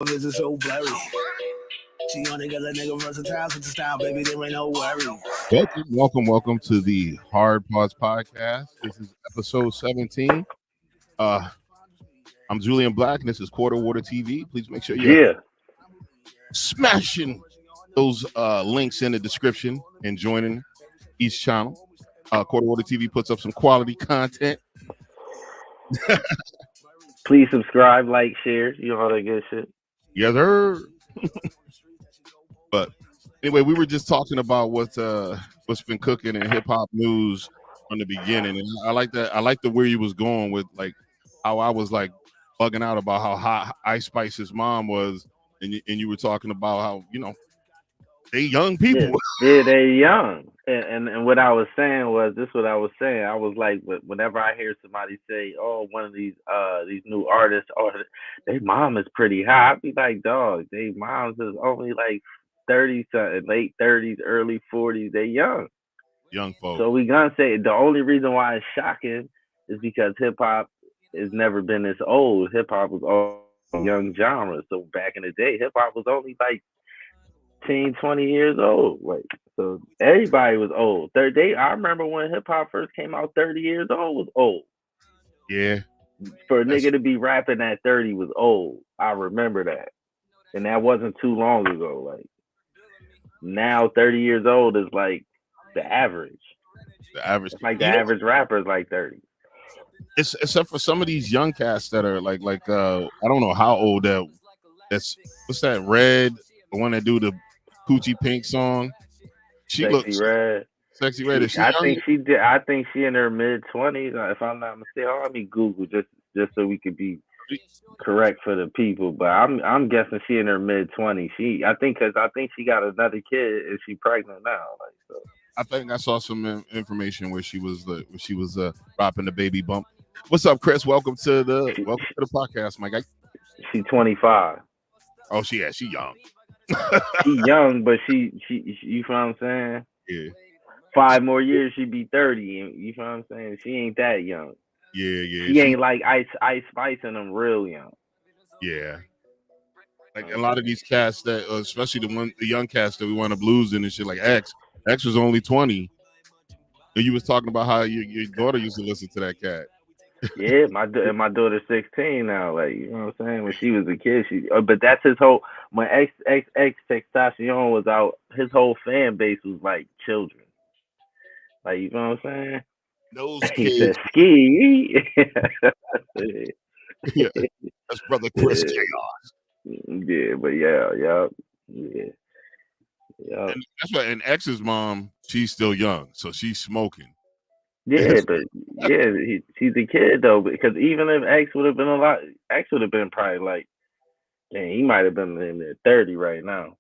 Is it so blurry? She only got a nigga versatile with the style, baby. There ain't no worry. Welcome to the Hard Pause Podcast. This is episode 17. I'm Julian Black, and this is Quarter Water TV. Please make sure you're smashing those links in the description and joining each channel. Quarter Water TV puts up some quality content. Please subscribe, like, share, you know all that good shit. Yes, sir. But anyway, we were just talking about what's been cooking in hip hop news from the beginning, and I like that. I like the where you was going with like how I was like bugging out about how hot Ice Spice's mom was, and you were talking about how they young people. Yeah, they young. And what I was saying was this. What I was saying, I was like, whenever I hear somebody say, "Oh, one of these new artists, or their mom is pretty high," I'd be like, "Dog, they moms is only like 30 something, late 30s, early 40s. They young." Young folks. So we gonna say the only reason why it's shocking is because hip hop has never been this old. Hip hop was all young genre. So back in the day, hip hop was only like 20 years old. Like, so everybody was old. I remember when hip hop first came out, 30 years old was old. Yeah. For a nigga to be rapping at 30 was old. I remember that. And that wasn't too long ago. Like, now 30 years old is like the average. The average. It's like the average rapper is like 30. Except for some of these young cats that are like I don't know how old that's what's that Red, the one that do the Coochie Pink song. She looks Red. Sexy Red. Is she I young? think she did. I think she in her mid-20s. If I'm not mistaken, let me Google just so we could be correct for the people. But I'm guessing she in her mid-20s. I think she got another kid and she pregnant now. Like, so. I think I saw some information where she was dropping the baby bump. What's up, Chris? Welcome to the podcast, my guy. She 25. Oh, she young. She young, but she you know what I'm saying? Yeah. 5 more years, she'd be 30. You know what I'm saying? She ain't that young. Yeah. She ain't like Ice Spice and them real young. Yeah. Like a lot of these cats that, especially the young cats that we want to blues in and shit, like X was only 20. And you was talking about how your daughter used to listen to that cat. Yeah, my daughter's 16 now. Like, you know what I'm saying? When she was a kid, but that's his whole. When X Tentacion was out, his whole fan base was like children. Like, you know what I'm saying? Those He kids. said, "Ski." Yeah, that's brother Chris Chaos. Yeah, but yeah. And that's right. And X's mom, she's still young, so she's smoking. Yeah, but yeah, he's a kid though. Because even if X would have been X would have been probably like, dang, he might have been in there 30 right now.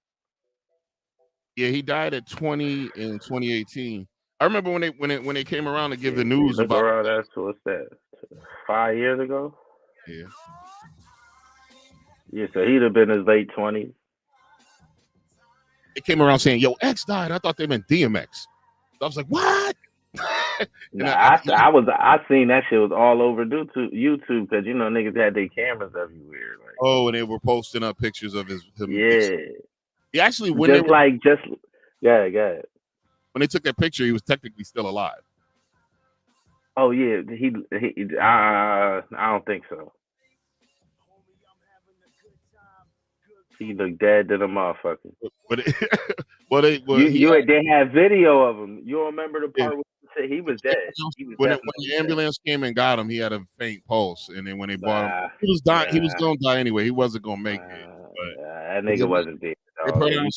Yeah, he died at 20 in 2018. I remember when they came around to give the news about. That's what's that? 5 years ago. Yeah. Yeah, so he'd have been in his late 20s. It came around saying, "Yo, X died." I thought they meant DMX. I was like, "What?" I seen that shit was all over YouTube because niggas had their cameras everywhere. Like, oh, and they were posting up pictures of him. Yeah. He actually Go ahead. When they took that picture, he was technically still alive. Oh yeah, I don't think so. He looked dead to the motherfucker. But they had video of him. You remember the part where he was dead? When the ambulance came and got him, he had a faint pulse, and then when they brought him, he was dying. He was gonna die anyway. He wasn't gonna make it. But that nigga wasn't dead. You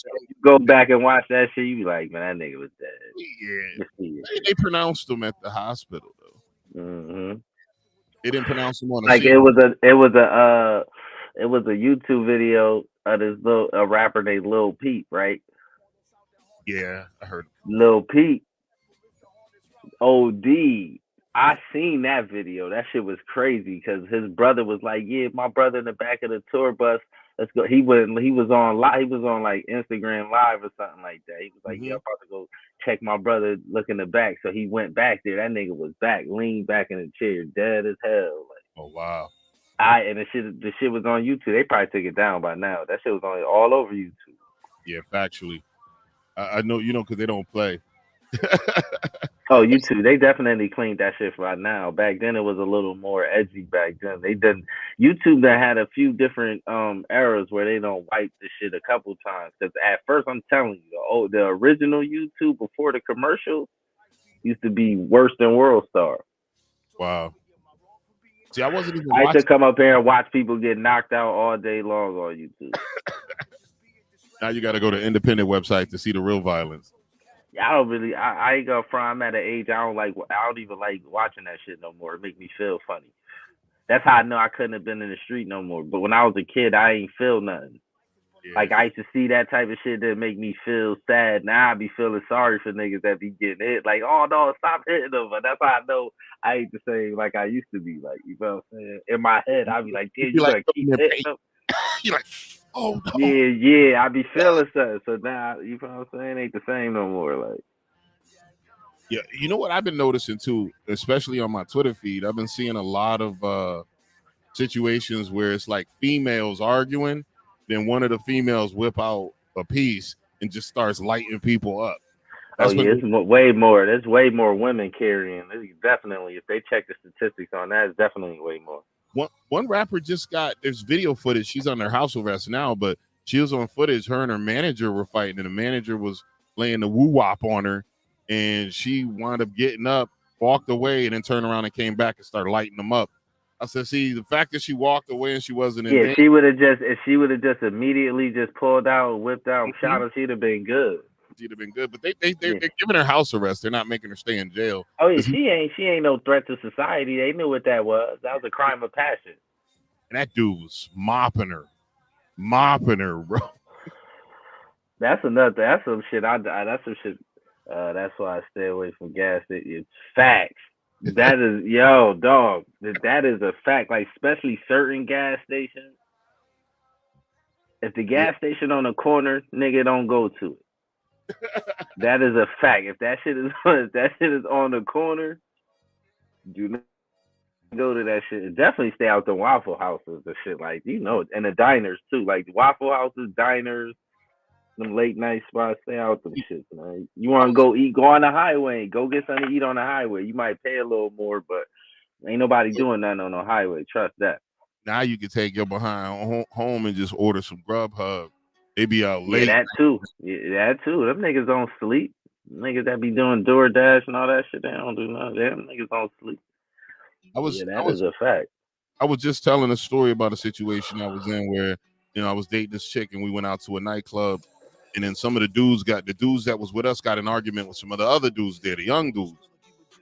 go back and watch that shit. You be like, man, that nigga was dead. Yeah, they pronounced him at the hospital though. Mm-hmm. They didn't pronounce him on the like scene. it was a YouTube video of this a rapper named Lil Peep, right? Yeah, I heard. Lil Peep, OD. I seen that video. That shit was crazy because his brother was like, "Yeah, my brother in the back of the tour bus. Let's go." He was on live. He was on like Instagram Live or something like that. He was like, "Yeah, I'm about to go check my brother. Look in the back." So he went back there. That nigga was back, leaned back in the chair, dead as hell. Like, oh wow. And the shit was on YouTube. They probably took it down by now. That shit was on all over YouTube. Yeah, factually. I know because they don't play. Oh, YouTube, they definitely cleaned that shit right now. Back then, it was a little more edgy. Back then, they didn't. YouTube that had a few different eras where they don't wipe the shit a couple times. Because at first, I'm telling you, the original YouTube before the commercials used to be worse than World Star. Wow. See, I wasn't even I used to watching. come up here and watch people get knocked out all day long on YouTube. Now you got to go to independent website to see the real violence. Yeah, I don't really. I ain't gonna front. I'm at an age I don't like. I don't even like watching that shit no more. It make me feel funny. That's how I know I couldn't have been in the street no more. But when I was a kid, I ain't feel nothing. Yeah. Like I used to see that type of shit that make me feel sad. Now I be feeling sorry for niggas that be getting hit. Like, oh no, stop hitting them. But that's how I know I ain't the same like I used to be. Like, you know what I'm saying? In my head, I be like, damn, You you like gonna keep hitting them? you're like, oh no. Yeah, I be feeling something. So now, you know what I'm saying? Ain't the same no more. Like, Yeah, you know what I've been noticing too, especially on my Twitter feed. I've been seeing a lot of situations where it's like females arguing, then one of the females whip out a piece and just starts lighting people up. oh That's yeah, been it's way more. There's way more women carrying. It's definitely, if they check the statistics on that, it's definitely way more. one rapper just got there's video footage. She's on their house arrest now, but she was on footage. Her and her manager were fighting, and the manager was laying the woo wop on her, and she wound up getting up, walked away, and then turned around and came back and started lighting them up. I said, see, the fact that she walked away and she wasn't in Yeah, danger. she would have just if she would have just immediately just pulled out, whipped out, and Mhm. shot her, she'd have been good. She'd have been good, but Yeah. they're giving her house arrest. They're not making her stay in jail. Oh yeah, she ain't no threat to society. They knew what that was. That was a crime of passion. And that dude was mopping her, bro. That's another. That's some shit. That's some shit. That's why I stay away from gas. It's facts. That is yo dog. That is a fact. Like especially certain gas stations. If the Yeah, gas station on the corner, nigga, don't go to it. That is a fact. If that shit is if that shit is on the corner, do not go to that shit. Definitely stay out the Waffle Houses and shit like and the diners too. Like Waffle Houses, diners, them late night spots. Stay out them shits, man. You I want to was go eat? Go on the highway. Go get something to eat on the highway. You might pay a little more, but ain't nobody doing nothing on the highway. Trust that. now you can take your behind home and just order some Grubhub. They be out Yeah, late. that too. Yeah, that too. Them niggas don't sleep. Niggas that be doing DoorDash and all that shit, they don't do nothing. Them niggas don't sleep. I Yeah, was I that is was a fact. I was just telling a story about a situation I was in where I was dating this chick and we went out to a nightclub, and then some of the dudes that was with us got an argument with some of the other dudes there, the young dudes,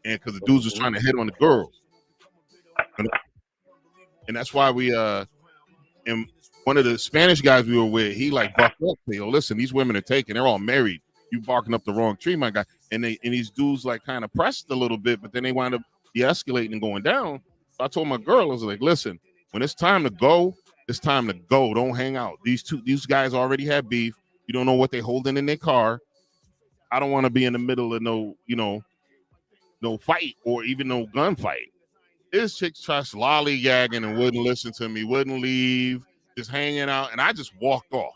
and because the dudes was Mm-hmm. trying to hit on the girls, and that's why we and one of the Spanish guys we were with, he like bucked up. Yo, listen, these women are taken. They're all married. You barking up the wrong tree, my guy. And these dudes like kind of pressed a little bit, but then they wind up de-escalating and going down. So I told my girl, I was like, listen, when it's time to go, it's time to go. Don't hang out. These guys already have beef. You don't know what they holding in their car. I don't want to be in the middle of no fight or even no gunfight. This chick tried lollygagging and wouldn't listen to me, wouldn't leave, just hanging out, and I just walked off.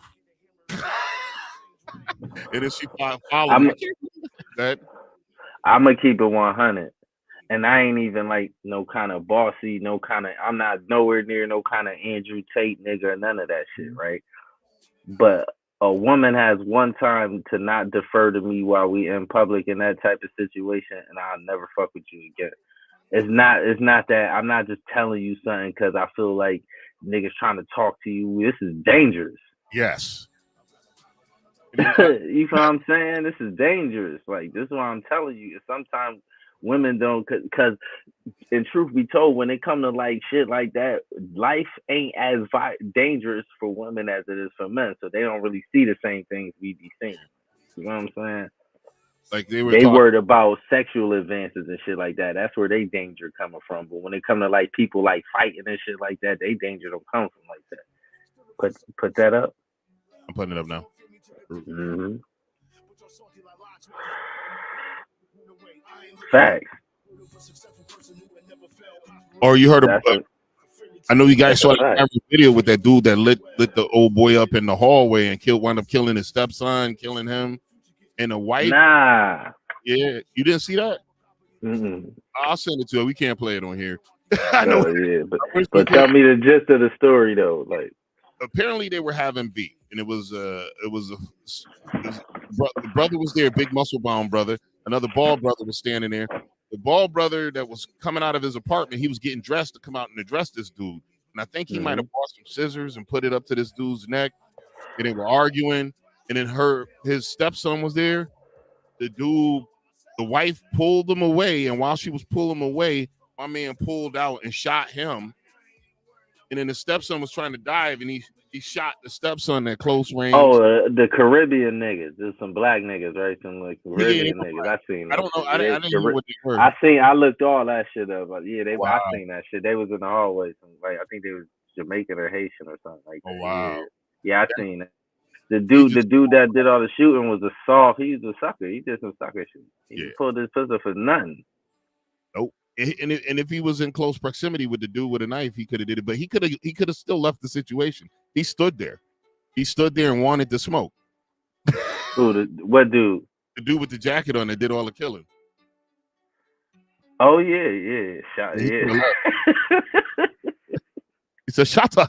And then she followed me. I'm I can't believe that. I'm gonna keep it 100, and I ain't even like no kind of bossy, no kind of. I'm not nowhere near no kind of Andrew Tate nigga or none of that shit, right? But a woman has one time to not defer to me while we in public in that type of situation, and I'll never fuck with you again. It's not that I'm not just telling you something because I feel like niggas trying to talk to you. This is dangerous. Yes. You know what I'm saying? This is dangerous. Like this is what I'm telling you. Sometimes women don't, cause in truth be told, when it come to like shit like that, life ain't as dangerous for women as it is for men. So they don't really see the same things we be seeing. You know what I'm saying? Like they were They talking. worried about sexual advances and shit like that. That's where they danger coming from. But when it come to like people like fighting and shit like that, they danger don't come from like that. Put that up. I'm putting it up now. Mm-hmm. Facts. Or you heard of? That's a I know you guys That's a saw that fact. viral video with that dude that lit the old boy up in the hallway and wound up killing his stepson, killing him, and the wife. Nah. Yeah, you didn't see that? Mm-mm. I'll send it to you. We can't play it on here. I know. Oh yeah, I wish we but could. tell me the gist of the story though. Like, Apparently, they were having beef, and the brother was there, big muscle bound brother. Another bald brother was standing there. The bald brother that was coming out of his apartment, he was getting dressed to come out and address this dude. And I think he might mm-hmm. have brought some scissors and put it up to this dude's neck. And they were arguing. And then his stepson was there. The wife pulled him away. And while she was pulling him away, my man pulled out and shot him. And then the stepson was trying to dive, and he shot the stepson at close range. Oh, the Caribbean niggas. There's some black niggas, right? Some like Yeah, Caribbean niggas. I seen I that don't know. shit. I Yeah, didn't hear what they were. I looked all that shit up. But yeah, I Wow. seen that shit. They was in the hallway. Like I think they was Jamaican or Haitian or something like Oh that. wow. Yeah, I seen that. The They dude, just that did all the shooting was a soft. He was a sucker. He did some sucker shit. He yeah. pulled his pistol for nothing. Nope. And if he was in close proximity with the dude with a knife, he could have did it. But he could have still left the situation. He stood there. He stood there and wanted to smoke. Who? What dude? The dude with the jacket on that did all the killing. Oh yeah. Shot. He could have Yeah. left. It's a shotter.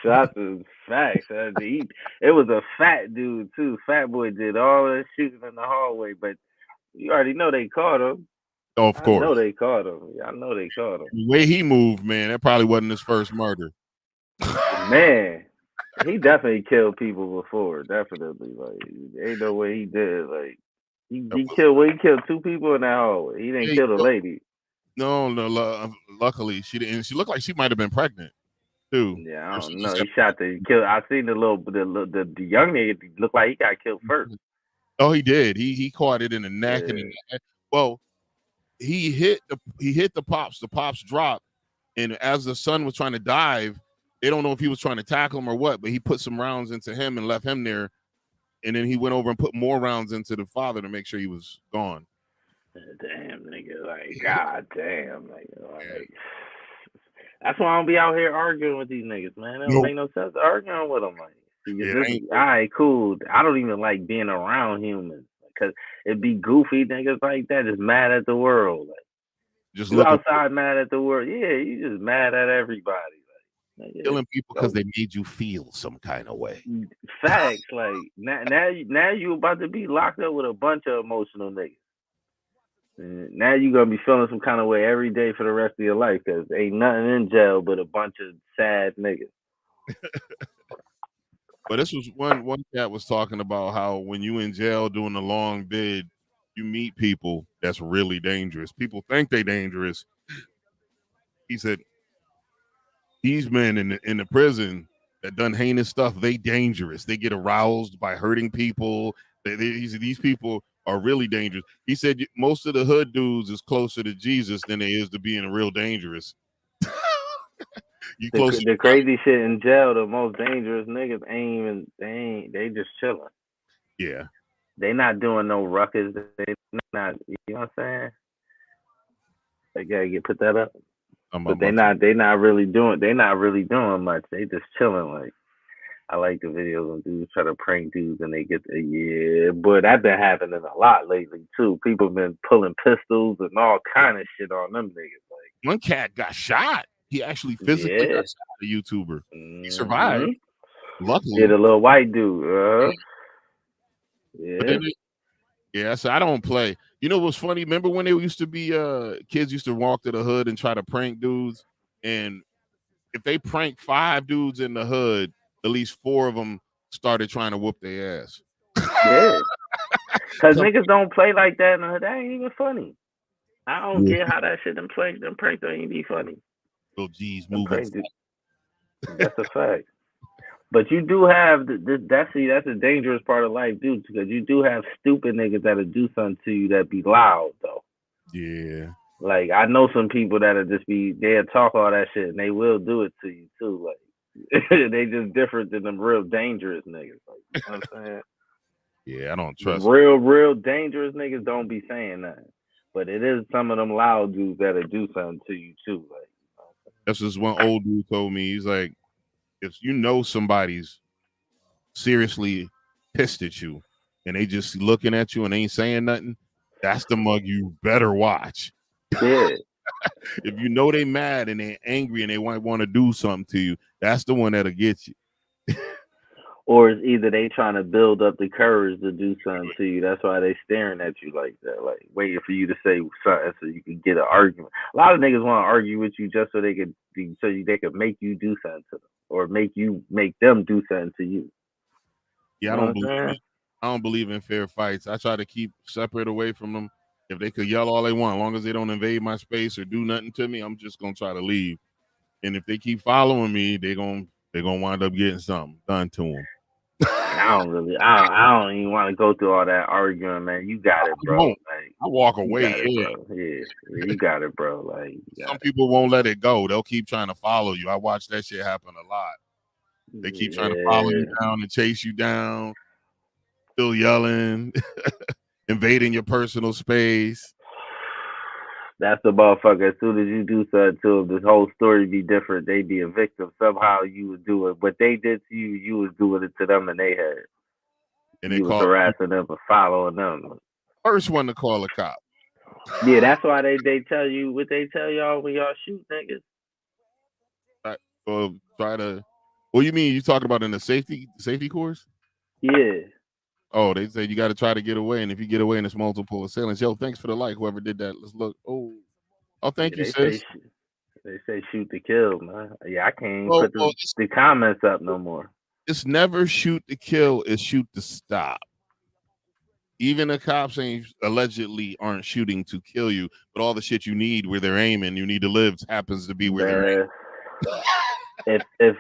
Shots is facts. It was a fat dude too. Fat boy did all that shooting in the hallway, but you already know they caught him. Oh, of I course. know they caught him. Yeah, I know they caught him. The way he moved, man, that probably wasn't his first murder. Man, he definitely killed people before. Definitely, like ain't no way he did. Like he killed two people in that hallway. He didn't kill the lady. No. Luckily, she didn't. She looked like she might have been pregnant too. Yeah, I Or she don't know. just He had- shot the kill. I seen the young nigga look like he got killed first. Oh, he did. He caught it in the neck and in the head. Well, he hit the pops. The pops dropped, and as the son was trying to dive, they don't know if he was trying to tackle him or what, but he put some rounds into him and left him there. And then he went over and put more rounds into the father to make sure he was gone. Damn, nigga, like, god damn, nigga, like, that's why I don't be out here arguing with these niggas, man. It don't make no sense arguing with them, like, all right, cool. I don't even like being around humans, because it'd be goofy niggas like that, just mad at the world, like, Just you looking outside mad at the world, yeah, you just mad at everybody, like, killing people because they made you feel some kind of way. Facts, like, now you about to be locked up with a bunch of emotional niggas. And now you're gonna be feeling some kind of way every day for the rest of your life because ain't nothing in jail but a bunch of sad niggas. But this was one cat was talking about how when you in jail doing a long bid, you meet people that's really dangerous. People think they dangerous. He said these men in the prison that done heinous stuff, they dangerous. They get aroused by hurting people. He said these people are really dangerous. He said most of the hood dudes is closer to Jesus than they is to being real dangerous. You closer. The crazy shit in jail, the most dangerous niggas they just chilling. Yeah. They not doing no ruckus. They not, you know what I'm saying? They gotta put that up. But they not really doing much. They just chilling. Like, I like the videos when dudes try to prank dudes and they get but that been happening a lot lately too. People been pulling pistols and all kind of shit on them niggas. Like, one cat got shot. He actually physically got shot. A YouTuber. He survived. Luckily, the little white dude. Yeah, so I don't play. You know what's funny? Remember when there used to be kids used to walk to the hood and try to prank dudes, and if they prank 5 dudes in the hood, at least 4 of them started trying to whoop their ass. Yeah, because niggas don't play like that in the hood. That ain't even funny. I don't get how that shit them pranks don't even be funny. Little G's moving. That's a fact. But you do have that's a dangerous part of life, dude, because you do have stupid niggas that'll do something to you that be loud though. Yeah. Like, I know some people that'll just they'll talk all that shit and they will do it to you too. Like, they just different than them real dangerous niggas. Like, you know what I'm saying? Yeah, I don't trust real dangerous niggas don't be saying nothing. But it is some of them loud dudes that'll do something to you too. Like, That's just one old dude told me. He's like, if you know somebody's seriously pissed at you and they just looking at you and ain't saying nothing, that's the mug you better watch. Yeah. If you know they mad and they angry and they might want to do something to you, that's the one that'll get you. Or it's either they trying to build up the courage to do something to you. That's why they staring at you like that, like waiting for you to say something so you can get an argument. A lot of niggas want to argue with you just so they could they could make you do something to them, or make them do something to you. Yeah, You know what I'm saying? I don't believe in fair fights. I try to keep separate away from them. If they could yell all they want, as long as they don't invade my space or do nothing to me, I'm just gonna try to leave. And if they keep following me, they're gonna wind up getting something done to them. I don't even want to go through all that arguing, man. You got it, I bro. won't. Like, I walk you away. got it, Yeah. bro. Yeah, yeah, you got it, bro. Like, you Some got it. people won't let it go. They'll keep trying to follow you. I watch that shit happen a lot. They keep trying to follow you Yeah, down and chase you down, still yelling, invading your personal space. that's the motherfucker. As soon as you do something to them, this whole story be different. They be a victim. Somehow you would do it. What they did to you, you was doing it to them in their head. And they You was call harassing them and following them. first one to call a cop. Yeah, that's why they tell you what they tell y'all when y'all shoot niggas. Right? Or try to. What you mean? You talking about in the safety course? Yeah. Oh, they say you got to try to get away, and if you get away and it's multiple assailants, yo, thanks for the like. Whoever did that, let's look. Oh, Yeah, thank you, sis. they say shoot to kill, man. Yeah, I can't even Well, put the comments up no more. it's never shoot to kill; it's shoot to stop. Even the cops ain't allegedly aren't shooting to kill you, but all the shit you need where they're aiming, you need to live happens to be where they're Man, if if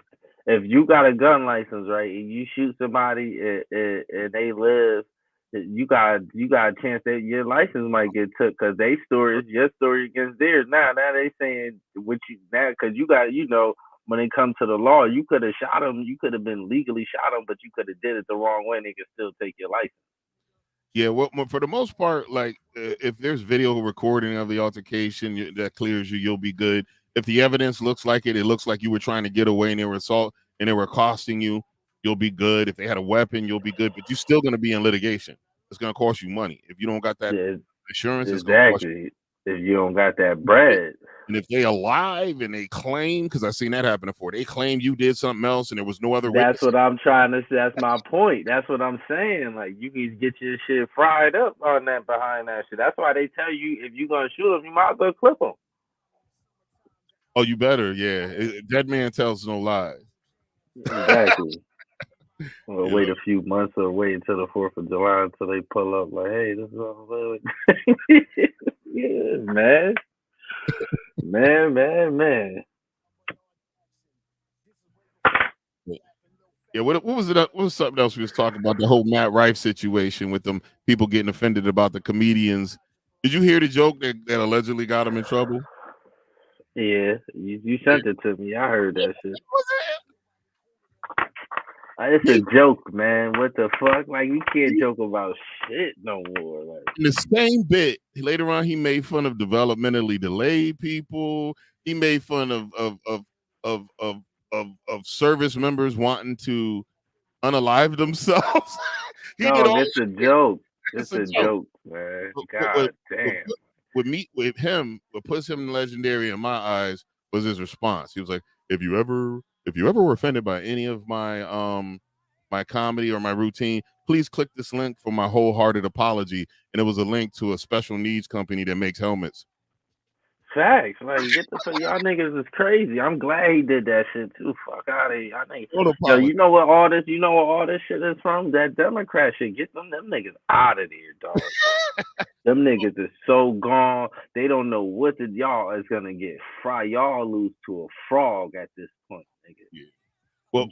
if you got a gun license, right, and you shoot somebody and they live, you got a chance that your license might get took because they story is your story against theirs. Now they saying what you now because you got when it comes to the law, you could have shot them, you could have been legally shot them, but you could have did it the wrong way, and they could still take your license. Yeah, well, for the most part, like if there's video recording of the altercation that clears you, you'll be good. If the evidence looks like it looks like you were trying to get away and they were and they were accosting you, you'll be good. If they had a weapon, you'll be good. But you're still going to be in litigation. It's going to cost you money. If you don't got that Yeah, insurance, it's going to cost exactly. If you don't got that you. bread, And if they alive and they claim, because I've seen that happen before, they claim you did something else and there was no other that's witnesses. what I'm trying to say. That's my point. That's what I'm saying. Like you can get your shit fried up on that behind that shit. That's why they tell you if you're gonna shoot them, you might as well clip them. Oh, you better, yeah. Dead man tells no lies. Exactly. Or You wait know, a few months, or wait until the 4th of July until they pull up. Like, hey, this is what I'm doing. Yeah, man, man. yeah. What was it? What was something else we was talking about? The whole Matt Rife situation with them people getting offended about the comedians. Did you hear the joke that allegedly got him in trouble? Yeah, you Yeah. sent it to me. I heard that shit. Was it? It's a He, joke, man. What the fuck? Like you can't joke about shit no more. Like in the same bit, later on, he made fun of developmentally delayed people. He made fun of of of service members wanting to unalive themselves. He did dog, all it's this a shit. joke. It's It's a a joke. joke, man. What, God damn. with him, what puts him legendary in my eyes was his response. He was like, if you ever were offended by any of my comedy or my routine, please click this link for my wholehearted apology. And it was a link to a special needs company that makes helmets. Facts. Like get the fuck y'all niggas is crazy. I'm glad he did that shit too. Fuck out of here. Y'all niggas. Don't Yo, apologize. you know what all this shit is from? That Democrat shit. Get them niggas out of here, dog. Them niggas is so gone. They don't know what y'all is gonna get fried. Y'all lose to a frog at this point, nigga. Yeah. Well, If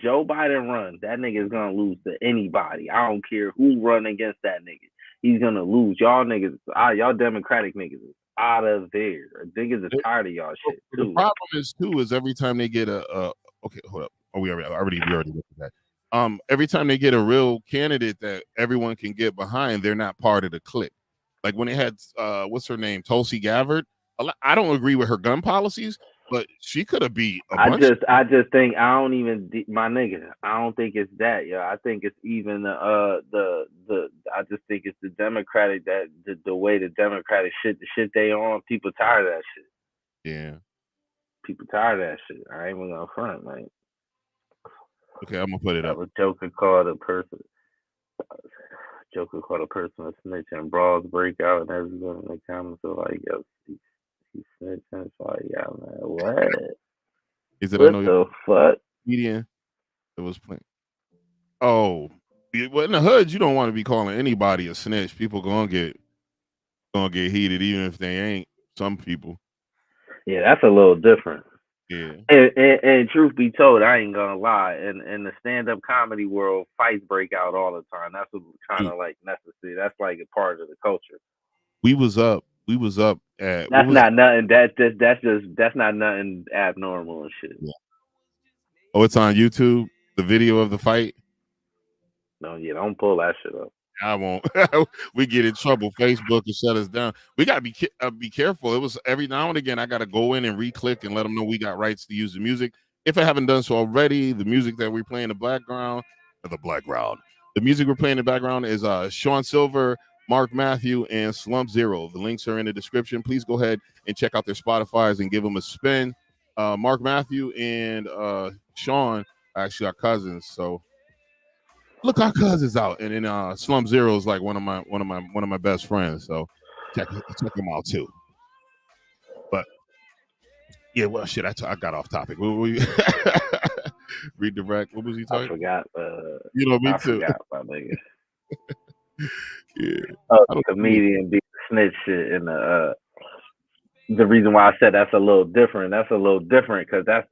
Joe Biden runs, that nigga is gonna lose to anybody. I don't care who run against that nigga. He's gonna lose. Y'all niggas, y'all Democratic niggas is out of there. Niggas is tired of y'all shit the too. problem is too is every time they get a okay, hold up. Oh, we already looked at that. Every time they get a real candidate that everyone can get behind, they're not part of the clique. Like when they had what's her name, Tulsi Gabbard. I don't agree with her gun policies, but she could have beat a I bunch. just, I just think I don't even, my nigga. I don't think it's that, yo. I think it's even the. I just think it's the Democratic that the way the Democratic shit, the shit they on. People tired of that shit. Yeah. People tired of that shit. I ain't even gonna front, like Okay, I'm gonna put it that up. was Joker called a person. Joker called a person a snitch and brawls break out and everyone in the comments are like, yo, he snitching. It's like, yeah, man, what? He said, "I What know you're the fuck? a comedian that was playing." Oh, well, in the hood, you don't want to be calling anybody a snitch. People gonna get heated, even if they ain't. Some people, Yeah, that's a little different. yeah. And truth be told, I ain't gonna lie. In the stand up comedy world, fights break out all the time. That's kind Dude, of like necessary. That's like a part of the culture. we was up. We was up at what That's was it? not nothing. That's not nothing abnormal and shit. Yeah. Oh, it's on YouTube. The video of the fight. No, yeah, don't pull that shit up. I won't. We get in trouble. Facebook will shut us down. We gotta be careful. It was every now and again I gotta go in and re-click and let them know we got rights to use the music. If I haven't done so already, the music that we play in the background, the music we're playing in the background is Sean Silver, Mark Matthew, and Slump Zero. The links are in the description. Please go ahead and check out their Spotify's and give them a spin. Mark Matthew and Sean are actually our cousins, so look our cousins out, and then Slum Zero is like one of my best friends. So check them out too. But yeah, well, shit, I got off topic. What were we redirect? What was he I talking? forgot. You know, me I too. forgot, my nigga. Yeah, Oh, I don't know. comedian be snitch shit and the reason why I said that's a little different. That's a little different because that's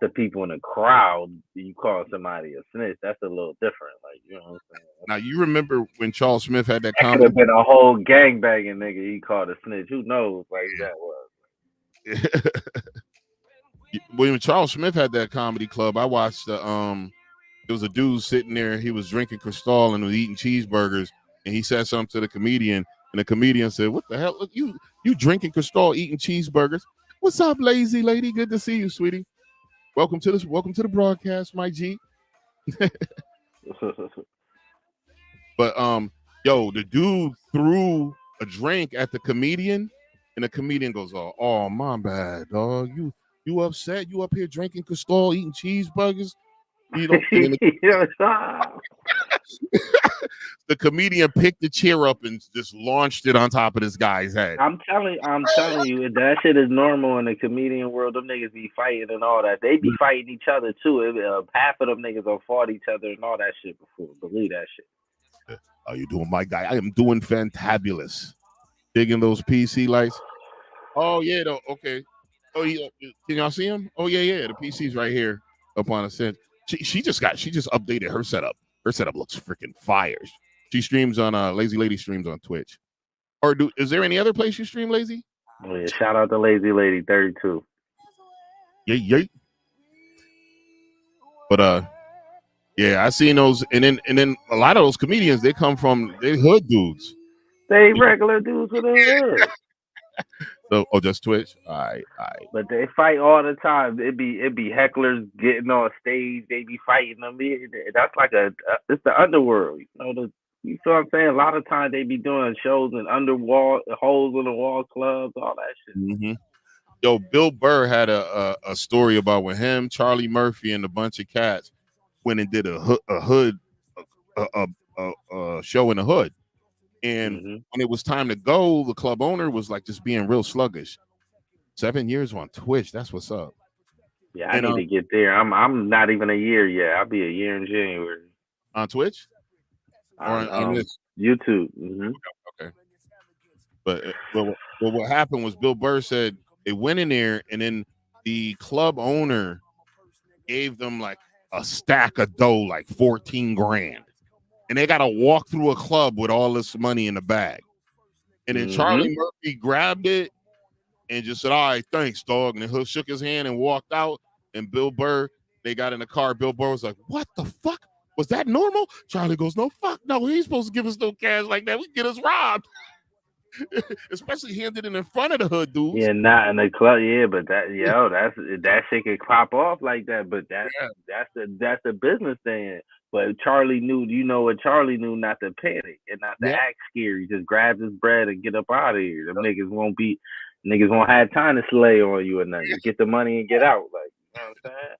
the people in the crowd. You call somebody a snitch. That's a little different. Like you know what I'm saying. Now you remember when Charles Smith had that That could have comedy? been a whole gangbanging nigga. He called a snitch. Who knows? Like who that was. When Charles Smith had that comedy club, I watched there was a dude sitting there. He was drinking Cristal and was eating cheeseburgers. And he said something to the comedian. And the comedian said, "What the hell? Look, you drinking Cristal, eating cheeseburgers? What's up, lazy lady? Good to see you, sweetie. Welcome to the broadcast, my G." But yo, the dude threw a drink at the comedian, and the comedian goes, "Oh, my bad, dog. You upset? You up here drinking Cristal, eating cheeseburgers? You know?" And then the comedian picked the chair up and just launched it on top of this guy's head. I'm telling you, that shit is normal in the comedian world. Them niggas be fighting and all that. They be fighting each other too. Half of them niggas have fought each other and all that shit before. Believe that shit. How you doing, my guy? I am doing fantabulous. Digging those PC lights. Oh yeah, though. Okay. Oh yeah. Can y'all see him? Oh yeah. The PC's right here up on a set. She just updated her setup. Her setup looks freaking fire. She streams on Lazy Lady streams on Twitch. Or is there any other place you stream, Lazy? Oh, yeah, shout out to Lazy Lady 32. Yeah. But yeah, I seen those, and then a lot of those comedians they hood dudes. They regular dudes with a hood. So, just Twitch. All right. But they fight all the time. It be hecklers getting on stage. They be fighting them. That's like it's the underworld. You feel what I'm saying? A lot of times they be doing shows in underwall holes in the wall clubs, all that shit. Mm-hmm. Yo, Bill Burr had a story about when him, Charlie Murphy, and a bunch of cats went and did a show in the hood. And when it was time to go, the club owner was like just being real sluggish. 7 years on Twitch, that's what's up. Yeah, I need to get there. I'm not even a year yet. I'll be a year in January. On Twitch? Or on this? YouTube. Mm-hmm. Okay. But what happened was Bill Burr said they went in there, and then the club owner gave them like a stack of dough, like 14 grand. And they got to walk through a club with all this money in the bag. And then Charlie Murphy grabbed it and just said, "All right, thanks, dog." And then shook his hand and walked out. And Bill Burr, they got in the car. Bill Burr was like, "What the fuck? Was that normal?" Charlie goes, "No, fuck no. He's supposed to give us no cash like that. We get us robbed." Especially handed it in front of the hood dudes. Yeah, not in the club. Yeah, but that shit could pop off like that. But Yeah, that's the business thing. But Charlie knew, you know what Charlie knew, not to panic and not to yeah. act scary. Just grab his bread and get up out of here. Them niggas won't have time to slay on you or nothing. Get the money and get out. Like, you know what I'm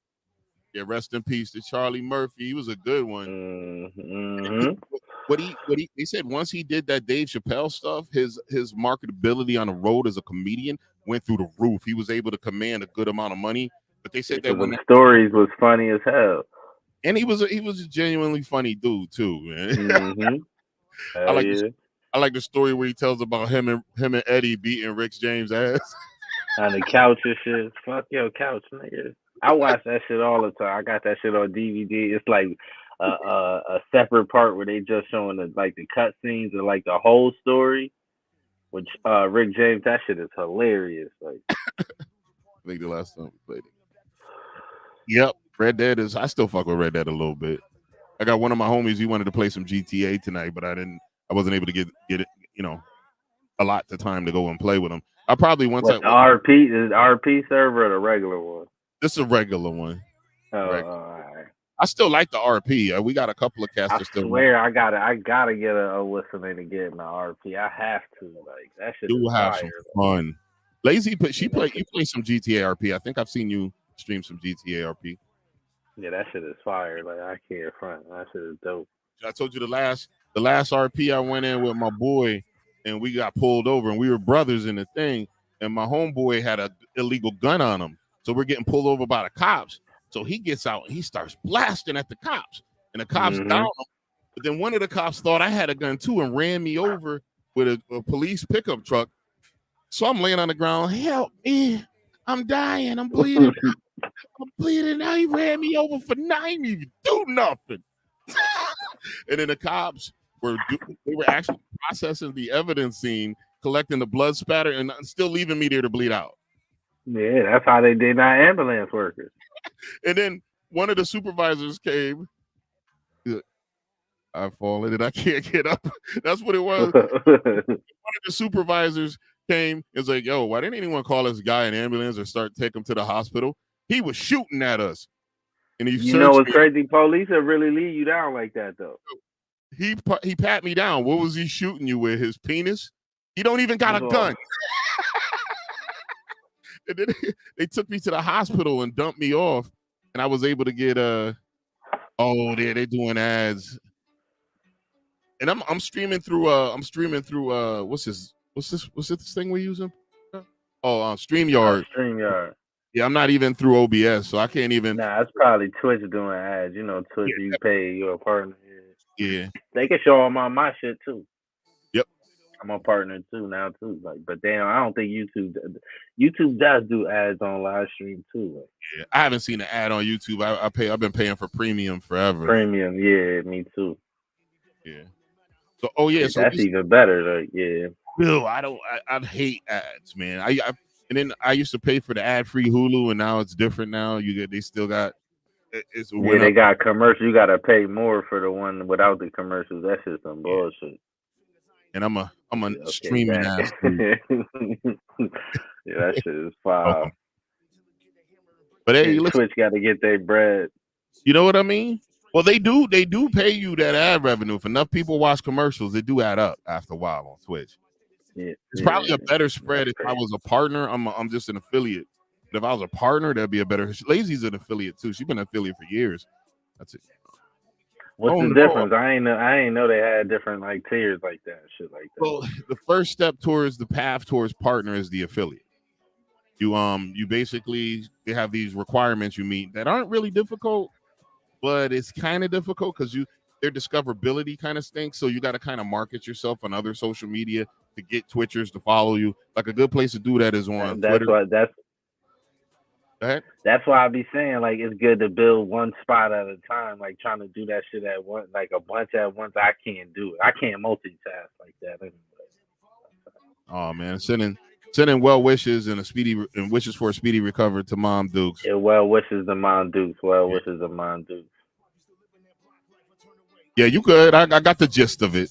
Yeah, rest in peace to Charlie Murphy. He was a good one. saying? Mm-hmm. What he they said once he did that Dave Chappelle stuff, his marketability on the road as a comedian went through the roof. He was able to command a good amount of money. But they said that Because when them stories was funny as hell. and he was a genuinely funny dude too, man. Mm-hmm. I Hell like yeah. I like the story where he tells about him and Eddie beating Rick James' ass. On the couch and shit. Fuck your couch, nigga. I watch that shit all the time. I got that shit on DVD. It's like a separate part where they just showing the cut scenes and like the whole story. Which Rick James, that shit is hilarious. Like, I think the last time we played it. Yep, Red Dead is. I still fuck with Red Dead a little bit. I got one of my homies. He wanted to play some GTA tonight, but I didn't. I wasn't able to get it. A lot of time to go and play with him. I probably once what I. the RP is RP server or the regular one? This is a regular one. Oh, Regular. alright. I still like the RP. We got a couple of cats I that still swear I gotta get a listening to get my RP. I have to. Like, that shit is do have some fire. fun. Lazy, but Yeah, you play some GTA RP. I think I've seen you stream some GTA RP. yeah, that shit is fire. Like, I can't front. That shit is dope. I told you the last RP I went in with my boy, and we got pulled over, and we were brothers in the thing, and my homeboy had a illegal gun on him, so we're getting pulled over by the cops. So he gets out and he starts blasting at the cops, and the cops down him. But then one of the cops thought I had a gun too and ran me over with a police pickup truck. So I'm laying on the ground. Help me! I'm dying. I'm bleeding. I'm bleeding. Now he ran me over for 90. Do nothing. And then the cops they were actually processing the evidence scene, collecting the blood spatter, and still leaving me there to bleed out. Yeah, that's how they did our ambulance workers. And then one of the supervisors came. I've fallen and I can't get up. That's what it was. One of the supervisors came and was like, yo, why didn't anyone call this guy an ambulance or start take him to the hospital? He was shooting at us. And he You know searched what's me. crazy? Police will really leave you down like that, though. He pat me down. What was he shooting you with? His penis? He don't even got a gun. And then they took me to the hospital and dumped me off. And I was able to get they're doing ads. And I'm streaming through what's this thing we're using? StreamYard. StreamYard. Yeah, I'm not even through OBS, so I can't even. Nah, it's probably Twitch doing ads. You know, Twitch, you pay your partner. Yeah. They can show them on my shit too. Yep. I'm a partner too now too. Like, but damn, I don't think YouTube does do ads on live stream too. Like, yeah, I haven't seen an ad on YouTube. I've been paying for premium forever. Premium, yeah, me too. Yeah. So so that's even better. Like, yeah. Bill, I hate ads, man. And then I used to pay for the ad-free Hulu, and now it's different. Now they still got it's they got commercials. You gotta pay more for the one without the commercials. That's just some bullshit. And I'm a streaming ass dude. Yeah, that shit is fire. But hey, Twitch got to get their bread. You know what I mean? Well, they do pay you that ad revenue. If enough people watch commercials, it do add up after a while on Twitch. Yeah, it's probably a better spread if I was a partner. I'm just an affiliate. But if I was a partner, that'd be a better. Lazy's an affiliate too. She's been an affiliate for years. That's it. What's the difference? I ain't know they had different like tiers like that, shit like that. Well, the first step towards the path towards partner is the affiliate. You basically they have these requirements you meet that aren't really difficult, but it's kind of difficult because their discoverability kind of stinks. So you got to kind of market yourself on other social media to get Twitchers to follow you. Like a good place to do that is on Twitter. That's why I be saying like it's good to build one spot at a time. Like trying to do that shit at once, like a bunch at once. I can't do it. I can't multitask like that anyway. Oh man, sending well wishes and wishes for a speedy recovery to Mom Dukes. Yeah, well wishes to Mom Dukes. Wishes to Mom Dukes. Yeah, you good. I got the gist of it.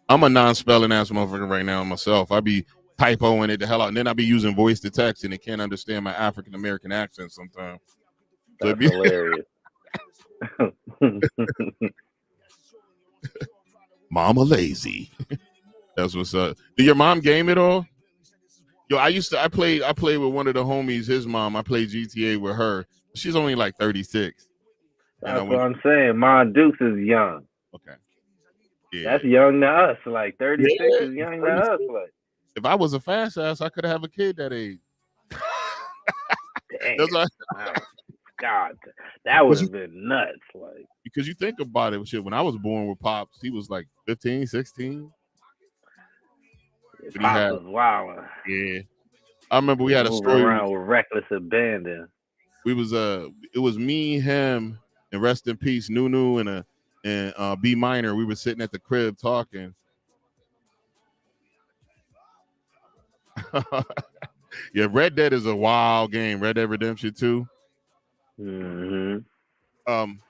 I'm a non-spelling ass motherfucker right now myself. I be typoing it the hell out, and then I be using voice to text, and it can't understand my African American accent sometimes. So it That's be hilarious. Mama lazy. That's what's up. Did your mom game at all? Yo, I played with one of the homies, his mom. I played GTA with her. She's only like 36. And I That's what went, I'm saying. My Dukes is young. okay. Yeah. That's young to us. Like 36 Yeah. is young to us. 36. Like, If I was a fast ass, I could have a kid that age. damn. That's why, Wow. God, that would because you, have been nuts. Like, because you think about it, shit, when I was born with Pops, he was like 15, 16. But he Pops had, was wild. yeah. I remember we Was had a moving story. around with reckless abandon. We was it was me, him, and rest in peace, Nunu and B minor. We were sitting at the crib talking. Yeah, Red Dead is a wild game. Red Dead Redemption 2. Mm-hmm. Um,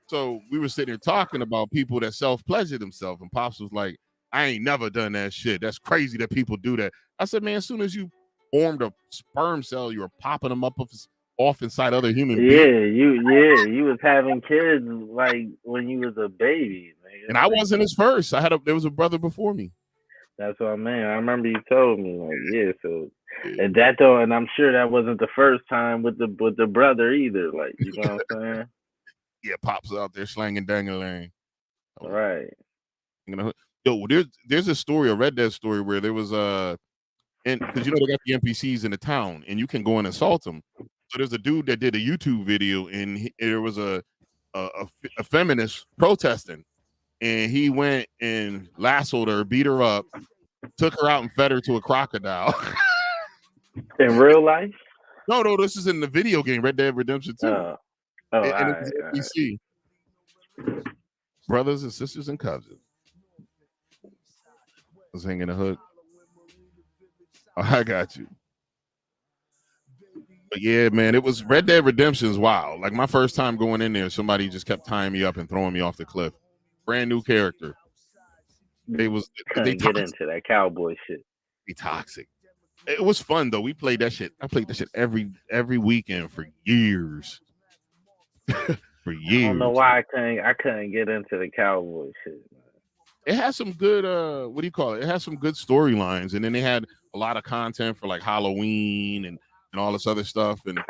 so we were sitting here talking about people that self-pleasure themselves, and Pops was like, I ain't never done that shit. That's crazy that people do that. I said, man, as soon as you formed a sperm cell, you were popping them off inside other human beings. You was having kids like when you was a baby, And nigga. I Like, wasn't his first. There was a brother before me. that's what I mean. I remember you told me, like, yeah. So, Yeah, and that though, and I'm sure that wasn't the first time with the brother either. Like, you know what I'm saying? yeah, Pops out there slanging dangling. Right. You know, yo, there's a story, a Red Dead story where there was and because they got the NPCs in the town, and you can go and assault them. So there's a dude that did a YouTube video, and there was a feminist protesting, and he went and lassoed her, beat her up, took her out, and fed her to a crocodile. In real life? No, this is in the video game Red Dead Redemption 2, Oh, and it all was right. NPC brothers and sisters and cousins. Was hanging a hook. Oh, I got you. But yeah, man, it was Red Dead Redemption's wild. Like my first time going in there, somebody just kept tying me up and throwing me off the cliff. Brand new character. They Couldn't get toxic. into that cowboy shit. They toxic. It was fun though. We played that shit. I played that shit every weekend for years. For I don't know years. why I couldn't get into the cowboy shit. It has some good what do you call it? It has some good storylines, and then they had a lot of content for like Halloween and all this other stuff, and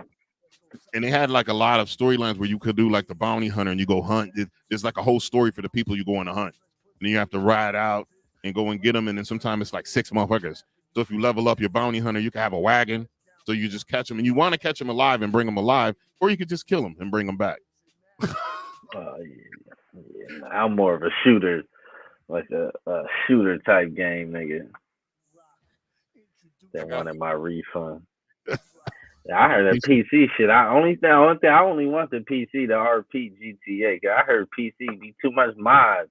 they had like a lot of storylines where you could do like the bounty hunter and you go hunt. There's like a whole story for the people you go on to hunt. And then you have to ride out and go and get them. And then sometimes it's like 6 motherfuckers. So if you level up your bounty hunter, you can have a wagon. So you just catch them, and you want to catch them alive and bring them alive, or you could just kill them and bring them back. Yeah, I'm more of a shooter, like a shooter type game, nigga. That wanted my refund. Yeah, I heard that PC shit. Only thing I only want the PC to RP GTA. 'Cause I heard PC be too much mods.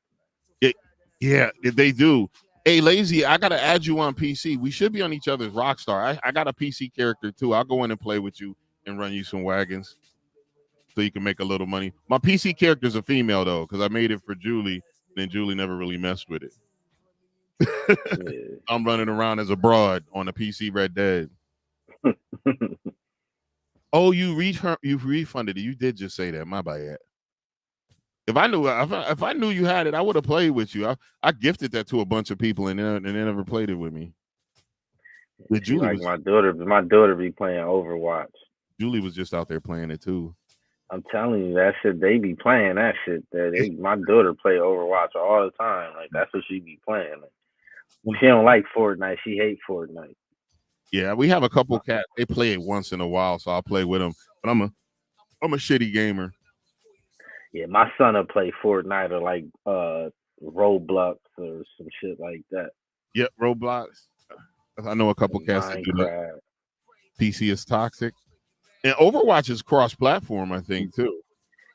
Yeah, they do. Hey, Lazy, I gotta add you on PC. We should be on each other's Rockstar. I got a PC character too. I'll go in and play with you and run you some wagons so you can make a little money. My PC character's a female though, because I made it for Julie, and then Julie never really messed with it. Yeah. I'm running around as a broad on a PC Red Dead. Oh, you refunded it. You did just say that. My bad. If I knew you had it, I would have played with you. I gifted that to a bunch of people, and they never played it with me. She like my daughter. My daughter be playing Overwatch. Julie was just out there playing it too. I'm telling you, that shit. They be playing that shit. My daughter play Overwatch all the time. Like that's what she be playing. Like, she don't like Fortnite. She hates Fortnite. Yeah, we have a couple cats. They play it once in a while, so I'll play with them. But I'm a shitty gamer. Yeah, my son will play Fortnite or like Roblox or some shit like that. Yep, Roblox. I know a couple And cats that do that. Minecraft. PC is toxic, and Overwatch is cross-platform, I think, too.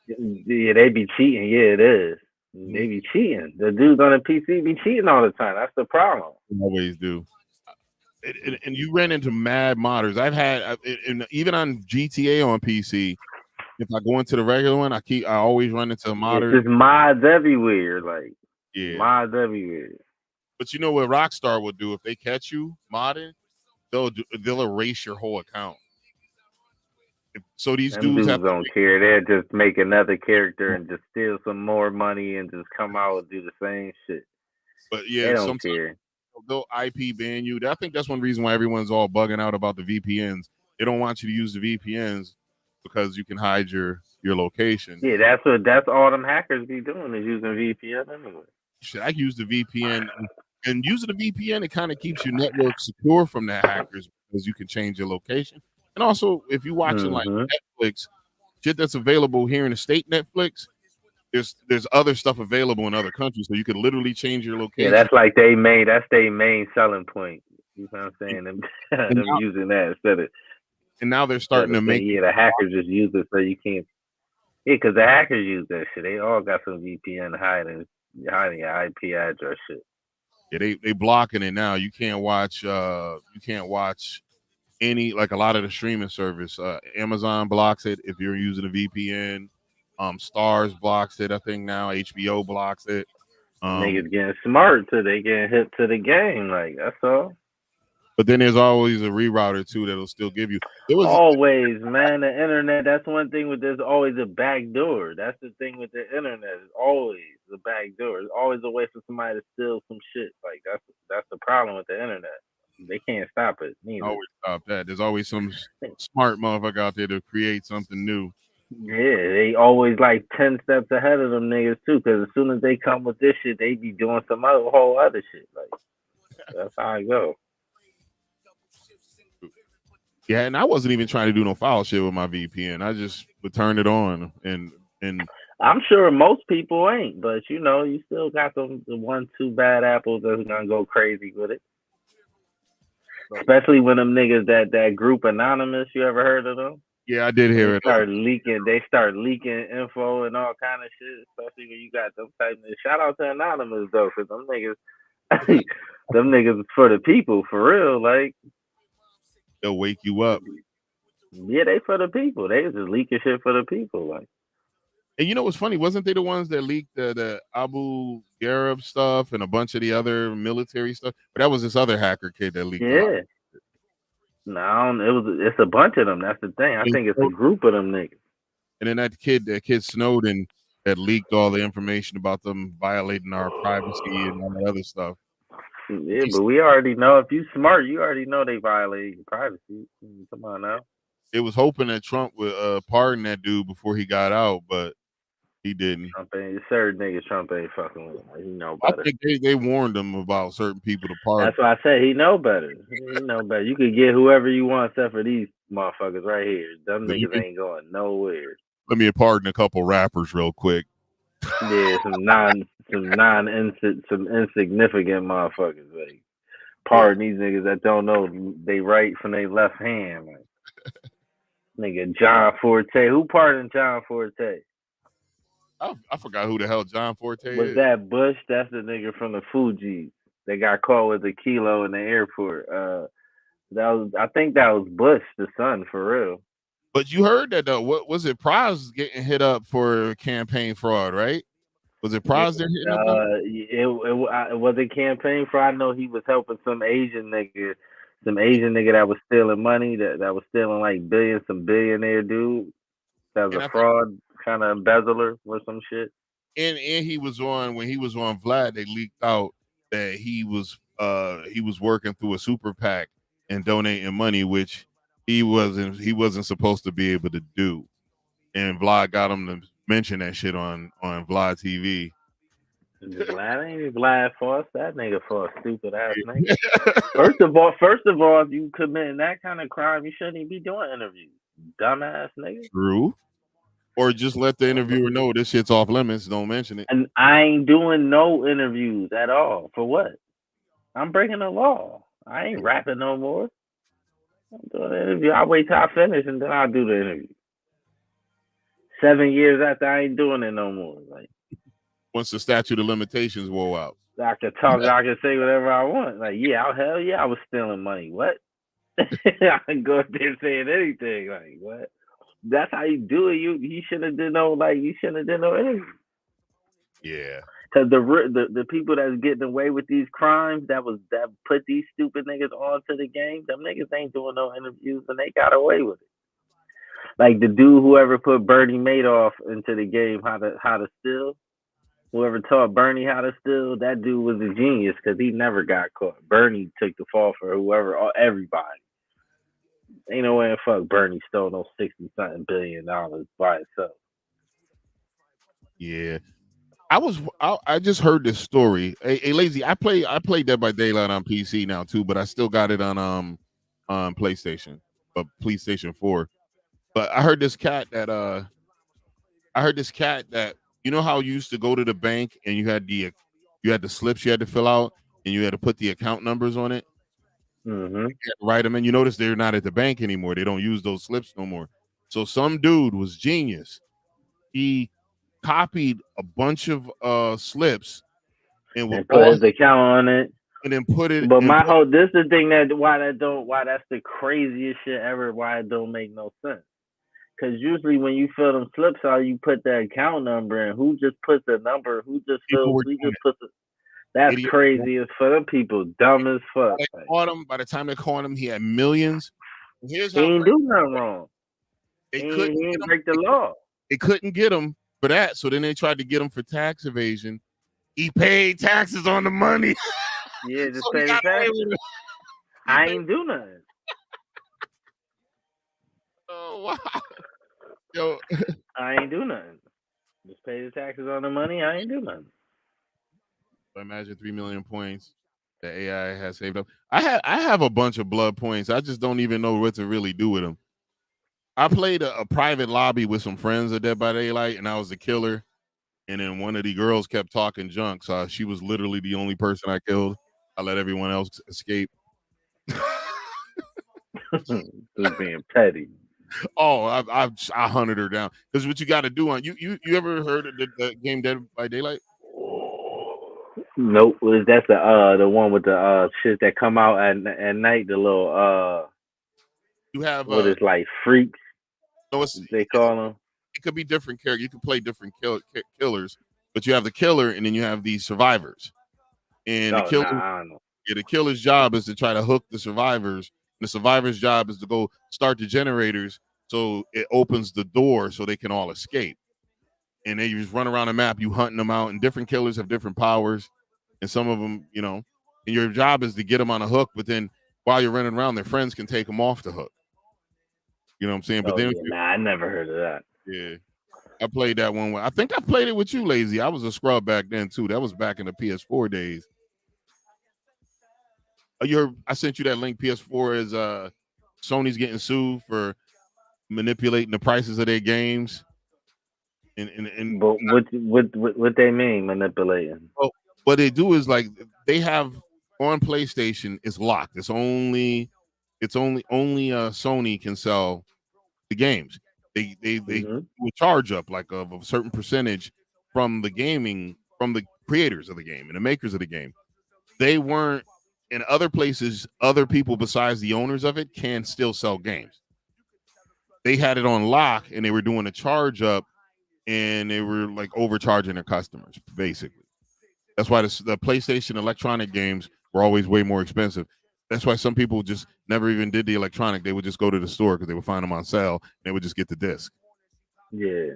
Yeah, they be cheating. Yeah, it is. They be cheating. The dudes on the PC be cheating all the time. That's the problem. They always do. And you ran into mad modders. I've had, and even on GTA on PC. If I go into the regular one, I always run into It's modders. just mods everywhere. Like Yeah, mods everywhere. But you know what Rockstar will do if they catch you modding? They'll erase your whole account. So these Them dudes have dudes to don't care. They'll just make another character and just steal some more money and just come out and do the same shit. but They yeah, don't sometimes care. they'll IP ban you. I think that's one reason why everyone's all bugging out about the VPNs. They don't want you to use the VPNs because you can hide your location. Yeah, that's all them hackers be doing is using VPN anyway. Shit, I use the VPN, and using the VPN, it kind of keeps your network secure from the hackers because you can change your location. And also, if you're watching like Mm-hmm. Netflix, shit that's available here in the state Netflix, there's other stuff available in other countries, so you could literally change your Yeah, location. that's like that's their main selling point. You know what I'm saying? Them, And them now, using that and now they're instead starting of to make saying, it. yeah, the hackers just use it so you can't. Yeah, because the hackers use that shit. They all got some VPN hiding your IP address shit. Yeah, they blocking it now. You can't watch any, like, a lot of the streaming service. Amazon blocks it if you're using a VPN. Stars blocks it. I think now HBO blocks it. Niggas getting smart till they getting hit to the game. Like that's all. But then there's always a rerouter too that'll still give you. There was Always, man. The internet. That's one thing with. There's always a back door. That's the thing with the internet. It's always a back door. It's always a way for somebody to steal some shit. Like that's the problem with the internet. They can't stop it neither. always stop that. There's always some smart motherfucker out there to create something new. Yeah, they always like 10 steps ahead of them niggas too. Because as soon as they come with this shit, they be doing some other whole other shit. Like that's how I go. Yeah, and I wasn't even trying to do no foul shit with my VPN. I just would turn it on and I'm sure most people ain't, but you still got the 1, 2 bad apples that's gonna go crazy with it. Especially when them niggas that group anonymous. You ever heard of them? yeah, I did When hear it. they start leaking info and all kind of shit. Especially when you got them type of shout out to anonymous though, cause them niggas, them niggas is for the people for real. Like They'll wake you up. yeah, they for the people. They just leaking shit for the people. Like And you know what's funny? Wasn't they the ones that leaked the Abu Ghraib stuff and a bunch of the other military stuff? But that was this other hacker kid that leaked a lot. yeah. No, it's a bunch of them. That's the thing. I And think it's a group of them niggas. then that kid Snowden, that leaked all the information about them violating our privacy and all that other stuff. Yeah, but we already know if you smart, you already know they violate your privacy. Come on now. It was hoping that Trump would pardon that dude before he got out, but he didn't. Trump ain't certain niggas. Trump ain't fucking with him. He know I better. think they warned him about certain people to pardon. That's why I said he know better. He know better. You could get whoever you want except for these motherfuckers right here. Them You niggas can, ain't going nowhere. let me pardon a couple rappers real quick. Yeah, some insignificant motherfuckers. Like, Yeah, pardon these niggas that don't know they right from their left hand. Like, nigga John Forte. Who pardoned John Forte? I forgot who the hell John Forte Was is. that Bush? That's the nigga from the Fugees. They got caught with a kilo in the airport. I think that was Bush, the son, for real. But you heard that though. What was it? Prize getting hit up for campaign fraud, right? Was it Yeah, Prize they're hitting up now? it was a campaign for. I know he was helping some Asian nigga that was stealing money, that was stealing like billions, some billionaire dude that was And a I think fraud kind of embezzler or some shit. and he was on when he was on Vlad. They leaked out that he was working through a super PAC and donating money, which he wasn't supposed to be able to do. And Vlad got him to mention that shit on Vlad TV. Vlad ain't Vlad Foss. That nigga for a stupid ass nigga. First of all, if you committing that kind of crime, you shouldn't even be doing interviews. Dumbass nigga. True. Or just let the interviewer know this shit's off limits. Don't mention it. And I ain't doing no interviews at all. For what? I'm breaking the law. I ain't rapping no more. I'm doing an interview. I'll wait till I finish and then I'll do the interview. 7 years after I ain't doing it no more. Like Once the statute of limitations wore out. I can talk, I can say whatever I want. Like, hell yeah, I was stealing money. What? I can go up there saying anything. Like, what? That's how you do it. You shouldn't have did no interview. Yeah. Cause the people that's getting away with these crimes that put these stupid niggas onto the game, them niggas ain't doing no interviews and they got away with it. Like the dude whoever put Bernie Madoff into the game, how to steal. Whoever taught Bernie how to steal, that dude was a genius because he never got caught. Bernie took the fall for whoever, everybody. Ain't no way in fuck Bernie stole no 60 something $billion by itself. Yeah. I just heard this story. Hey, lazy. I play Dead by Daylight on PC now too, but I still got it on PlayStation, but PlayStation 4. But I heard this cat that you know how you used to go to the bank and you had the slips you had to fill out and you had to put the account numbers on it. Mm-hmm. Write them in. You notice they're not at the bank anymore. They don't use those slips no more. So some dude was genius. He copied a bunch of slips and with And put all his account on it. and then put it But and my put whole this is the thing why that's the craziest shit ever. Why it don't make no sense. Because usually when you fill them slips out, you put the account number in. Who just puts the number? Who just people fills? were Who doing just puts it? That's it. Idiot. crazy as for them people. Dumb as fuck. They Like, caught him. By the time they caught him, he had millions. And here's he how ain't crazy do nothing wrong. they He couldn't get ain't him. break the law. They couldn't get him for that. So then they tried to get him for tax evasion. He paid taxes on the money, Yeah, just so he pay the got away taxes. with it. He I paid. ain't do nothing. Oh wow, yo! I ain't do nothing. Just pay the taxes on the money. I ain't do nothing. Imagine 3 million points that AI has saved up. I have a bunch of blood points. I just don't even know what to really do with them. I played a private lobby with some friends at Dead by Daylight, and I was the killer. And then one of the girls kept talking junk, so she was literally the only person I killed. I let everyone else escape. Just being petty. Oh, I hunted her down because what you got to do on you ever heard of the game Dead by Daylight? Nope. That's the one with the shit that come out at night. The little You have what is like freaks no, they call them. it could be different characters. You can play different killers, but you have the killer and then you have the survivors. And the Oh killer, nah, I don't know. yeah, the killer's job is to try to hook the survivors. And the survivors' job is to go start the generators so it opens the door so they can all escape. And they just run around the map, you hunting them out. And different killers have different powers, and some of them, and your job is to get them on a hook. But then while you're running around, their friends can take them off the hook. You know what I'm saying? But Oh then, yeah, nah, I never heard of that. yeah, I played that one. I think I played it with you, Lazy. I was a scrub back then too. That was back in the PS4 days. I sent you that link. PS4 is Sony's getting sued for manipulating the prices of their games. And But what they mean manipulating? well, what they do is like they have on PlayStation it's locked. It's only Sony can sell the games. They Hmm. will charge up like of a certain percentage from the creators of the game and the makers of the game. They weren't in other places. Other people besides the owners of it can still sell games. They had it on lock and they were doing a charge up and they were like overcharging their customers basically. That's why the PlayStation electronic games were always way more expensive. That's why some people just never even did the electronic. They would just go to the store because they would find them on sale and they would just get the disc. Yeah.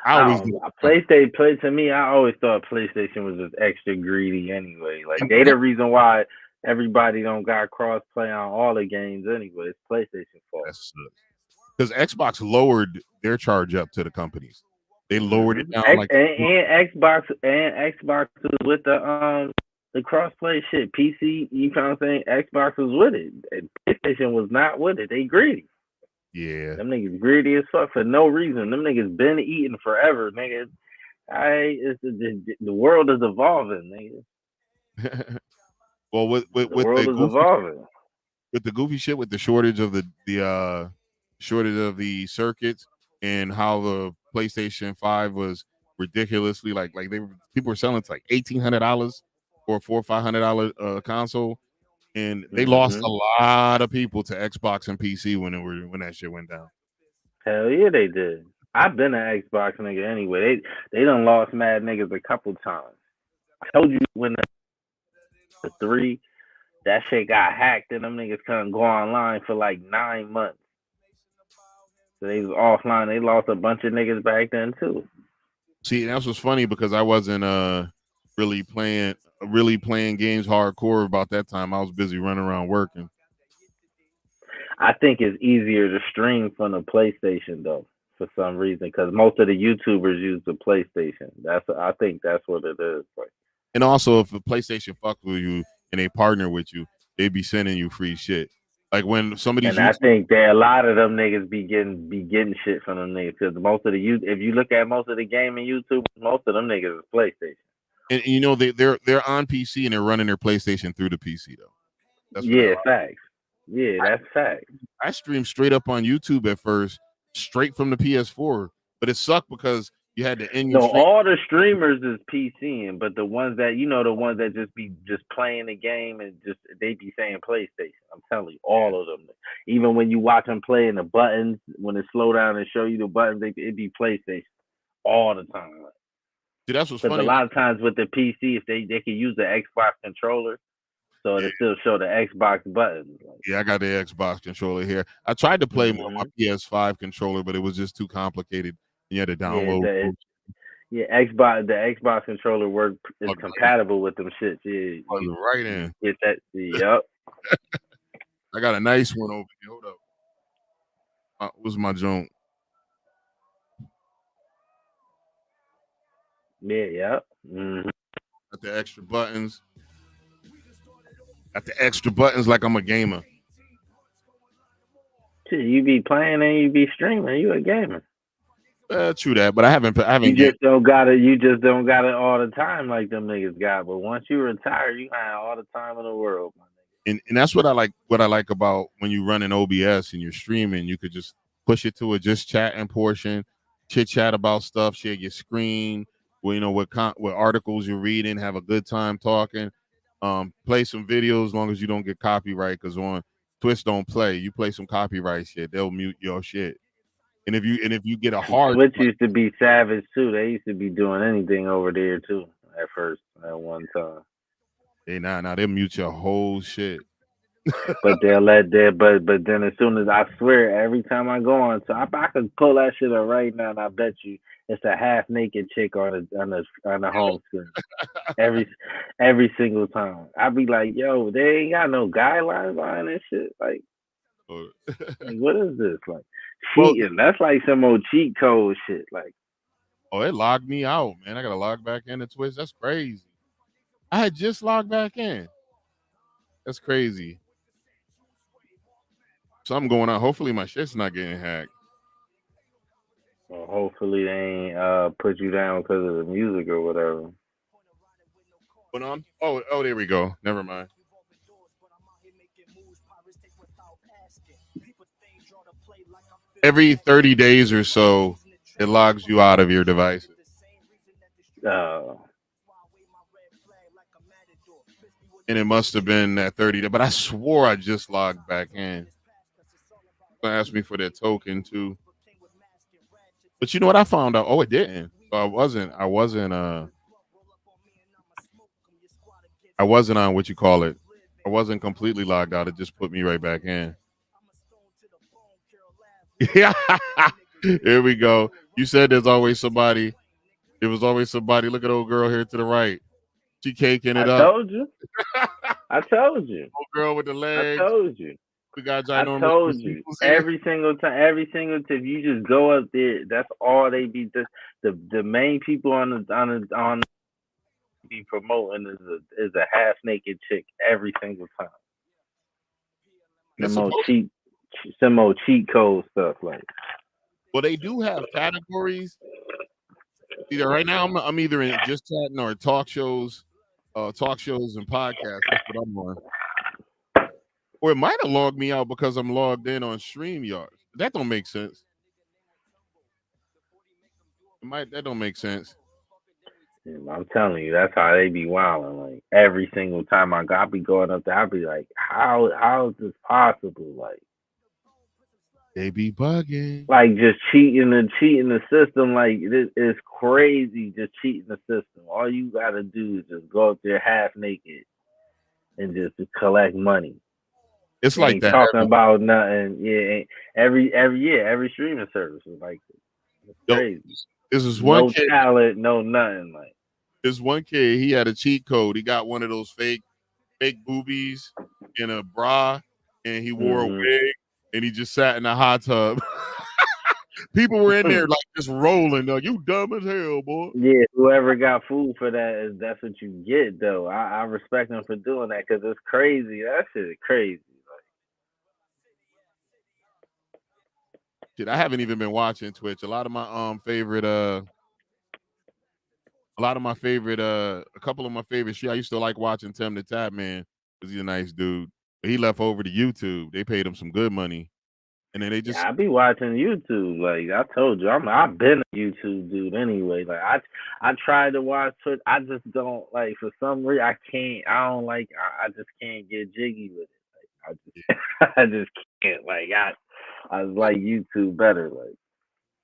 I I always don't did. know. PlayStation play to me. I always thought PlayStation was just extra greedy anyway. Like And they the reason why everybody don't got cross play on all the games anyway. It's PlayStation fault. that's because Xbox lowered their charge up to the companies. They lowered it down X like and Xbox was with the crossplay shit. PC, you know what I'm saying? Xbox was with it. And PlayStation was not with it. They greedy. yeah. Them niggas greedy as fuck for no reason. Them niggas been eating forever, nigga. The world is evolving, nigga. Well, The world is evolving. with the goofy shit with the shortage of the circuits and how the PlayStation 5 was ridiculously like people were selling it to like $1,800 for a $400 or $500 console, and they lost Hmm. a lot of people to Xbox and PC when that shit went down. Hell yeah, they did. I've been an Xbox nigga anyway. They done lost mad niggas a couple times. I told you when the three that shit got hacked and them niggas couldn't go online for like 9 months. So they was offline. They lost a bunch of niggas back then too. See, that's what's funny because I wasn't really playing games hardcore about that time. I was busy running around working. I think it's easier to stream from the PlayStation though, for some reason, because most of the YouTubers use the PlayStation. I think that's what it is. Like, And also, if a PlayStation fucks with you and they partner with you, they be sending you free shit. Like when some of these and I YouTube, think that a lot of them niggas be getting shit from them niggas because most of the if you look at most of the gaming YouTubers, most of them niggas is PlayStation. and you know they're on PC and they're running their PlayStation through the PC though. That's what Yeah, facts. Yeah, that's facts. I streamed straight up on YouTube at first, straight from the PS4, but it sucked because you had to end your No, stream. all the streamers is PCing, but the ones that the ones that just be just playing the game and just they be saying PlayStation. I'm telling you, all of them. Even when you watch them playing the buttons, when it slow down and show you the buttons, it be PlayStation all the time. See, that's what's Because a funny. lot of times with the PC, if they can use the Xbox controller, so it'll still show the Xbox buttons. Yeah, I got the Xbox controller here. I tried to play more on my Mhm. PS5 controller, but it was just too complicated. You had to Yeah, download. The Xbox controller work is compatible with them shits. Yeah, Plug it right in. get that. Yup. I got a nice one over here. Hold up. What's my joint? Yeah, yep. Mm-hmm. Got the extra buttons. Got the extra buttons like I'm a gamer. Shit, you be playing and you be streaming. You a gamer. True that, but I haven't. You just don't got it. You just don't got it all the time like them niggas got. But once you retire, you have all the time in the world, my nigga. And that's what I like. What I like about when you run an OBS and you're streaming, you could just push it to a just chatting portion, chit chat about stuff, share your screen. Well, you know what articles you're reading, have a good time talking. Play some videos as long as you don't get copyright. Because on Twitch don't play. You play some copyright shit, they'll mute your shit. And if you get a hard Twitch used to be savage too. They used to be doing anything over there too at first at one time. Now they'll mute your whole shit. But they'll let that. But then as soon as I swear, every time I go on, so I could pull that shit up right now, and I bet you it's a half naked chick on the home screen. Every single time. I be like, yo, they ain't got no guidelines on this shit. Like what is this? Like cheating. That's like some old cheat code shit. Like, oh, it logged me out, man. I gotta log back into Twitch. That's crazy. I had just logged back in. That's crazy. Something going on. Hopefully my shit's not getting hacked. well, hopefully they ain't put you down because of the music or whatever. But oh, there we go. Never mind. Every 30 days or so, it logs you out of your devices. And it must have been that 30 days. But I swore I just logged back in. They asked me for their token too. But you know what I found out? Oh, it didn't. So I wasn't on what you call it. I wasn't completely logged out. It just put me right back in. Yeah. Here we go. You said there's always somebody. There was always somebody. Look at old girl here to the right. She caking it up. I told you. I told you. Old girl with the legs. I told you. We got ginormous. I told you. Every single time, if you just go up there, that's all they be. The main people on be promoting is a half naked chick every single time. Some more cheat code stuff like. Well, they do have categories. Either right now, I'm either in just chatting or talk shows and podcasts. That's what I'm on. Or it might have logged me out because I'm logged in on StreamYard. That don't make sense. That don't make sense. I'm telling you, that's how they be wilding. Like every single time I be going up there, I be like, how is this possible? Like, They be bugging. Like just cheating the system. Like it's crazy, just cheating the system. All you gotta do is just go up there half naked and just collect money. It's You like ain't that. talking about nothing. Yeah, every streaming service is like this. It's Yo, crazy. this is one No kid. talent, no nothing. Like This one kid. He had a cheat code. He got one of those fake boobies in a bra, and he wore a hmm wig, and he just sat in a hot tub. People were in there like just rolling. Like, you dumb as hell, boy. Yeah, whoever got food for that is that's what you get though. I respect them for doing that because it's crazy. That shit is crazy. Shit, I haven't even been watching Twitch. A lot of my favorite a couple of my favorite shit. I used to like watching Tim the Tap Man because he's a nice dude. But he left over to YouTube. They paid him some good money. And then they Yeah, just I be watching YouTube. Like I told you, I've been a YouTube dude anyway. Like I tried to watch Twitch. I just don't like for some reason I can't. I don't like. I just can't get jiggy with it. Like, I just I just can't. Like I like YouTube better. Like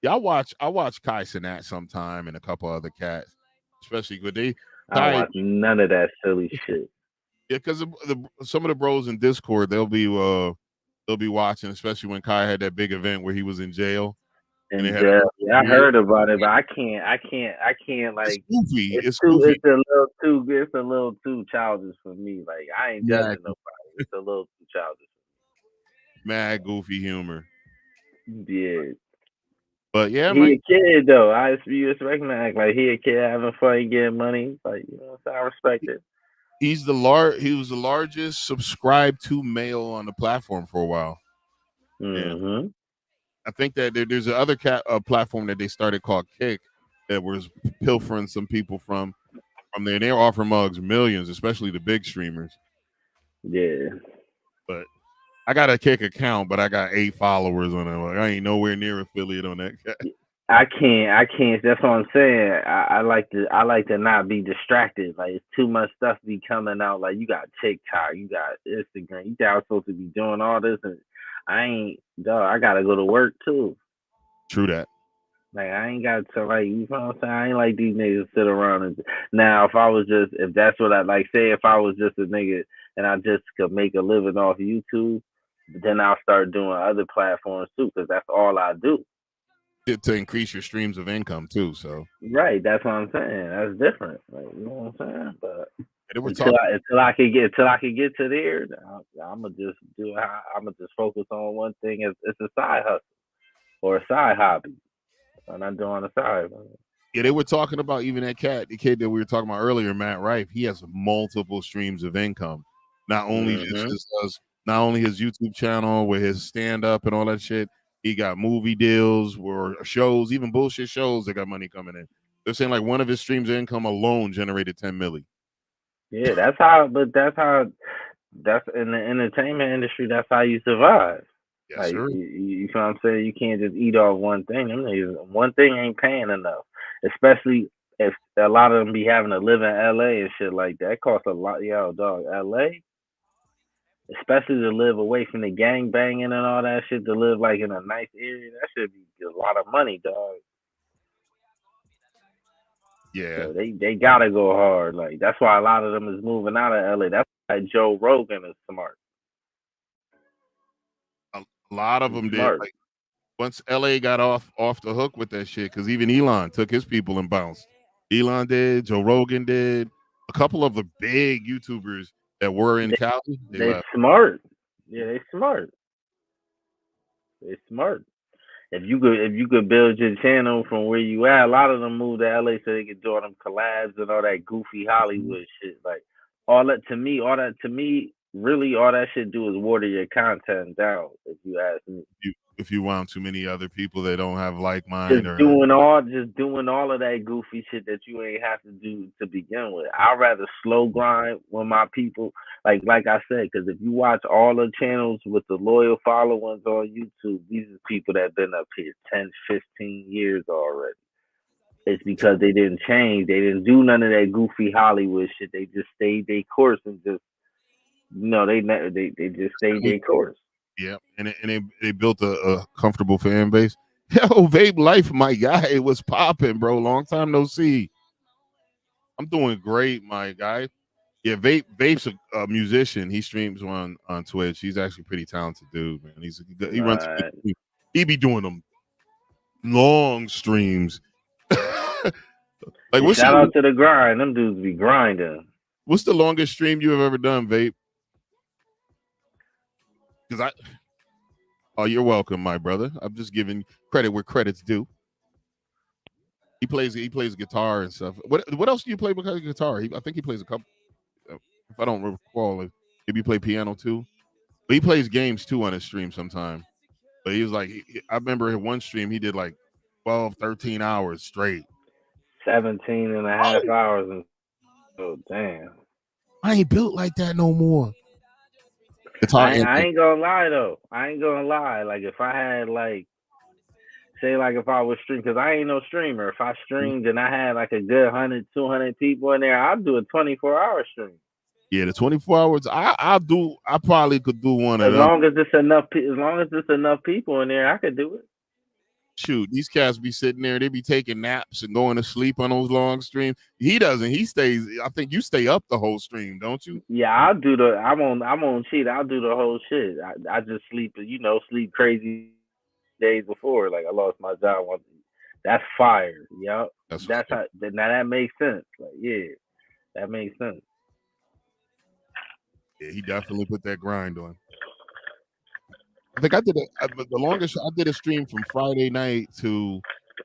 yeah, I watch Kai Cenat sometime and a couple other cats. Especially when they I don't Kai watch none of that silly shit. yeah, because some of the bros in Discord they'll be watching, especially when Kai had that big event where he was in jail and they And had a bunch of yeah, I weird. heard about it, but I can't It's like goofy. it's It's too goofy. it's a little too childish for me. Like I ain't Mad, judging nobody. It's a little too childish. mad goofy humor. Yeah. But yeah, He man, a kid though. You respect him act like he a kid having fun getting money. Like, you know what I'm saying? I respect it. he was the largest subscribed to male on the platform for a while. And Mm-hmm. I think that there's another platform that they started called Kick that was pilfering some people from there. They're offering mugs millions, especially the big streamers. Yeah. But I got a Kick account, but I got 8 followers on it. Like, I ain't nowhere near affiliate on that. I can't. That's what I'm saying. I like to not be distracted. Like it's too much stuff be coming out. Like you got TikTok, you got Instagram. You guys supposed to be doing all this, and I ain't. Dog, I gotta go to work too. True that. Like I ain't got to like. You know what I'm saying? I ain't like these niggas sit around and. Now if that's what I like. Say if I was just a nigga and I just could make a living off YouTube, then I'll start doing other platforms too, because that's all I do. To increase your streams of income too. So Right, that's what I'm saying. That's different. Like you know what I'm saying? But they were until talking. I until I can get to there, I'm gonna just I'm gonna just focus on one thing. It's a side hustle or a side hobby. I'm not doing a side. Yeah, they were talking about even the kid that we were talking about earlier, Matt Rife. He has multiple streams of income. Not only just Mm-hmm. not only his YouTube channel with his stand up and all that shit. He got movie deals or shows, even bullshit shows that got money coming in. They're saying like one of his streams of income alone generated 10 million. Yeah, that's how. But that's in the entertainment industry. That's how you survive. Yes, Like sir. you know what I'm saying? You can't just eat off one thing. Them niggas, one thing ain't paying enough. Especially if a lot of them be having to live in LA and shit like that. It costs a lot, yo, dog. LA, especially to live away from the gang banging and all that shit, to live like in a nice area, that should be a lot of money, dog. Yeah. So they gotta go hard. Like that's why a lot of them is moving out of LA. That's why Joe Rogan is smart. A lot of He's them did. smart. Like once LA got off the hook with that shit, because even Elon took his people and bounced. Elon did, Joe Rogan did, a couple of the big YouTubers that were in They Cali, they they left. smart. Yeah, they smart. They smart. If you could build your channel from where you at, a lot of them moved to LA so they could do all them collabs and all that goofy Hollywood shit. Like all that to me, really all that shit do is water your content down, if you ask me. If you want too many other people that don't have like mind Just or doing all of that goofy shit that you ain't have to do to begin with. I'd rather slow grind with my people, like I said, because if you watch all the channels with the loyal followers on YouTube, these are people that been up here 10, 15 years already. It's because they didn't change. They didn't do none of that goofy Hollywood shit. They just stayed their course and just they just stayed their course. Yeah, and they built a comfortable fan base. Yo, Vape Life, my guy, it was popping, bro. Long time no see. I'm doing great, my guy. Yeah, Vape's a musician. He streams on Twitch. He's actually a pretty talented dude, man. He runs. Right. He be doing them long streams. Like, Yeah, shout out to the grind. Them dudes be grinding. what's the longest stream you have ever done, Vape? Because oh, you're welcome, my brother. I'm just giving credit where credit's due. He plays guitar and stuff. What else do you play because of guitar? I think he plays a couple. If I don't recall, maybe he play piano too. But he plays games too on his stream sometime. But he was like, I remember in one stream he did like 12, 13 hours straight. 17 and a half hours. And oh, damn. I ain't built like that no more. I ain't gonna lie though. I ain't gonna lie. Like if I had like, say like if I was stream, because I ain't no streamer. If I streamed and I had like a good 100, 200 people in there, I'd do a 24-hour stream. Yeah, the 24 hours. I probably could do one of As them. long as there's enough people in there, I could do it. Shoot, these cats be sitting there, they be taking naps and going to sleep on those long streams. He doesn't. He stays. I think you stay up the whole stream, don't you? Yeah, I'll do the. I'm on cheat. I'll do the whole shit. I just sleep. Sleep crazy days before. Like I lost my job. That's fire. Yep. That's how. Now that makes sense. Like yeah, that makes sense. Yeah, he definitely put that grind on. I think I did the longest. I did a stream from Friday night to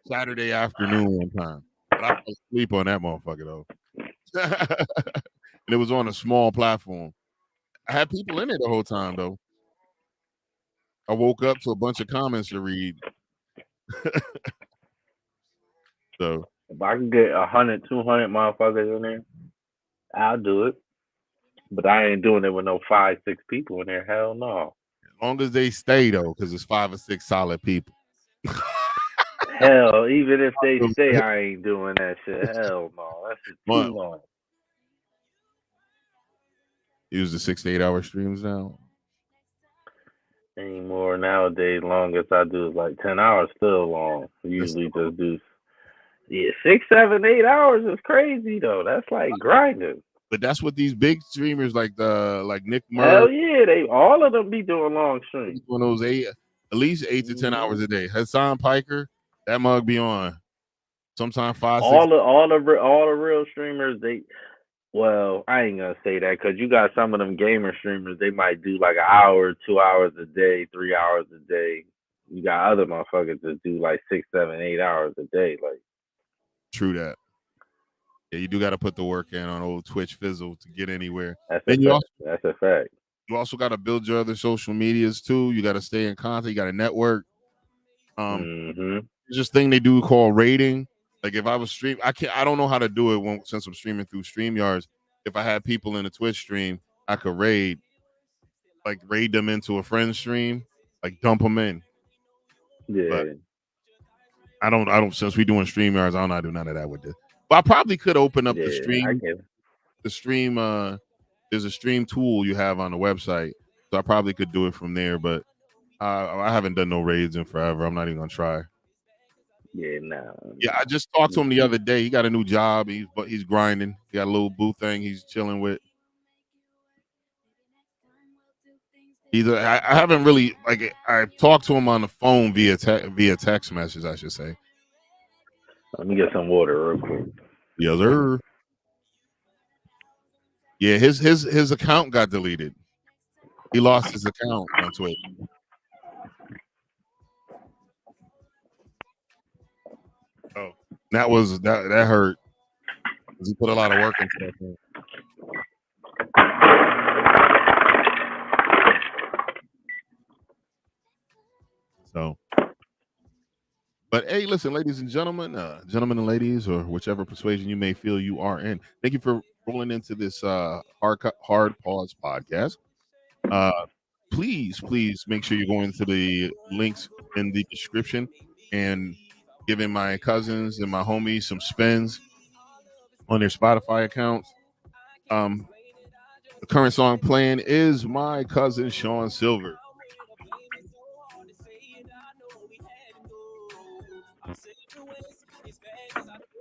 Saturday afternoon one time, but I fell asleep on that motherfucker though. And it was on a small platform. I had people in it the whole time though. I woke up to a bunch of comments to read. So if I can get 100, 200 motherfuckers in there, I'll do it. But I ain't doing it with no 5, 6 people in there. Hell no. As long as they stay though, because it's 5 or 6 solid people. Hell, even if they stay, I ain't doing that shit. Hell no, that's just too long. Use the 6 to 8 hour streams now. Anymore nowadays, longest I do is like 10 hours. Still long. Usually just do 6, 7, 8 hours is crazy though. That's like grinding. But that's what these big streamers like Nick Murray. Hell yeah, they all of them be doing long streams. One of those at least 8 to 10 hours a day. Hassan Piker, that mug be on. Sometimes 5, 6. All the real streamers, well, I ain't gonna say that because you got some of them gamer streamers. They might do like an hour, 2 hours a day, 3 hours a day. You got other motherfuckers that do like 6, 7, 8 hours a day. Like true that. Yeah, you do got to put the work in on old Twitch Fizzle to get anywhere. That's a fact. You also got to build your other social medias too. You got to stay in contact. You got to network. There's this thing they do called rating. Like if I was I don't know how to do it since I'm streaming through StreamYards. If I had people in a Twitch stream, I could raid them into a friend stream, like dump them in. Yeah. But I don't. Since we doing StreamYards, I don't know how to do none of that with this. But I probably could open up the stream. The stream. There's a stream tool you have on the website, so I probably could do it from there. But I haven't done no raids in forever. I'm not even gonna try. Yeah, nah. Yeah, I just talked to him the other day. He got a new job. He's grinding. He got a little booth thing he's chilling with. I haven't really I talked to him on the phone via text message, I should say. Let me get some water real quick. Yes, sir. Yeah, his account got deleted. He lost his account on Twitch. Oh, that hurt. He put a lot of work into that. So, but hey, listen, ladies and gentlemen, gentlemen and ladies, or whichever persuasion you may feel you are in, thank you for rolling into this hard pause podcast. Please make sure you're going to the links in the description and giving my cousins and my homies some spins on their Spotify accounts. The current song playing is my cousin Sean Silver.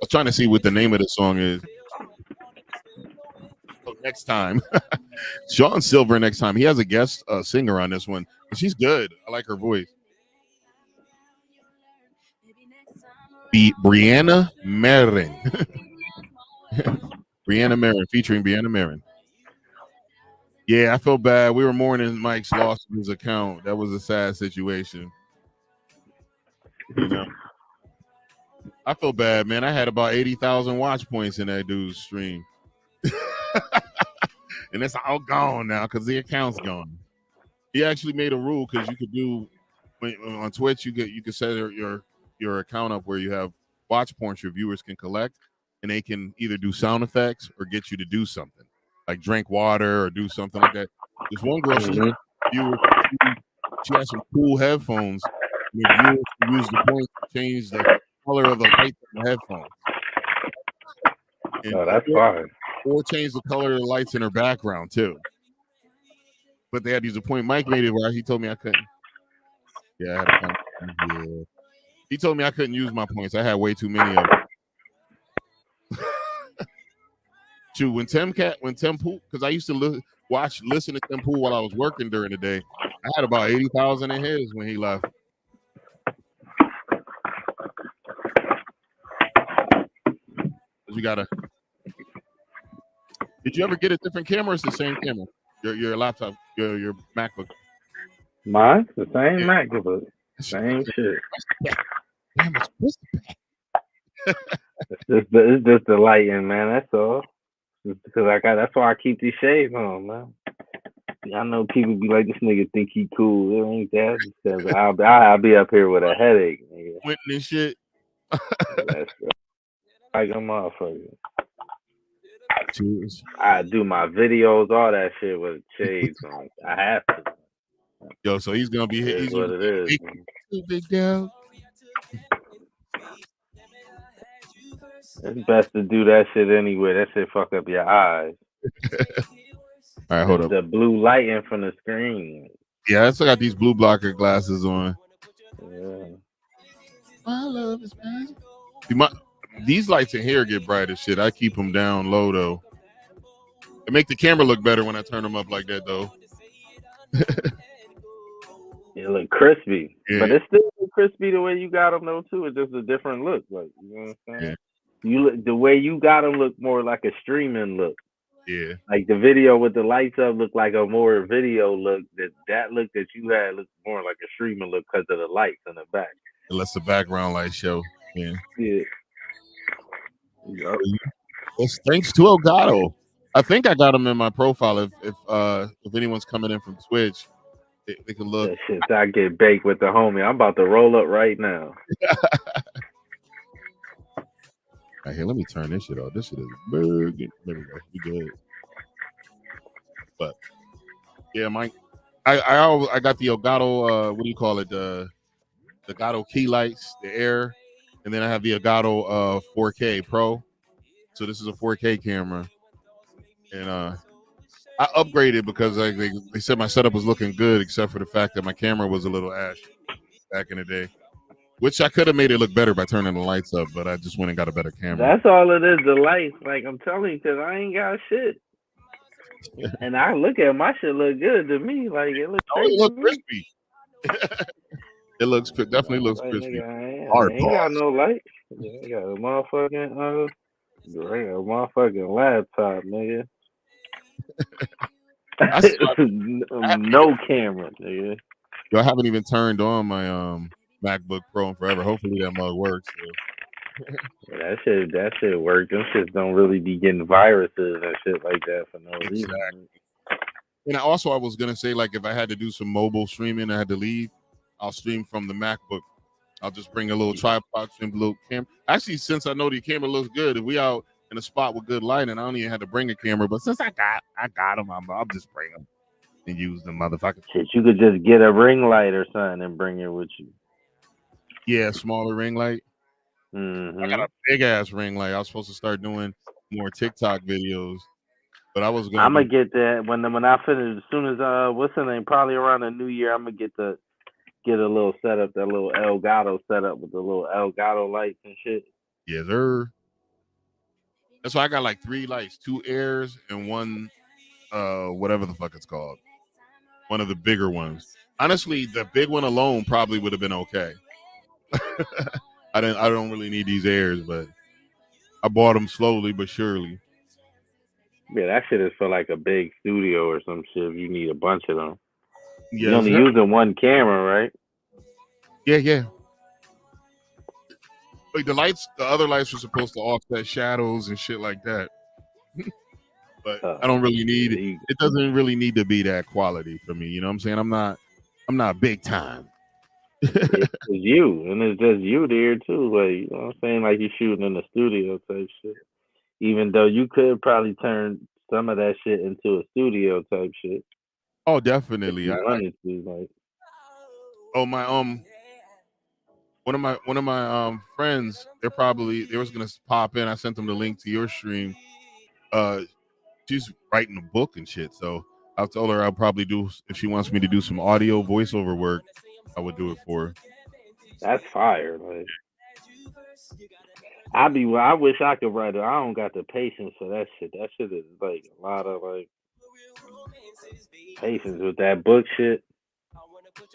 was trying to see what the name of the song is. Oh, next time. Sean Silver next time. He has a guest singer on this one. And she's good. I like her voice. Brianna Marin. Brianna Marin, featuring Brianna Marin. Yeah, I feel bad. We were mourning Mike's loss of his account. That was a sad situation. You know, I feel bad, man. I had about 80,000 watch points in that dude's stream. And it's all gone now because the account's gone. He actually made a rule because you could do on Twitch. You could set your account up where you have watch points your viewers can collect, and they can either do sound effects or get you to do something like drink water or do something like that. This one girl, she has some cool headphones. And the viewers can use the points to change the color of the light in the headphones. And oh, that's fine. Or change the color of the lights in her background too. But they had to use a point. Mike made it where he told me I couldn't. Yeah, I had a fun. Yeah. He told me I couldn't use my points. I had way too many of them. Shoot, when Tim Pool, because I used to listen to Tim Pool while I was working during the day. I had about 80,000 in his when he left. You gotta. Did you ever get a different camera? Or it's the same camera. Your laptop, your MacBook. Mine, the same MacBook, same shit. Damn, it's it's just the lighting, man. That's all. Just because that's why I keep these shades on, man. I know people be like, this nigga think he cool. It ain't that. Because I'll be up here with a headache, nigga. Winting and shit. That's like a motherfucker. Cheers. I do my videos, all that shit with shades on. I have to. Yo, so he's gonna be He's what it is. Big dog. It's best to do that shit anyway. That shit fuck up your eyes. All right, hold up. The blue lighting from the screen. Yeah, I still got these blue blocker glasses on. Yeah. My love is magic. See, these lights in here get bright as shit. I keep them down low though. It make the camera look better when I turn them up like that though. It look crispy, yeah. But it's still crispy the way you got them though too. It's just a different look, like you know what I'm saying. Yeah. You look the way you got them look more like a streaming look. Yeah. Like the video with the lights up look like a more video look. That look that you had looks more like a streaming look because of the lights in the back. It lets the background light show. Yeah. Yeah. Yep. It's thanks to Elgato. I think I got them in my profile. If anyone's coming in from Twitch, they can look. That shit, I get baked with the homie. I'm about to roll up right now. Right, here, let me turn this shit off. This shit is big. There we go. We good. But yeah, Mike, I got the Elgato. What do you call it? The Elgato key lights, the Air, and then I have the Elgato 4K Pro. So this is a 4K camera, and I upgraded because they said my setup was looking good, except for the fact that my camera was a little ash back in the day. Which I could have made it look better by turning the lights up, but I just went and got a better camera. That's all it is, the lights. Like I'm telling you, because I ain't got shit. And I look at my shit look good to me. Like it looks it looks crispy. It looks definitely looks like, crispy. Nigga, I ain't got no lights. I got a motherfucking laptop, nigga. No camera, nigga. Yo, I haven't even turned on my MacBook Pro in forever. Hopefully that mug works. Yeah, that shit works. Them shits don't really be getting viruses and shit like that for no reason. And I was gonna say, like, if I had to do some mobile streaming, I had to leave, I'll stream from the MacBook. I'll just bring a little tripod, stream a little camera. Actually, since I know the camera looks good, if we out in a spot with good lighting, I don't even have to bring a camera. But since I got them, I'll just bring them and use them, motherfucker. Shit, you could just get a ring light or something and bring it with you. Yeah, smaller ring light. Mm-hmm. I got a big ass ring light. I was supposed to start doing more TikTok videos, but I'm gonna get that when I finish. As soon as what's the name? Probably around the new year, I'm gonna get a little setup, that little Elgato setup with the little Elgato lights and shit. Yes, sir. That's why I got like 3 lights, 2 airs, and one whatever the fuck it's called. One of the bigger ones. Honestly, the big one alone probably would have been okay. I don't really need these airs, but I bought them slowly but surely. Yeah, that shit is for like a big studio or some shit. If you need a bunch of them, you Yes, only sir. using one camera, right? Yeah, yeah. Like the other lights were supposed to offset shadows and shit like that. But I don't really need Yeah, it. It doesn't really need to be that quality for me. You know what I'm saying? I'm not big time. it's you, and it's just you there too. Like, you know what I'm saying? Like you shooting in the studio type shit. Even though you could probably turn some of that shit into a studio type shit Oh, if definitely. you wanted to. Like, Oh my one of my friends, they was gonna pop in. I sent them the link to your stream. Uh she's writing a book and shit. So I told her I'll probably do if she wants me to do some audio voiceover work, I would do it for her. that's fire. Like, I wish I could write it. I don't got the patience for that shit. That shit is like a lot of like patience with that book shit.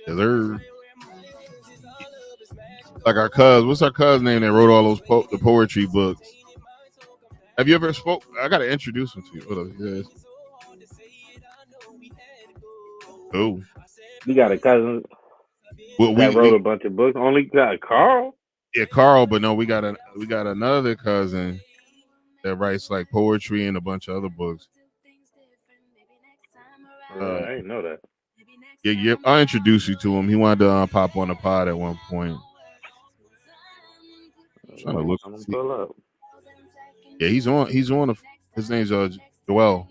Yes, sir. Like what's our cuz name that wrote all those the poetry books? Have you ever spoke? I gotta introduce him to you. Hold on, yes. Oh, We got a cousin well, that wrote a bunch of books. Only got Carl. yeah, Carl, but no, we got another cousin that writes like poetry and a bunch of other books. I didn't know that. Yeah, yeah. I'll introduce you to him. He wanted to pop on the pod at one point. I'm trying to look. I'm gonna See. pull up. Yeah, he's on. He's on. His name's Joel. Joel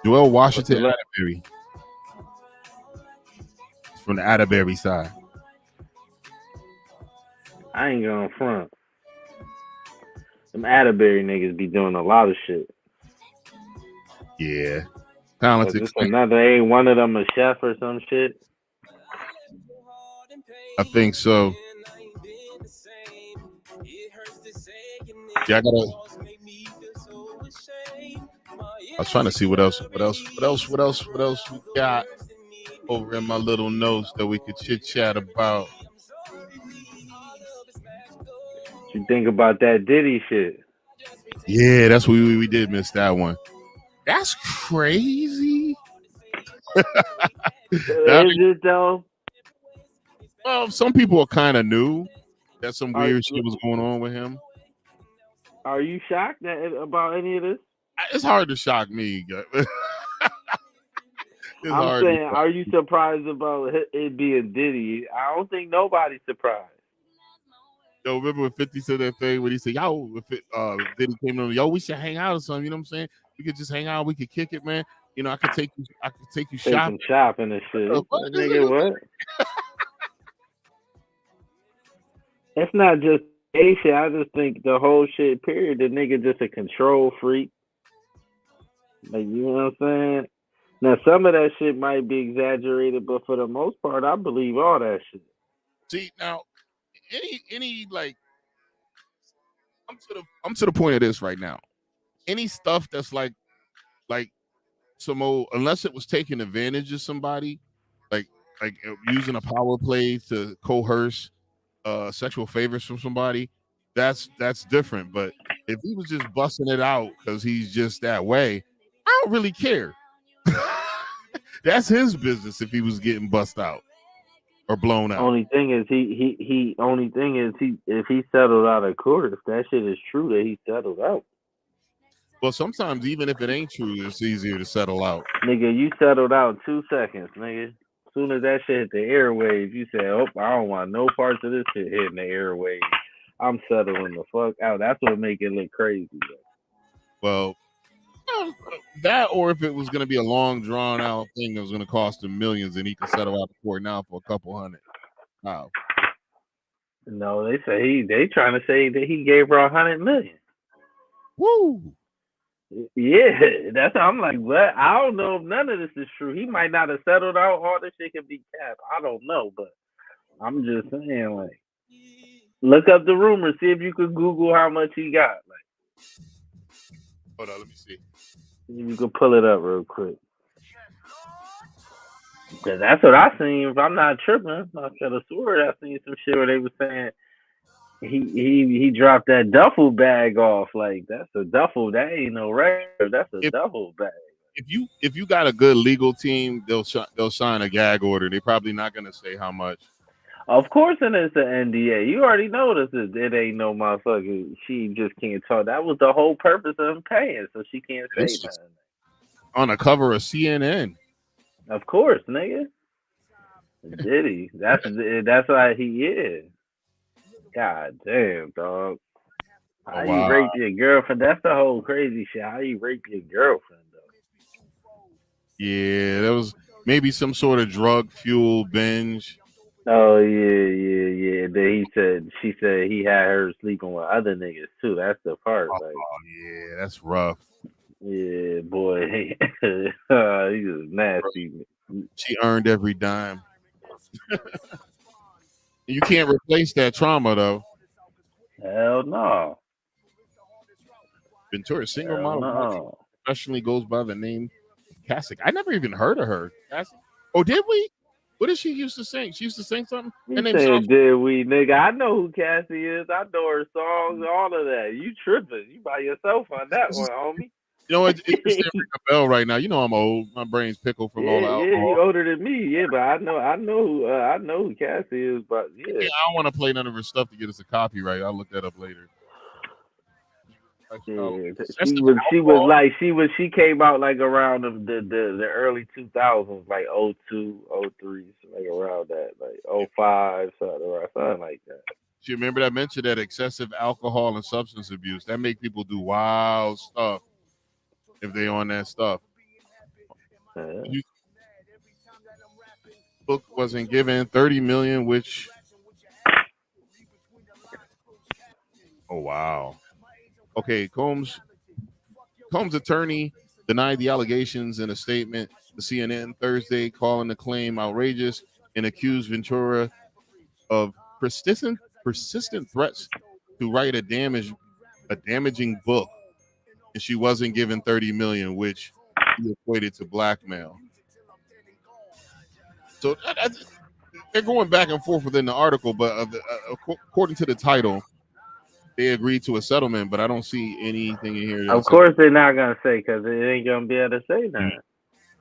What's his Washington look? Atterbury. He's from the Atterbury side. I ain't going front. Them Atterbury niggas be doing a lot of shit. Yeah, Cause talented. it's another, ain't one of them a chef or some shit. I think so. Yeah, I gotta. I was trying to see what else we got over in my little notes that we could chit chat about. What you think about that Diddy shit? Yeah, that's what we did miss that one. That's crazy. Now, Is it though? well, some people are kind of new that some Are weird shit was going on with him. Are you shocked about any of this? It's hard to shock me. It's I'm hard to saying, shock. are you surprised about it being Diddy? I don't think nobody's surprised. Yo, remember when 50 said that thing when he said, yo, if it then he came to him, yo, we should hang out or something, you know what I'm saying? We could just hang out, we could kick it, man. You know, I could take you Take shopping. him shopping and shit. That nigga, what? It's not just gay shit. I just think the whole shit, period, the nigga just a control freak. Like, you know what I'm saying? Now, some of that shit might be exaggerated, but for the most part, I believe all that shit. See, now any like I'm to the point of this right now. Any stuff that's like some old, unless it was taking advantage of somebody, like using a power play to coerce sexual favors from somebody, that's different. But if he was just busting it out because he's just that way, I don't really care. That's his business if he was getting bust out or blown out. Only thing is, only thing is, if he settled out of court, if that shit is true that he settled out. Well, sometimes even if it ain't true, it's easier to settle out. Nigga, you settled out 2 seconds, nigga. As soon as that shit hit the airwaves, you said, "Oh, I don't want no parts of this shit hitting the airwaves. I'm settling the fuck out." That's what make it look crazy. Bro. Well, that or if it was going to be a long, drawn out thing that was going to cost him millions, and he can settle out the court now for a couple hundred. Wow. No, they trying to say that he gave her 100 million. Woo. Yeah, that's how I'm like, what? I don't know if none of this is true. He might not have settled out. All this shit could be capped. I don't know, but I'm just saying, like, look up the rumors. See if you could Google how much he got. Like, Hold on, let me see. You can pull it up real quick. Cause that's what I seen. If I'm not tripping, I could have swore I seen some shit where they was saying he dropped that duffel bag off. Like that's a duffel. That ain't no regular. That's a If duffel bag. if you got a good legal team, they'll sign a gag order. They're probably not gonna say how much. Of course, and it's an NDA. You already know this. It ain't no motherfucker. She just can't talk. That was the whole purpose of him paying, so she can't say It's just nothing. on the cover of CNN. Of course, nigga. Diddy. That's why he is. God damn, dog. Oh How you wow. rape your girlfriend? That's the whole crazy shit. How you rape your girlfriend though? Yeah, there was maybe some sort of drug fuel binge. Oh yeah. Then she said he had her sleeping with other niggas too. That's the part. Like, Oh yeah, that's rough. yeah, boy, he was nasty. She earned every dime. You can't replace that trauma though. Hell no. Ventura, single Hell model, no. professionally goes by the name Cassick. I never even heard of her. Oh, did we? What did she used to sing? She used to sing something. Her You name sounds. saying did we, nigga? I know who Cassie is. I know her songs, all of that. You tripping? You by yourself on that one, homie. You know, it just didn't ring a bell right now. You know, I'm old. My brain's pickled from all the Yeah, alcohol. you older than me. Yeah, but I know who Cassie is. But Yeah, yeah, I don't want to play none of her stuff to get us a copyright. I'll look that up later. yeah. Excessive She was alcohol. like she came out like around the early 2000s, like 02, 03, so like around that, like 05, something like that. You remember that mentioned that excessive alcohol and substance abuse that make people do wild stuff if they on that stuff. Yeah. You book wasn't given 30 million, which oh wow. Okay, Combs' attorney denied the allegations in a statement to CNN Thursday, calling the claim outrageous and accused Ventura of persistent threats to write a damaging book, and she wasn't given 30 million, which he equated to blackmail. So they're going back and forth within the article, but according to the title, they agreed to a settlement. But I don't see anything in here that Of says, course they're not gonna say because they ain't gonna be able to say that.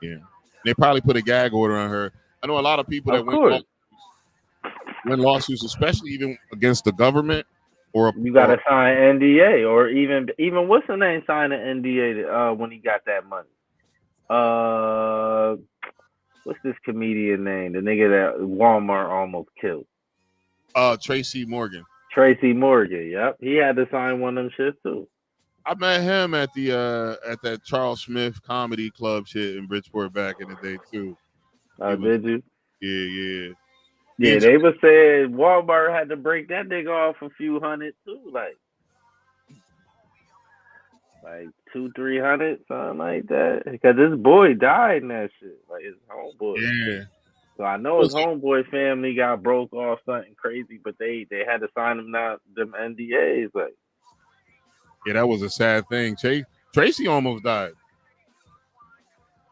yeah. They probably put a gag order on her. I know a lot of people that Of course, win lawsuits, especially even against the government you or gotta sign NDA or even what's the name sign an NDA when he got that money. Uh, what's this comedian name? The nigga that Walmart almost killed. Tracy Morgan. Tracy Morgan. Yep, he had to sign one of them shits too. I met him at that Charles Smith comedy club shit in Bridgeport back in the day too. He was Did you? yeah. Me Yeah, and they was saying Walmart had to break that nigga off a few hundred too, like 200-300, something like that. Because his boy died in that shit, like his homeboy. yeah. So I know his homeboy family got broke off something crazy, but they had to sign them NDAs. Like, Yeah, that was a sad thing. Tracy almost died.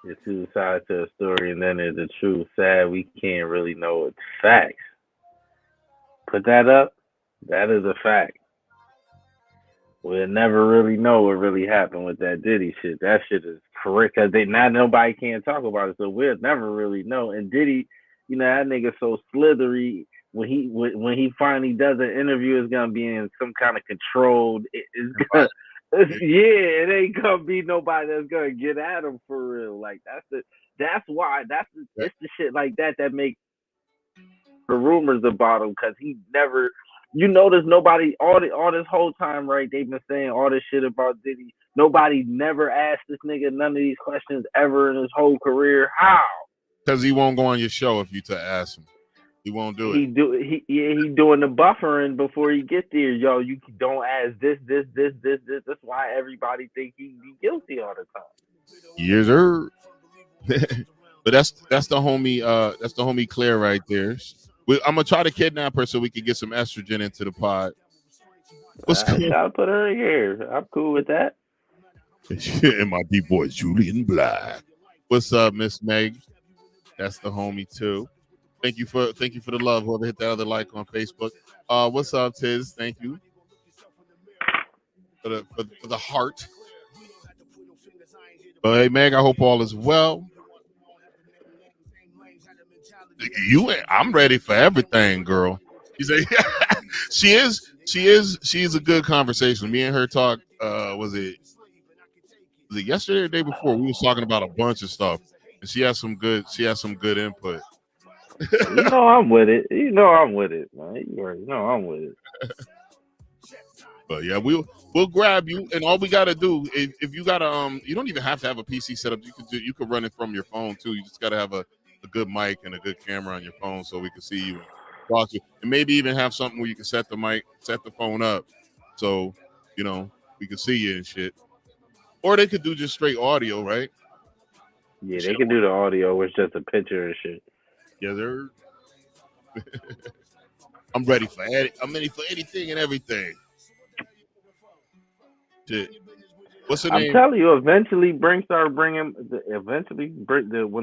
it's two sides to the story, and then there's the truth. Sad we can't really know it's facts. Put that up. That is a fact. We'll never really know what really happened with that Diddy shit. That shit is correct because they not nobody can talk about it, so we'll never really know. And Diddy, that nigga so slithery. When he finally does an interview, it's gonna be in some kind of controlled. Yeah, it ain't gonna be nobody that's gonna get at him for real. Like it's the shit like that make the rumors about him because he never. You notice nobody all this whole time, right? They've been saying all this shit about Diddy. Nobody never asked this nigga none of these questions ever in his whole career. How? Because he won't go on your show if you to ask him. He won't do it. He doing the buffering before he get there. Yo, you don't ask this. That's why everybody think he be guilty all the time. Years er. But that's the homie Claire right there. I'm gonna try to kidnap her so we can get some estrogen into the pod. What's going I'll put her in here. I'm cool with that. and my deep boy Julian Black. What's up, Miss Meg? That's the homie too. Thank you for the love. Whoever hit that other like on Facebook. What's up, Tiz? Thank you for the heart. But hey, Meg, I hope all is well. I'm ready for everything, girl. You say she's a good conversation. Me and her talk. Was it yesterday or the day before? We was talking about a bunch of stuff, and she has some good input. You know I'm with it. You know I'm with it, man. You already know I'm with it. But yeah, we'll grab you, and all we gotta do if you gotta you don't even have to have a PC set up. You could run it from your phone too. You just gotta have a good mic and a good camera on your phone so we can see you and watch you, and maybe even have something where you can set the phone up, so you know we can see you and shit. Or they could do just straight audio, right? Yeah, Shit, they can do the audio with just a picture and shit. yeah, I'm ready for anything and everything. Shit. What's her I'm name? telling you, eventually, when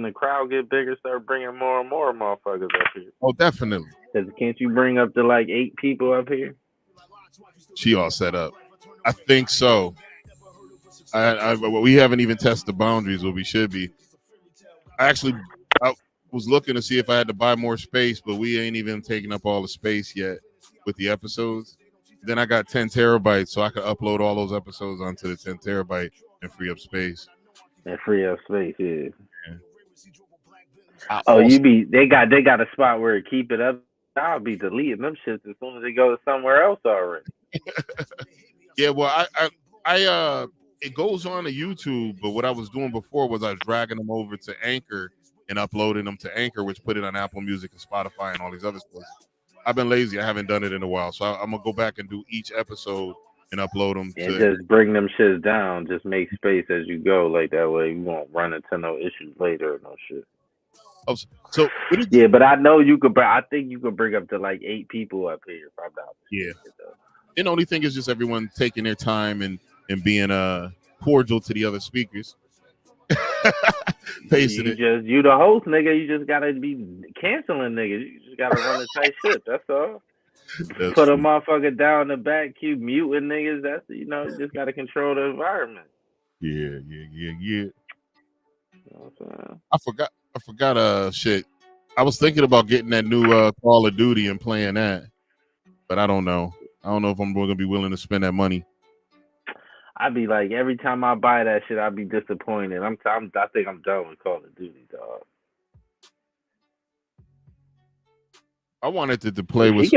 the crowd get bigger, start bringing more and more motherfuckers up here. Oh, definitely. Cause can't you bring up to like 8 people up here? She all set up. I think so. We haven't even tested the boundaries where we should be. I was looking to see if I had to buy more space, but we ain't even taking up all the space yet with the episodes. Then I got 10 terabytes, so I could upload all those episodes onto the 10 terabyte and free up space. And free up space, yeah. Yeah. I Oh, also, they got a spot where it keep it up. I'll be deleting them shits as soon as they go somewhere else already. yeah. Well, it goes on to YouTube, but what I was doing before was I was dragging them over to Anchor and uploading them to Anchor, which put it on Apple Music and Spotify and all these other places. I've been lazy. I haven't done it in a while, so I'm gonna go back and do each episode and upload them And to. just bring them shits down. Just make space as you go. Like that way you won't run into no issues later or no shit. Oh, so what did Yeah, but I know you could. I think you could bring up to like 8 people up here if I'm not yeah. mistaken. Though. And the only thing is just everyone taking their time and being cordial to the other speakers. Pacing it. You the host, nigga. You just gotta be canceling niggas. You just gotta run a tight ship. That's all. That's Put a true. motherfucker down the back, keep muting niggas. That's you just gotta control the environment. Yeah. You know what I'm saying? I forgot shit. I was thinking about getting that new Call of Duty and playing that, but I don't know. I don't know if I'm gonna be willing to spend that money. I'd be like, every time I buy that shit, I'd be disappointed. I think I'm done with Call of Duty, dog. I wanted to play with. She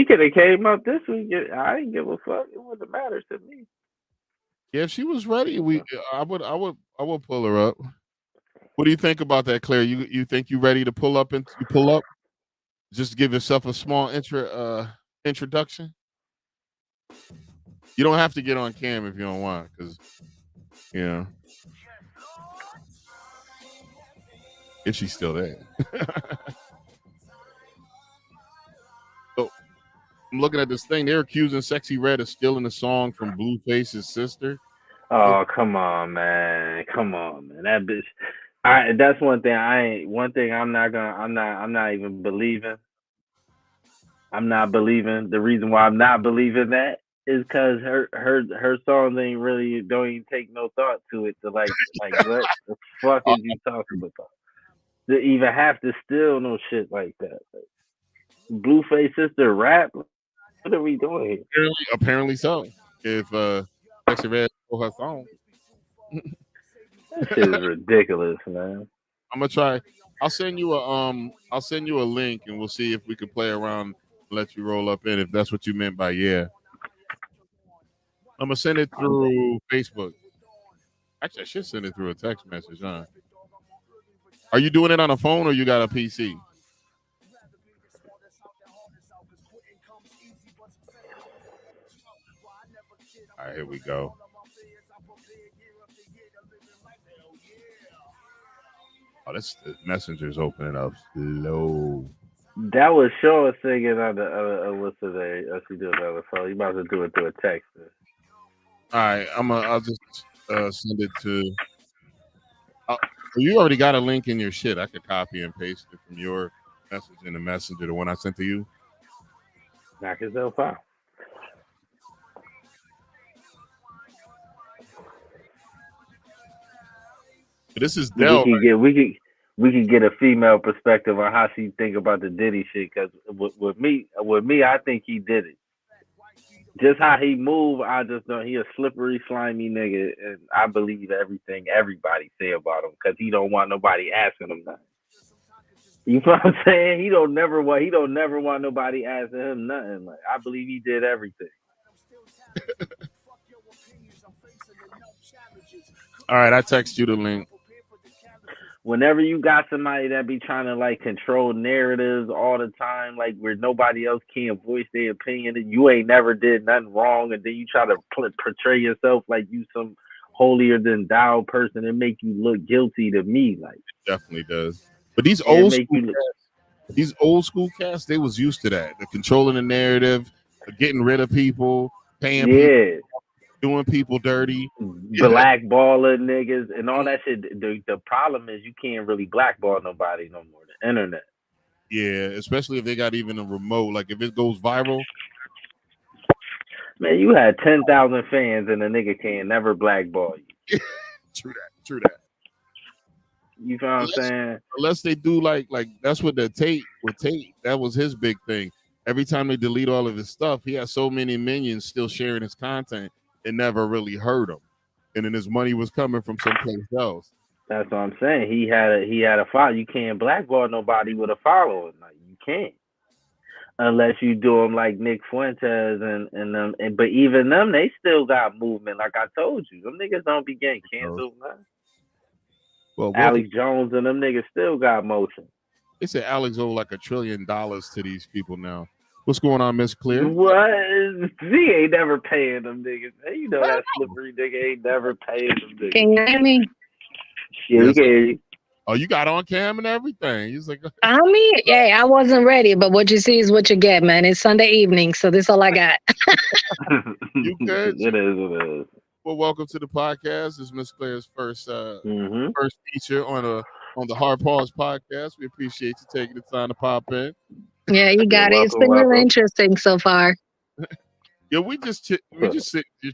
could have came up this week. I didn't give a fuck. It wouldn't matter to me. Yeah, if she was ready, I would pull her up. What do you think about that, Claire? You think you ready to pull up and you pull up? Just give yourself a small introduction. You don't have to get on cam if you don't want, because you know if she's still there. So I'm looking at this thing. They're accusing Sexy Red of stealing a song from Blueface's sister. Oh, come on, man. Come on, man. That bitch. That's one thing I'm not even believing. I'm not believing. The reason why I'm not believing that is because her songs ain't really don't even take no thought to it to like what the fuck Uh, is you talking about? To even have to steal no shit like that. Like, Blueface sister rap. What are we doing here? apparently so. If Sexy Red stole her song, That shit is ridiculous, man. I'm gonna try. I'll send you a link and we'll see if we can play around and let you roll up in if that's what you meant by yeah. I'm gonna send it I'm through Facebook. Actually, I should send it through a text message, huh? Are you doing it on a phone or you got a PC? All right, here we go. Oh, this the messenger's opening up slow. That was Shaw singing on the what's the name? She doing the other song. You might as well do it through a text. All right, I'll just send it to. Uh, you already got a link in your shit. I could copy and paste it from your message in the messenger, the one I sent to you. Knock yourself out. This is We Dell. could get we could get a female perspective on how she think about the Diddy shit. Cause with me, I think he did it. Just how he move, I just know he a slippery, slimy nigga, and I believe everything everybody say about him because he don't want nobody asking him nothing. You know what I'm saying? He don't never want nobody asking him nothing. Like I believe he did everything. All right, I text you the link. Whenever you got somebody that be trying to like control narratives all the time, like where nobody else can voice their opinion, and you ain't never did nothing wrong, and then you try to portray yourself like you some holier than thou person and make you look guilty to me, like Definitely does. But these it old make school you look, cats, they was used to that. The controlling the narrative, getting rid of people, paying people, yeah, doing people dirty. Yeah, blackballing niggas and all that shit. The problem is you can't really blackball nobody no more. The internet. yeah, especially if they got even a remote. Like if it goes viral, Man, you had 10,000 fans and a nigga can't never blackball you. true that, true that. You feel what I'm Unless, saying? unless they do like that's what the Tate with Tate, that was his big thing. Every time they delete all of his stuff, he has so many minions still sharing his content. It never really hurt him, and then his money was coming from someplace else. That's what I'm saying. He had a follow. You can't blackball nobody with a following. Like you can't unless you do them like Nick Fuentes and them. And but even them, they still got movement. Like I told you, them niggas don't be getting So, canceled, man. well, welcome. Alex Jones and them niggas still got motion. They said Alex owe like $1 trillion to these people now. What's going on, Miss Clear? What? He ain't never paying them niggas. Man, you know that slippery nigga ain't never paying them niggas. Can you hear me? Yeah, we Yes. can hear you. Oh, you got on cam and everything. He's like, I mean, yeah, I wasn't ready, but what you see is what you get, man. It's Sunday evening, so this is all I got. you good? It is. Well, welcome to the podcast. This is Miss Claire's first Mm-hmm. first feature on the Hard Pause podcast. We appreciate you taking the time to pop in. Yeah, you You're got it. It's welcome, been really welcome. interesting so far. Yeah, we just sit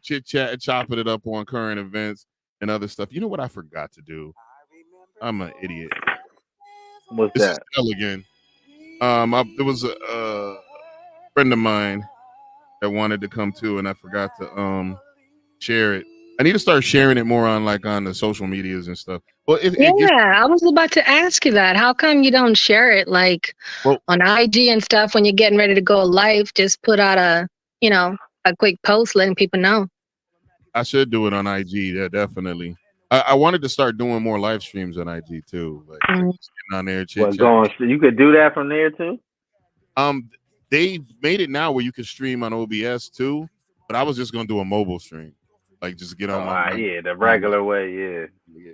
chit chat and chopping it up on current events and other stuff. You know what I forgot to do? I'm an idiot. What's This is that? Dell again. There was a friend of mine that wanted to come too, and I forgot to share it. I need to start sharing it more on the social medias and stuff. Well, if it gets Yeah, I was about to ask you that. How come you don't share it like well, on IG and stuff when you're getting ready to go live? Just put out a quick post letting people know. I should do it on IG. Yeah, definitely. I wanted to start doing more live streams on IG too, like Mm. just getting on there chit What chat. going? You could do that from there too. They made it now where you can stream on OBS too, but I was just gonna do a mobile stream, like just get on my Yeah, the regular way. Yeah, yeah.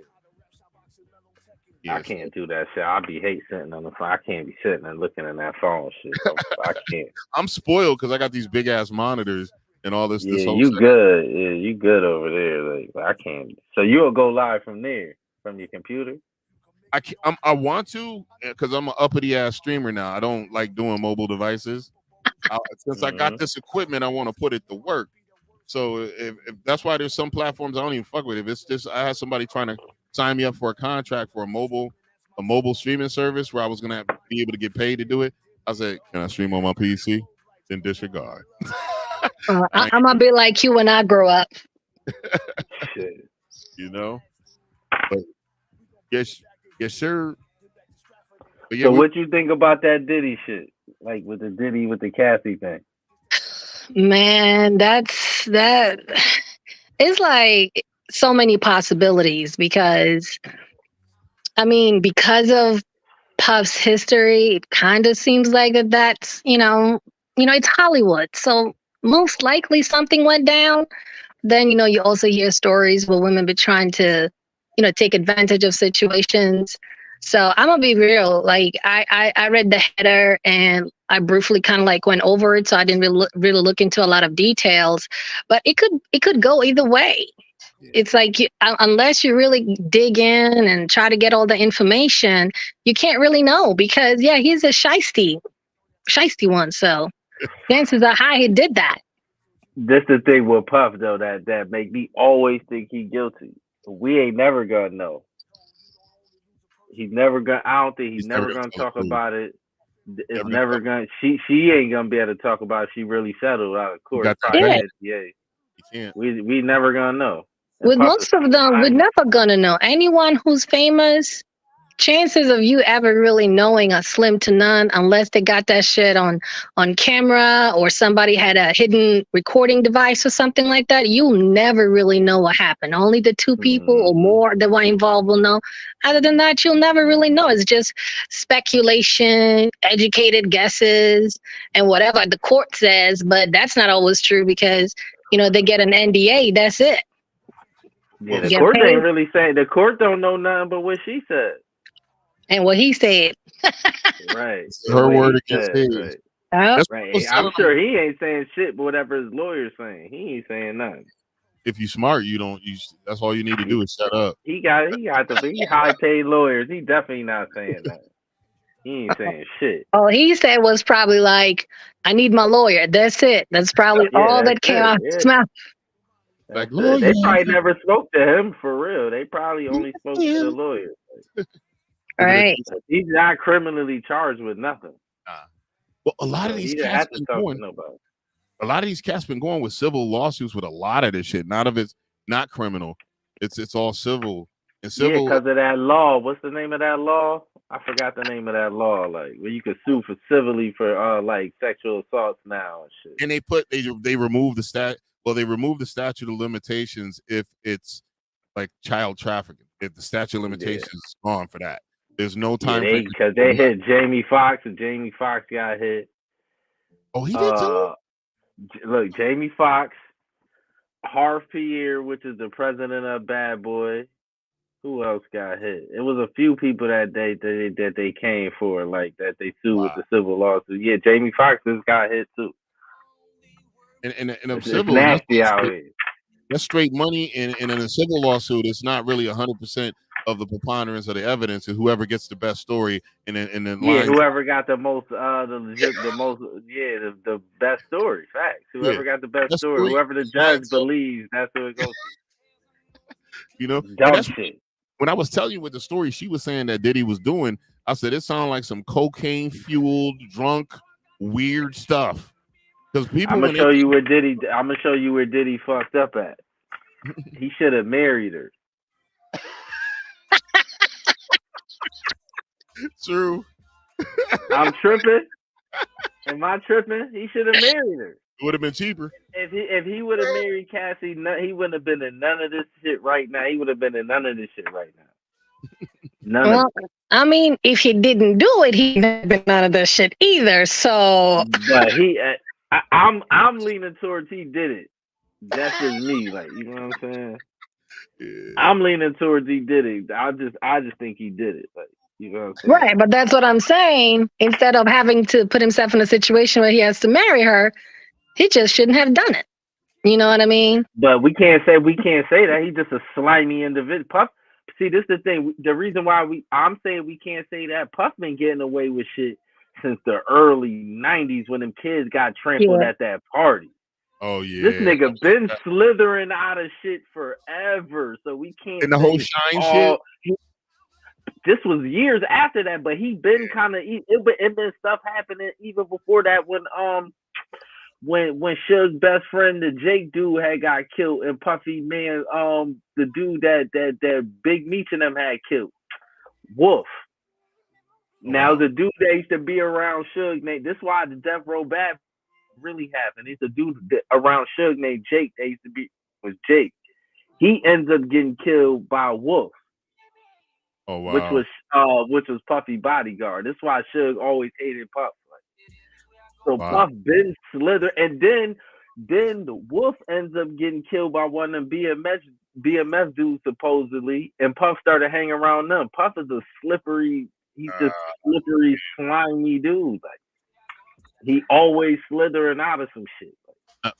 I Yes. can't do that shit. I be hate sitting on the phone. I can't be sitting and looking at that phone shit. I can't. I'm spoiled because I got these big ass monitors and all this. Yeah, This whole you setup. good. Yeah, you good over there. Like I can't. So you'll go live from there, from your computer. I want to because I'm an uppity ass streamer now. I don't like doing mobile devices. Since I got this equipment, I want to put it to work. So if that's why there's some platforms I don't even fuck with. If it's just I had somebody trying to sign me up for a contract for a mobile streaming service where I was gonna be able to get paid to do it. I said, can I stream on my PC? Then disregard. I'm gonna be like you when I grow up. Shit. You know, but yes, sir. But yeah, So what you think about that Diddy shit? Like with the Diddy with the Cassie thing? Man, that. It's like so many possibilities because I mean, because of Puff's history, it kind of seems like that's it's Hollywood, so most likely something went down. Then you also hear stories where women be trying to take advantage of situations. So I'm gonna be real. Like I read the header and I briefly kind of like went over it, so I didn't really look into a lot of details. But it could go either way. Yeah. It's like unless you really dig in and try to get all the information, you can't really know because yeah, he's a shisty one. So chances are high he did that. This the thing with Puff though that make me always think he guilty. We ain't never gonna know. He's never gonna. I don't think he's He's never never gonna gonna tell the talk truth. about it. It's Never gonna never tell. gonna. She ain't gonna be able to talk about it. She really settled out of He court, got that probably Yeah, bag. in NCA. He can't. We never gonna know. And with Puff is most of them, we're slimy. never gonna know. Anyone who's famous, chances of you ever really knowing are slim to none unless they got that shit on camera or somebody had a hidden recording device or something like that. You'll never really know what happened. Only the two people or Mm-hmm. more that were involved will know. Other than that, you'll never really know. It's just speculation, educated guesses, and whatever the court says. But that's not always true because they get an NDA. That's it. Yeah, Well, the Get court paid. ain't really saying. The court don't know nothing but what she said. And what he said. Right. it's And her what word he against said. his. Right. Oh, That's what I Right. was I'm telling him. sure he ain't saying shit, but whatever his lawyer's saying, he ain't saying nothing. If you smart, you don't. That's all you need to do is shut up. He got the high paid lawyers. He definitely not saying that. He ain't saying shit. all he said was probably like, I need my lawyer. That's it. That's probably Yeah, all that's that came it. out of Yeah, his mouth. Like that's it. lawyer, They probably never spoke to him for real. They probably only spoke to the lawyer. lawyer. Give it a Right. He's not criminally charged with nothing, nah. Well, a lot of so these he didn't cats have to been talk to going. nobody. A lot of these cats been going with civil lawsuits with a lot of this shit. None of it's not criminal. It's all civil. And Yeah, civil, because of that law. What's the name of that law? I forgot the name of that law. Like where you could sue for civilly for like sexual assaults now and shit. and they remove the they remove the statute of limitations if it's like child trafficking. If the statute of Yeah, limitations is gone for that, there's no yeah. time frame. They hit Jamie Foxx and Jamie Foxx got hit. Oh, he did too. Uh, Look, Jamie Foxx, Harv Pierre, which is the president of Bad Boy. Who else got hit? It was a few people that they came for, like that they sued with Wow. the civil lawsuit. Yeah, Jamie Foxx just got hit too. And of It's civils, nasty out here. that's straight money. And in a civil lawsuit, it's not really 100% of the preponderance of the evidence. And whoever gets the best story and then Yeah, lines. whoever got the most, the most, yeah, the best story. Facts. Yeah, Whoever got the best best story, story whoever the judge lines up. believes, that's who it goes to. And Dumb that's shit. when I was telling you with the story she was saying that Diddy was doing. I said it sounded like some cocaine fueled, drunk, weird stuff. Because people I'm gonna when they show you where Diddy. I'm gonna show you where Diddy fucked up at. He should have married her. true, I'm tripping. Am I tripping? He should have married her. it would have been cheaper. If he would have married Cassie, he wouldn't have been in none of this shit right now. He would have been in none of this shit right now. None of Well, I mean, if he didn't do it, he'd have been none of this shit either. So, it. But I'm leaning towards he did it. That's just me, like you know what I'm saying. Yeah. I'm leaning towards he did it. I just think he did it. Like you know what I'm saying. right. But that's what I'm saying. Instead of having to put himself in a situation where he has to marry her, he just shouldn't have done it. You know what I mean? But we can't say that. He's just a slimy individual. Puff. See, this is the thing. The reason why I'm saying we can't say that Puff been getting away with shit since the early '90s when them kids got trampled Yeah. at that party. Oh yeah. This nigga been slithering out of shit forever, so we can't And the say whole shine shit. this was years after that, but he been kind of it been stuff happening even before that when Suge's best friend, the Jake dude, had got killed, and Puffy man, the dude that Big Meech and them had killed, Wolf. Now wow. the dude that used to be around Suge, named this is why the Death Row Bad really happened. It's a dude around Suge named Jake. That used to be was Jake. He ends up getting killed by Wolf, Oh which wow. was Puffy bodyguard. That's why Suge always hated Puff. So Wow. Puff been slither, and then the Wolf ends up getting killed by one of them BMF dudes supposedly, and Puff started hanging around them. Puff is a slippery, he's just slippery, slimy dude. Like he always slithering out of some shit.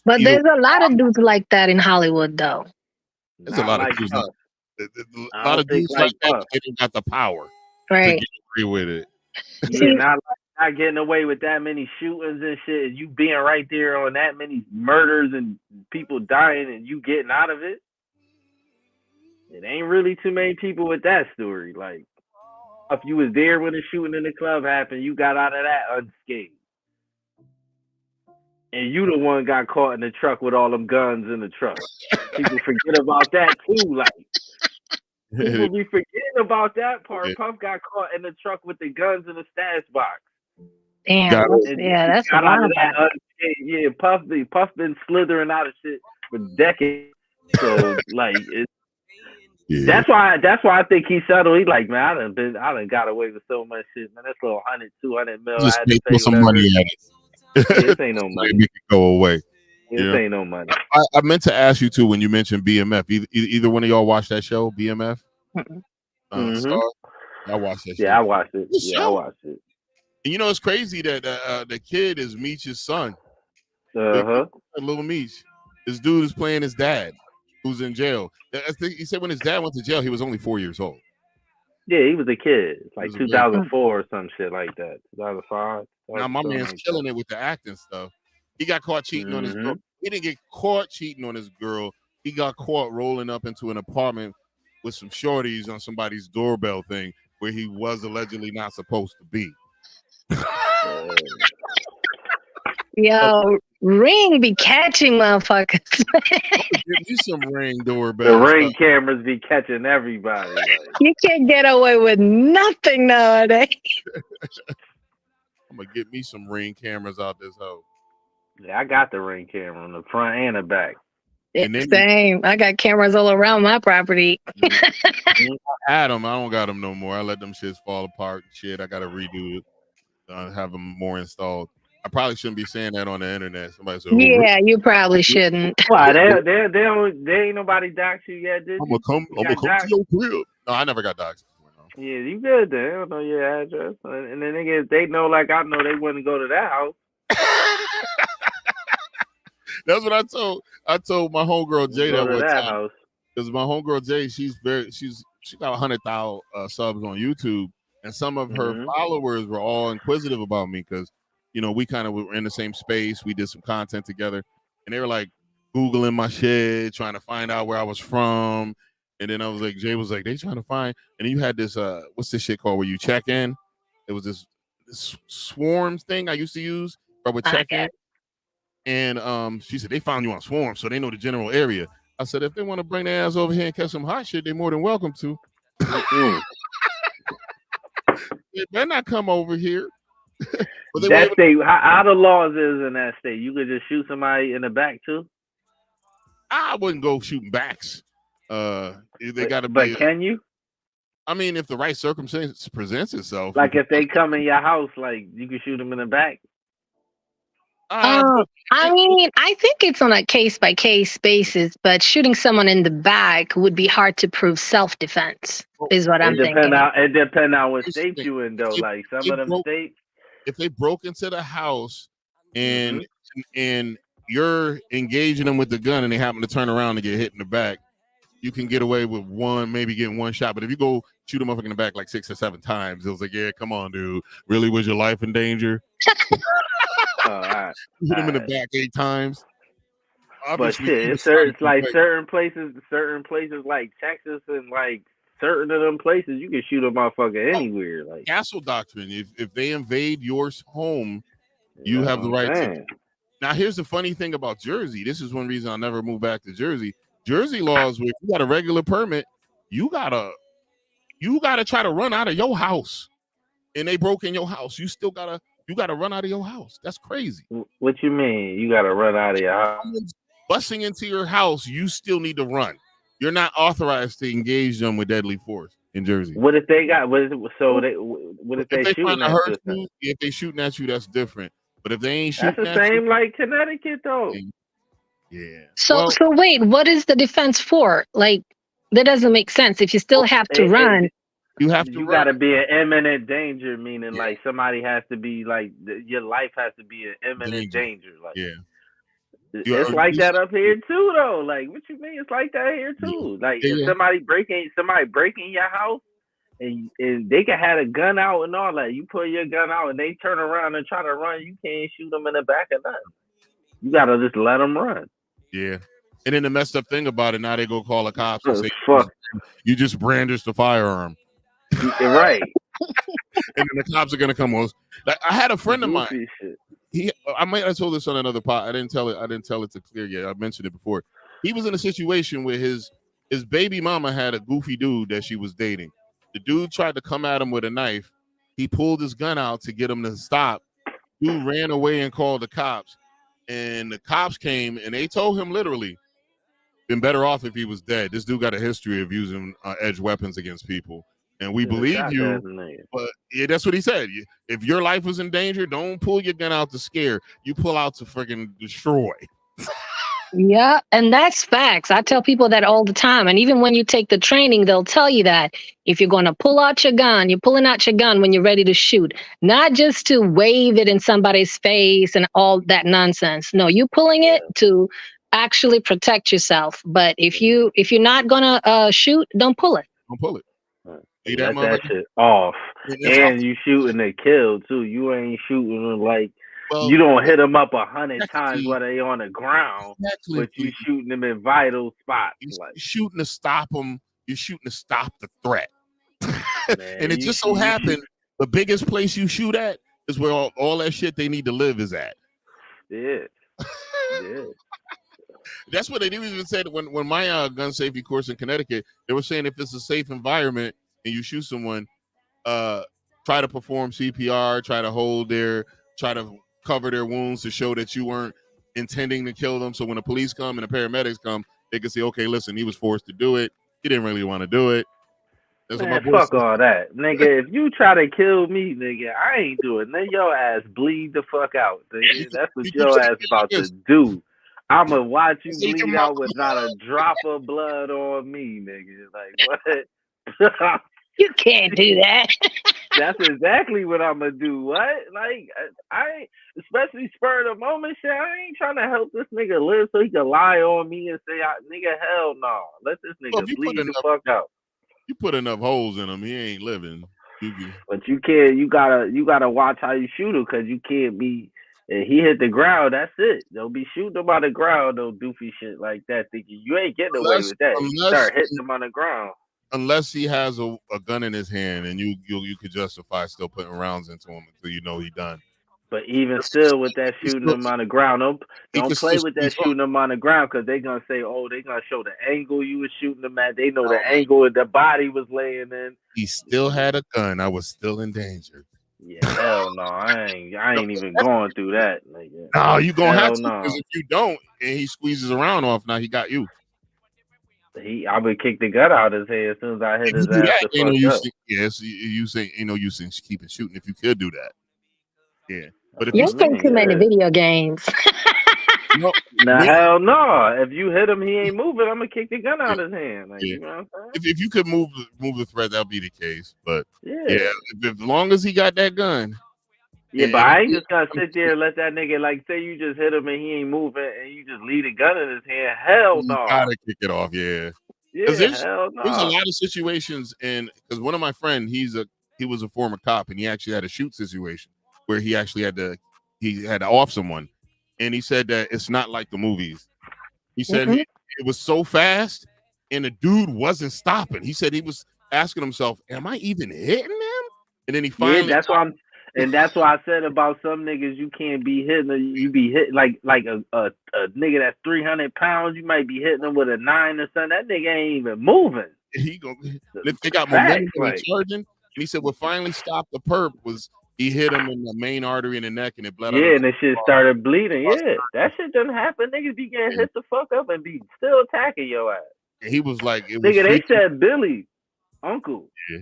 But there's a lot of dudes like that in Hollywood, though. There's a Not lot of like dudes. Puff. A I lot don't of think dudes like that, Puff. but they don't got the power to Right. get away with it. Yeah, not getting away with that many shootings and shit, and you being right there on that many murders and people dying, and you getting out of it. It ain't really too many people with that story. Like, if you was there when the shooting in the club happened, you got out of that unscathed. And you the one got caught in the truck with all them guns in the truck. People forget about that too. Like, people be forgetting about that part. Puff got caught in the truck with the guns in the stash box. Damn, that's a lot of that. Yeah, Puff been slithering out of shit for decades. So like, that's why I think he settled. He like, man, I done got away with so much shit, man. That's a little 100-200 mil. Just I had to pay some whatever. money at it. Yeah, this ain't no money. Make it go away. This ain't no money. I meant to ask you too when you mentioned BMF. Either one of y'all watched that show, BMF? Star? I watched that show. Yeah, I watched it. I watched it. And you know, it's crazy that the kid is Meech's son. Little Meech. This dude is playing his dad, who's in jail. I think he said when his dad went to jail, he was only 4 years old. Yeah, he was a kid. It's like 2004 or some shit like that. 2005. Now my man's killing it with the acting stuff. He got caught cheating on his girl. He didn't get caught cheating on his girl. He got caught rolling up into an apartment with some shorties on somebody's doorbell thing where he was allegedly not supposed to be. Yo, Ring be catching motherfuckers. Give me some Ring doorbell. The Ring cameras be catching everybody. Like. You can't get away with nothing nowadays. I'm gonna get me some Ring cameras out this house. Yeah, I got the Ring camera on the front and the back. Same. I got cameras all around my property. I had them. I don't got them no more. I let them shits fall apart. Shit, I gotta redo it. Have them more installed. I probably shouldn't be saying that on the internet. Somebody said, "Yeah, you probably shouldn't." Why? They ain't nobody doxed you yet, did you? I'm gonna come to your crib. No, I never got doxed. Yeah, you good then. They don't know your address, and then niggas they know like I know they wouldn't go to that house. That's what I told my homegirl Jay that one time. House. Because my homegirl Jay, she got 100,000 subs on YouTube, and some of her followers were all inquisitive about me because, you know, we kind of were in the same space. We did some content together, and they were like Googling my shit, trying to find out where I was from. And then I was like, Jay was like, they trying to find. And then you had this, what's this shit called where you check in? It was this Swarms thing I used to use, where I would check in. And she said, they found you on Swarm, so they know the general area. I said, if they want to bring their ass over here and catch some hot shit, they're more than welcome to. They better not come over here. That state, how the laws is in that state? You could just shoot somebody in the back too? I wouldn't go shooting backs. They got to be. But can you? I mean, if the right circumstance presents itself. Like if they come in your house, like you can shoot them in the back? I mean, I think it's on a case-by-case basis, but shooting someone in the back would be hard to prove self-defense, is what I'm thinking. It depends on what state you in, though. Like some of them states. If they broke into the house and you're engaging them with the gun and they happen to turn around and get hit in the back, you can get away with maybe getting one shot. But if you go shoot them up in the back like 6 or 7 times, it was like, yeah, come on, dude. Really, was your life in danger? Right. Hit him in the back 8 times. Obviously, but shit, it's like certain places like Texas and like certain of them places, you can shoot a motherfucker anywhere. Like castle doctrine. If they invade your home, you have the right to. Now, here's the funny thing about Jersey. This is one reason I'll never move back to Jersey. Jersey laws, where if you got a regular permit, you gotta try to run out of your house, and they broke in your house. You gotta run out of your house. That's crazy. What you mean? You gotta run out of your house? Busing into your house, you still need to run. You're not authorized to engage them with deadly force in Jersey. What if they got? What if they shooting at you? If they shooting at you, that's different. But if they ain't shooting, that's the same like Connecticut though. Yeah. So Well, so wait, what is the defense for? Like that doesn't make sense. If you still have to run, you have to you run. got to be an imminent danger, meaning Yeah. like somebody has to be like your life has to be an imminent Danger. danger. Like Yeah. it's like You that up here too, though. Like what you mean? It's like that here yeah. too. Like Yeah. if Yeah. somebody breaking your house. And they can have a gun out and all that. You pull your gun out and they turn around and try to run. You can't shoot them in the back of nothing. You gotta just let them run. Yeah. And then the messed up thing about it, now they go call the cops and say Fuck. you just brandished the firearm, Right. and then the cops are gonna come on. Like, I had a friend of mine. Goofy shit. I might have told this on another pod. I didn't tell it. I didn't tell it to Clear yet. I mentioned it before. He was in a situation where his baby mama had a goofy dude that she was dating. The dude tried to come at him with a knife. He pulled his gun out to get him to stop. Dude ran away and called the cops. And the cops came and they told him literally, been better off if he was dead. This dude got a history of using edge weapons against people, and we Should have believe shot that you. nigga. But yeah, that's what he said. If your life was in danger, don't pull your gun out to scare. You pull out to freaking destroy. yeah, and that's facts. I tell people that all the time. And even when you take the training, they'll tell you that if you're going to pull out your gun, you're pulling out your gun when you're ready to shoot, not just to wave it in somebody's face and all that nonsense. No, you pulling it Yeah. to actually protect yourself. But if you're not gonna shoot, don't pull it. Don't pull it. Leave that Let that motherfucker. shit off. And if I, And you shooting to kill too. You ain't shooting them like well, you don't hit them up 100 times technically, while they on the ground, but you technically, shooting them in vital spots. you're Like shooting to stop them. You're shooting to stop the threat. man, And it just so you happened the biggest place you shoot at is where all that shit they need to live is at. yeah, yeah. That's what they even said when my gun safety course in Connecticut. They were saying if it's a safe environment and you shoot someone, try to perform CPR, try to cover their wounds to show that you weren't intending to kill them. So when the police come and the paramedics come, they can say, okay, listen, he was forced to do it. He didn't really want to do it. That's what my Man, boy fuck said. all that, nigga. If you try to kill me, nigga, I ain't doing. Then your ass bleed the fuck out, You nigga. can, That's what you can your say ass it like about to this. do. I'ma watch you Say, bleed come on. out with not a drop of blood on me, nigga. Like what? You can't do that. That's exactly what I'ma do. What? Like I ain't, especially spur of the moment shit. I ain't trying to help this nigga live so he can lie on me and say, nigga, hell no. Let this Well, nigga if bleed the fuck out. you put enough holes in him, he ain't living. But you can't. You gotta watch how you shoot him because you can't be. If he hit the ground, that's it. They'll be shooting him on the ground. They'll doofy shit like that, thinking you ain't getting away unless with that. You unless start hitting him on the ground. unless he has a gun in his hand and you could justify still putting rounds into him until you know he done. But even still, with that shooting him on the ground, He don't could still play with that squeeze up. shooting him on the ground because they gonna say, oh, they gonna show the angle you was shooting him at. They know No, the angle the body was laying in. he still had a gun. I was still in danger. Yeah, hell no, I No, ain't even going through that. Like, yeah. no, you gonna have Hell to because no. if you don't and he squeezes around off, now he got you. I would kick the gut out of his head as soon as I hit If you his do ass that, the ain't no fuck use. up. Yes, you say ain't no use in keeping shooting if you could do that. Yeah, but if What you You you still play mean? too many Yeah. video games. no, Now me, hell no. If you hit him, he ain't moving. I'm gonna kick the gun yeah, out of his hand. Like yeah. you know what I'm saying? If you could move the threat, that'll be the case. But yeah, Yeah. if as long as he got that gun, Yeah, and, but and I ain't just gonna sit there and let that nigga like say you just hit him and he ain't moving and you just leave the gun in his hand. Hell you no. gotta kick it off. Yeah, because Yeah, hell there's a no. lot of situations, and because one of my friend, he was a former cop, and he actually had a shoot situation where he had to off someone, and he said that it's not like the movies. He said Mm-mm. it was so fast, and the dude wasn't stopping. He said he was asking himself, "Am I even hitting him?" And then he Yeah, finally that's why and that's why I said about some niggas you can't be hitting. You be hit like a nigga that's 300 pounds. You might be hitting him with a 9 or something. That nigga ain't even moving. he go. If they got Facts, momentum and like they charging, and he said what finally stopped the perp was he hit him in the main artery in the neck, and it bled out of yeah, the and the shit started bleeding. Yeah, that shit doesn't happen. Niggas be getting and hit the fuck up and be still attacking your ass. he was like, it was Nigga, they freaking. said Billy, uncle, Yeah.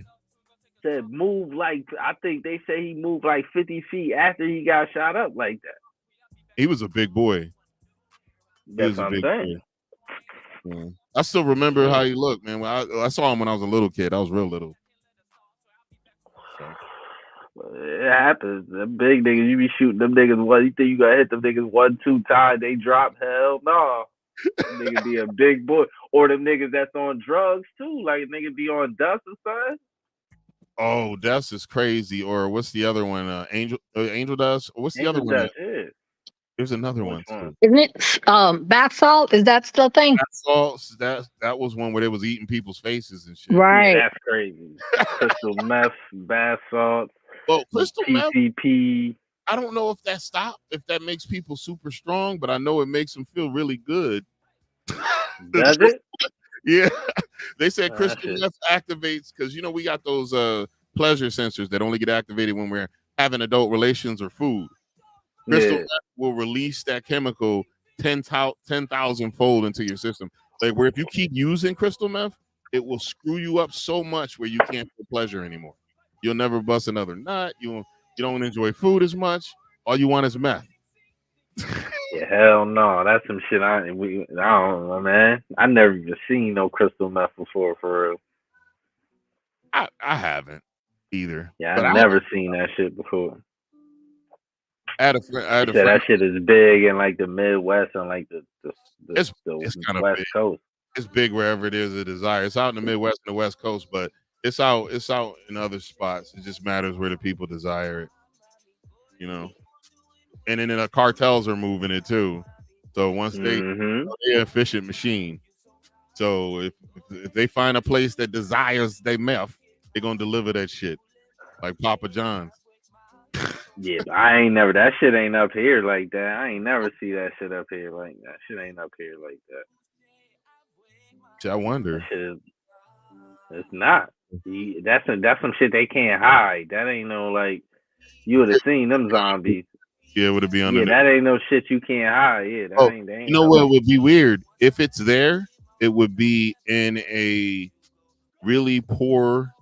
said move like I think they say he moved like 50 feet after he got shot up like that. He was a big boy. He That's was a what I'm big saying. boy. Yeah. I still remember Yeah. how he looked, man. When I saw him when I was a little kid. I was real little. So It happens. Them big niggas, you be shooting them niggas. What you think you gonna hit them niggas 1, 2 times? They drop. Hell no. Them niggas be a big boy, or them niggas that's on drugs too. Like niggas be on dust or something. oh, Dust is crazy. Or what's the other one? Angel Dust. Or what's the other Angel one? dust. Yeah. There's another Which one one? too. Isn't it bath salt? Is that still a thing? Bath salts. That was one where they was eating people's faces and shit. Yeah, Right. that's crazy. Crystal meth, bath salts, Well, crystal meth. PCP. I don't know if that makes people super strong, but I know it makes them feel really good. Does it? Yeah, they said That crystal shit. meth activates because we got those pleasure sensors that only get activated when we're having adult relations or food. Crystal Yeah. meth will release that chemical 10,000 fold into your system. Like where if you keep using crystal meth, it will screw you up so much where you can't feel pleasure anymore. You'll never bust another nut. You don't enjoy food as much. All you want is meth. Yeah, hell no. That's some shit I don't know, man. I never even seen no crystal meth before for real. I haven't either, Yeah, I but never seen that shit before. I They had a said friend. that shit is big in like the Midwest and like the It's kind of West big. Coast. It's big wherever it is a desire. It's out in the Midwest and the West Coast, but it's out in other spots. It just matters where the people desire it, you know. And then the cartels are moving it too. So once Mm-hmm. they're an efficient machine. So if they find a place that desires they meth, they're gonna deliver that shit like Papa John's. Yeah, but I ain't never. That shit ain't up here like that. I ain't never see that shit up here like that. Shit ain't up here like that. I That wonder. shit is. It's not. That's some shit they can't hide. That ain't no like you would have seen them zombies. Yeah, would it be on Yeah, the? that ain't no shit you can't hide. Yeah, that Oh, ain't. They you ain't know no. what would be weird if it's there? It would be in a really poor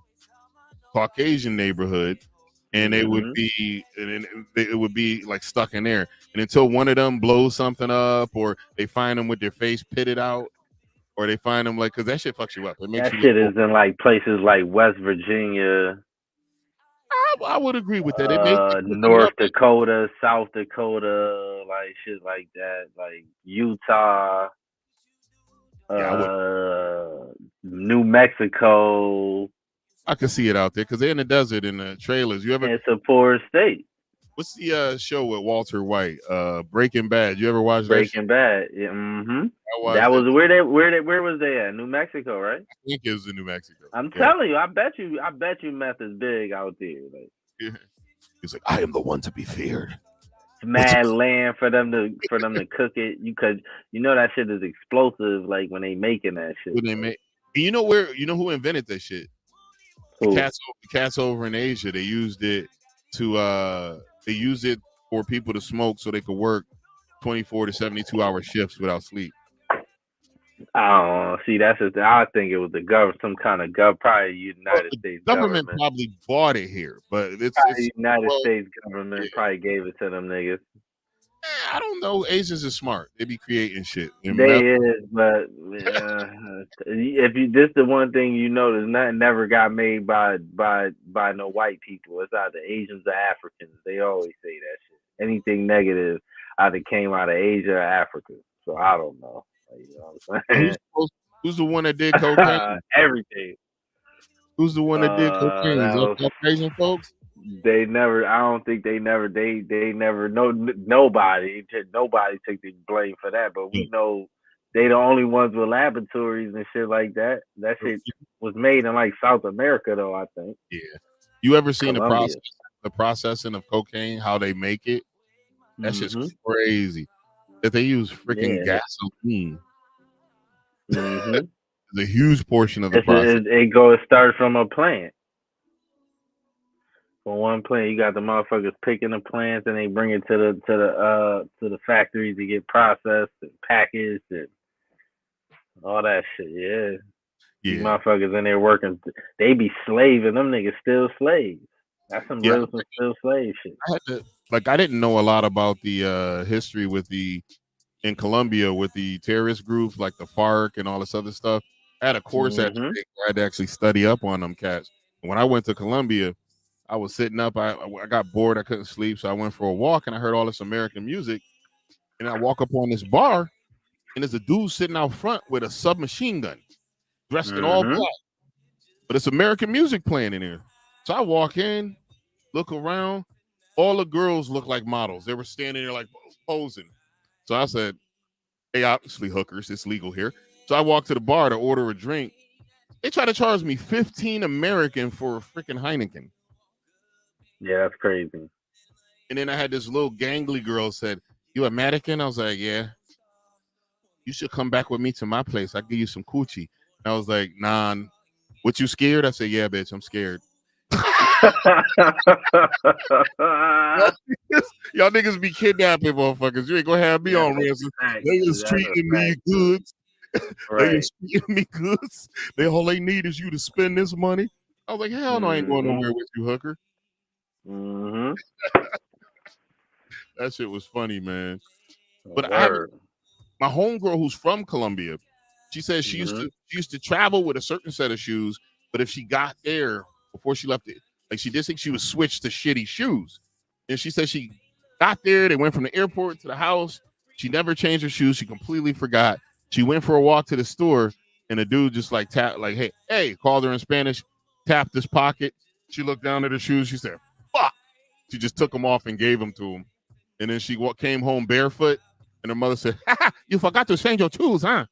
Caucasian neighborhood, and Mm-hmm. it would be like stuck in there. And until one of them blows something up, or they find them with their face pitted out, or they find them like because that shit fucks you up. It makes That you look. shit is in like places like West Virginia, I would agree with that. It makes you fucking North up. Dakota, South Dakota, like shit like that, like Utah, Yeah, I would. New Mexico, I could see it out there because they're in the desert in the trailers. You ever? and it's a poor state. What's the show with Walter White? Breaking Bad. You ever watch that shit? Breaking Bad. Yeah, mm-hmm. I watched That that. was where was they at? New Mexico, right? I think it was in New Mexico. I'm Yeah. telling you, I bet you meth is big out there. Like He's like, I am the one to be feared. it's What's mad land for them to cook it. You know that shit is explosive. Like when they making that shit. when they make? You know where? You know who invented that shit? Cool. The cats over in Asia. They used it to they used it for people to smoke so they could work 24 to 72-hour shifts without sleep. I don't know. See, that's the thing. I think it was the government, some kind of probably Well, United the States government government. probably bought it here, but it's Probably United well, States yeah. government probably gave it to them niggas. I don't know. Asians are smart. They be creating shit. They is, but if you this the one thing you notice, nothing never got made by no white people. It's either Asians or Africans. They always say that shit. Anything negative either came out of Asia or Africa. So I don't know. You know what I'm saying? Who's the one that did cocaine? Everything. Who's the one that did cocaine? Is That that was Caucasian folks? they never. I don't think they never. No, nobody took the blame for that. But we know they the only ones with laboratories and shit like that. That shit was made in like South America though. I think Yeah. You ever seen Colombia. the processing of cocaine? How they make it? That's just Mhm. crazy. That they use freaking Yeah. gasoline. Mhm. It's a huge portion of the process. It start from a plant. From one plant, you got the motherfuckers picking the plants and they bring it to the factories to get processed and packaged and all that shit. Yeah. These Yeah. motherfuckers in there working, they be slaving. Them niggas still slaves. That's some Yeah. still slave shit. I didn't know a lot about the history with the in Colombia with the terrorist groups like the FARC and all this other stuff. I had a course at Mm-hmm. I had to actually study up on them cats. When I went to Colombia, I was sitting up. I got bored. I couldn't sleep, so I went for a walk and I heard all this American music. And I walk up on this bar, and there's a dude sitting out front with a submachine gun, dressed in all Mm-hmm. black. But it's American music playing in here. So I walk in, look around. All the girls look like models. They were standing there like posing. So I said, "Hey, obviously hookers. It's legal here." So I walked to the bar to order a drink. They try to charge me 15 American for a freaking Heineken. Yeah, that's crazy. And then I had this little gangly girl said, "You American?" I was like, "Yeah." "You should come back with me to my place. I give you some coochie." And I was like, "Nah, what you scared?" I said, "Yeah, bitch, I'm scared." Y'all niggas be kidnapping motherfuckers. You ain't gonna have me That's on a ransom. fact. They is That's a treating me fact. goods. They Right. is treating me goods. They all they need is you to spend this money. I was like, hell no, I ain't going Mm-hmm. nowhere with you, hooker. Mm-hmm. That shit was funny, man. But I haven't Word. my homegirl who's from Colombia, she says Mm-hmm. she used to travel with a certain set of shoes, but if she got there before she left it, like she did think she was switched to shitty shoes. And she said she got there, they went from the airport to the house. She never changed her shoes. She completely forgot. She went for a walk to the store, and the dude just like tapped, like, hey, called her in Spanish, tapped his pocket. She looked down at her shoes. She said, fuck. She just took them off and gave them to him. And then she came home barefoot. And her mother said, you forgot to change your shoes, huh?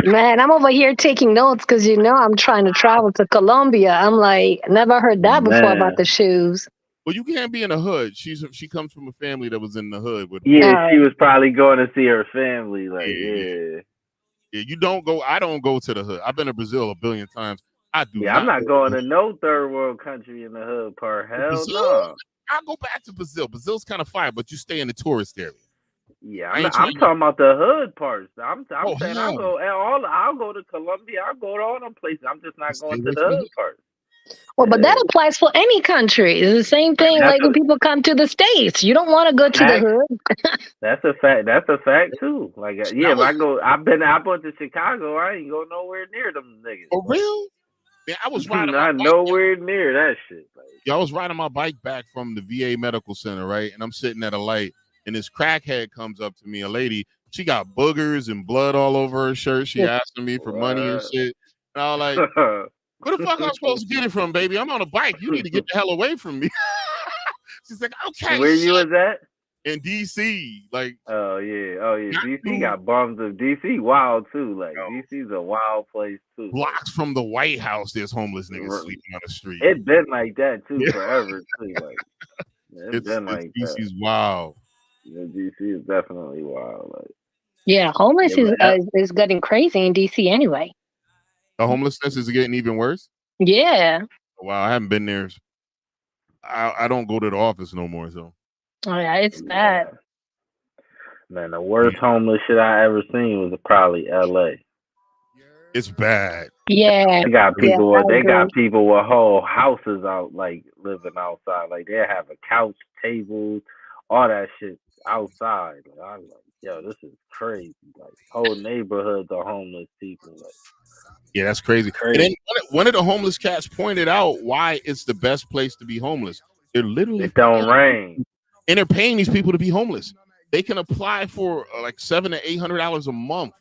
Man, I'm over here taking notes because I'm trying to travel to Colombia. I'm like, never heard that before about the Man. shoes. Well, you can't be in the hood. She comes from a family that was in the hood with Yeah, mother. she Oh, was probably going to see her family. Like, Yeah, yeah, yeah. yeah. You don't go. I don't go to the hood. I've been to Brazil a billion times. I do Yeah, I'm not not go to going the to no third world country in the hood part. hood. Hell Brazil. no. I go back to Brazil. Brazil's kind of fire, but you stay in the tourist area. Yeah, I ain't I'm trying to. talking about the hood parts. I'm Oh saying hell, no. I'll go to Colombia. I'll go to all them places. I'm just You not stay going to away the from the hood hood. parts. well, but that Yeah. applies for any country. It's the same thing That's like a when people come to the States. You don't want to go to the fact. hood. That's a fact. That's a fact too. Like, I yeah, if was I go, I went to Chicago. I ain't go nowhere near them niggas. for Like, real. Man, I was riding my not bike. nowhere near that shit. Like, I was riding my bike back from the VA medical center, right? And I'm sitting at a light, and this crackhead comes up to me, a lady. She got boogers and blood all over her shirt. She asking me for money and what? shit. And I was like, where the fuck I'm supposed to get it from, baby? I'm on a bike. You need to get the hell away from me. She's like, okay, Where you shit. was at? In DC, like, Oh yeah. not DC two got bombs of DC wild too. Like DC's a wild place too. Like blocks from the White House, there's homeless niggas sleeping on the street. it been like that too Yeah. forever too. Like it been It's like that. DC's wild. Yeah, DC is definitely wild. Like Yeah, yeah, homeless but is getting crazy in DC anyway. The homelessness is getting even worse. Yeah. Wow, I haven't been there. I don't go to the office no more, so Oh, yeah, it's bad. yeah, man, the worst homeless shit I ever seen was probably LA. it's bad. Yeah. Yeah, I They agree. got people with whole houses out like living outside. Like they have a couch, tables, all that shit outside. Like, I'm like, yo, this is crazy. Like whole neighborhoods are homeless people. Like Yeah, that's crazy. And then crazy. one of the homeless cats pointed out why it's the best place to be homeless. They're literally It don't rain. and they're paying these people to be homeless. They can apply for like $700 to $800 a month.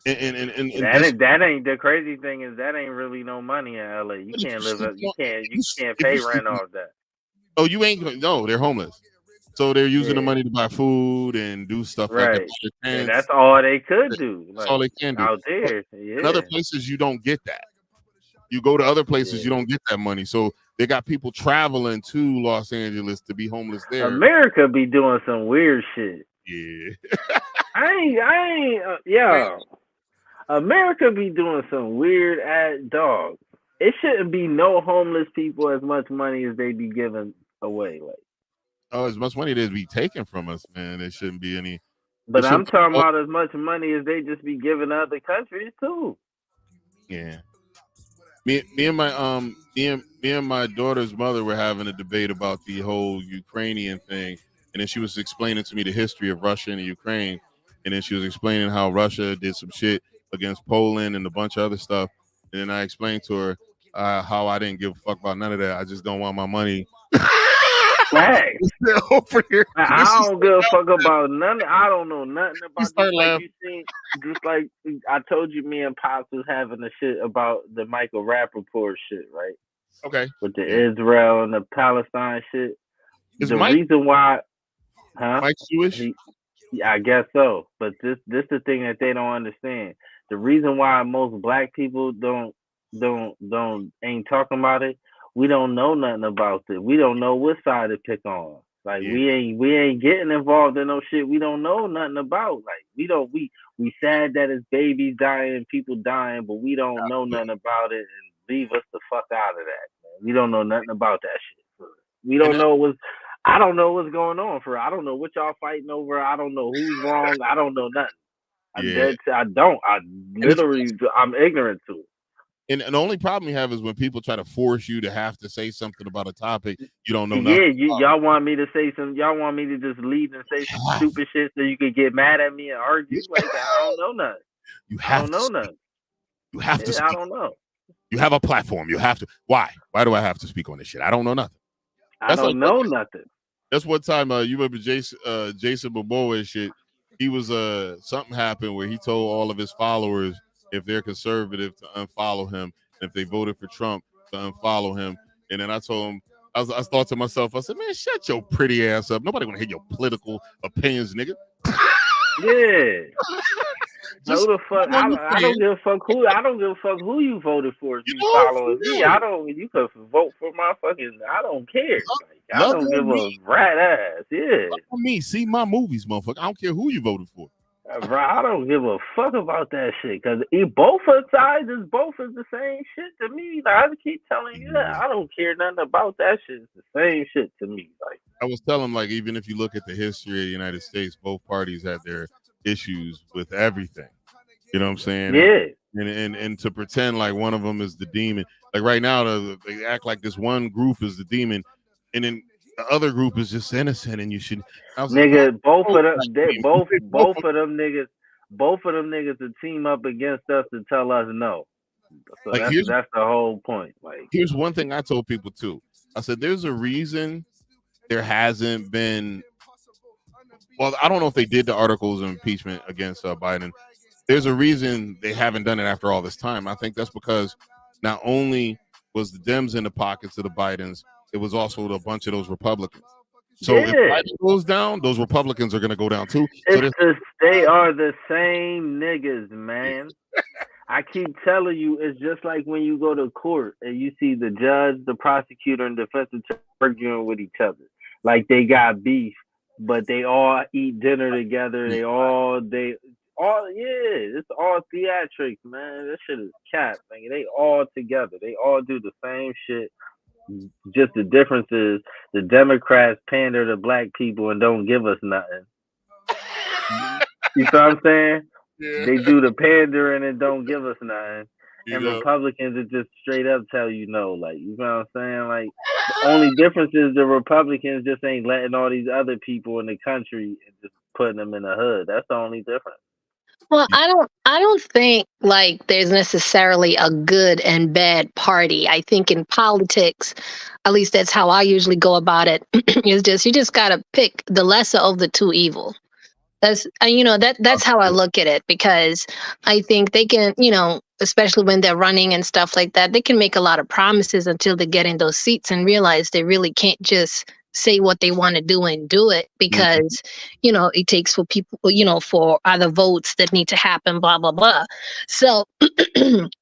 And this, That ain't the crazy thing is that ain't really no money in LA. You if can't you live sleep you on, can't if pay you rent sleep on, off that. oh, you ain't going. No, they're homeless. So they're using the Yeah. money to buy food and do stuff like that. Right. Buy their And pants. that's all they could do. That's all Like they can do. out But there. in other Yeah. places, you don't get that. You go to other places, you Yeah. don't get that money. So they got people traveling to Los Angeles to be homeless there. America be doing some weird shit. Yeah. I ain't, yeah. America be doing some weird ass dog. It shouldn't be no homeless people as much money as they be giving away. Like, Oh, as much money as be taken from us, man. There shouldn't be any. There but I'm shouldn't. talking Oh, about as much money as they just be giving other countries too. yeah. Me and my daughter's mother were having a debate about the whole Ukrainian thing, and then she was explaining to me the history of Russia and Ukraine, and then she was explaining how Russia did some shit against Poland and a bunch of other stuff, and then I explained to her how I didn't give a fuck about none of that. I just don't want my money Right. over here. And I don't give a fuck about nothing. I don't know nothing she about this. started Like laughing. you seen, just like I told you, me and Pops was having a shit about the Michael Rappaport shit, right? Okay, With the yeah. Israel and the Palestine shit. Is The Mike reason why, huh? Jewish? He, yeah, I guess so. But this the thing that they don't understand. The reason why most black people don't ain't talking about it. We don't know nothing about it. We don't know what side to pick on. Like Yeah, we ain't getting involved in no shit we don't know nothing about. Like we sad that it's babies dying, people dying, but we don't know nothing about it and leave us the fuck out of that. Man. We don't know nothing about that shit. We and don't know what's I don't know what's going on for. I don't know what y'all fighting over. I don't know who's wrong. I don't know nothing. yeah, I don't. I and it's literally I'm ignorant to it. and the only problem you have is when people try to force you to have to say something about a topic you don't know Yeah, nothing y'all want me to say some. Y'all want me to just lead and say some about. stupid shit so you could get mad at me and argue. Like I don't know nothing. You I have don't to know speak. nothing. You have to Yeah, I speak. don't know. You have a platform. You have to. Why? Why do I have to speak on this shit? I don't know nothing. I That's like don't know nothing. that's one time. You remember Jason Momoa and shit. He was something happened where he told all of his followers if they're conservative to unfollow him, and if they voted for Trump to unfollow him. And then I told him, I thought to myself, I said, man, shut your pretty ass up. Nobody gonna hear your political opinions, nigga. Yeah. Who Just the fuck? on your I don't fan. give a fuck who. I don't give a fuck who you voted for. If You you know, for following me, I real. don't. You could vote for my fucking. I don't care. Like I Love don't give on me. a rat ass. Yeah. Love on me. See my movies, motherfucker. I don't care who you voted for. Bro, I don't give a fuck about that shit because both of sides is both is the same shit to me. Like, I just keep telling you that I don't care nothing about that shit. It's the same shit to me. Like I was telling like even if you look at the history of the United States, both parties had their issues with everything. You know what I'm saying? yeah, And to pretend like one of them is the demon. Like right now, they act like this one group is the demon, and then the other group is just innocent, and you should. I was like, y'all nigga, both both of not them, they, demons. They both of them niggas, to team up against us to tell us no. So like that's the whole point. Like here's one thing I told people too. I said there's a reason there hasn't been. Well, I don't know if they did the articles of impeachment against Biden. There's a reason they haven't done it after all this time. I think that's because not only was the Dems in the pockets of the Bidens, it was also a bunch of those Republicans. So if yeah, Biden goes down, those Republicans are going to go down too. So it's they are the same niggas, man. I keep telling you, it's just like when you go to court and you see the judge, the prosecutor, and defense attorney arguing with each other. Like they got beef, but they all eat dinner together. Yeah, it's all theatrics, man. This shit is cap, man. They all together. They all do the same shit. Just the difference is the Democrats pander to black people and don't give us nothing. You know what I'm saying? yeah, They do the pandering and don't give us nothing. you And know, Republicans are just straight up tell you no. Like, you know what I'm saying? Like, the only difference is the Republicans just ain't letting all these other people in the country and just putting them in the hood. That's the only difference. Well, I don't think like there's necessarily a good and bad party. I think in politics, at least that's how I usually go about it, is just you just got to pick the lesser of the two evil. That's that's how I look at it because I think they can, especially when they're running and stuff like that, they can make a lot of promises until they get in those seats and realize they really can't just say what they want to do and do it mhm. because it takes for people, for other votes that need to happen, blah blah blah. So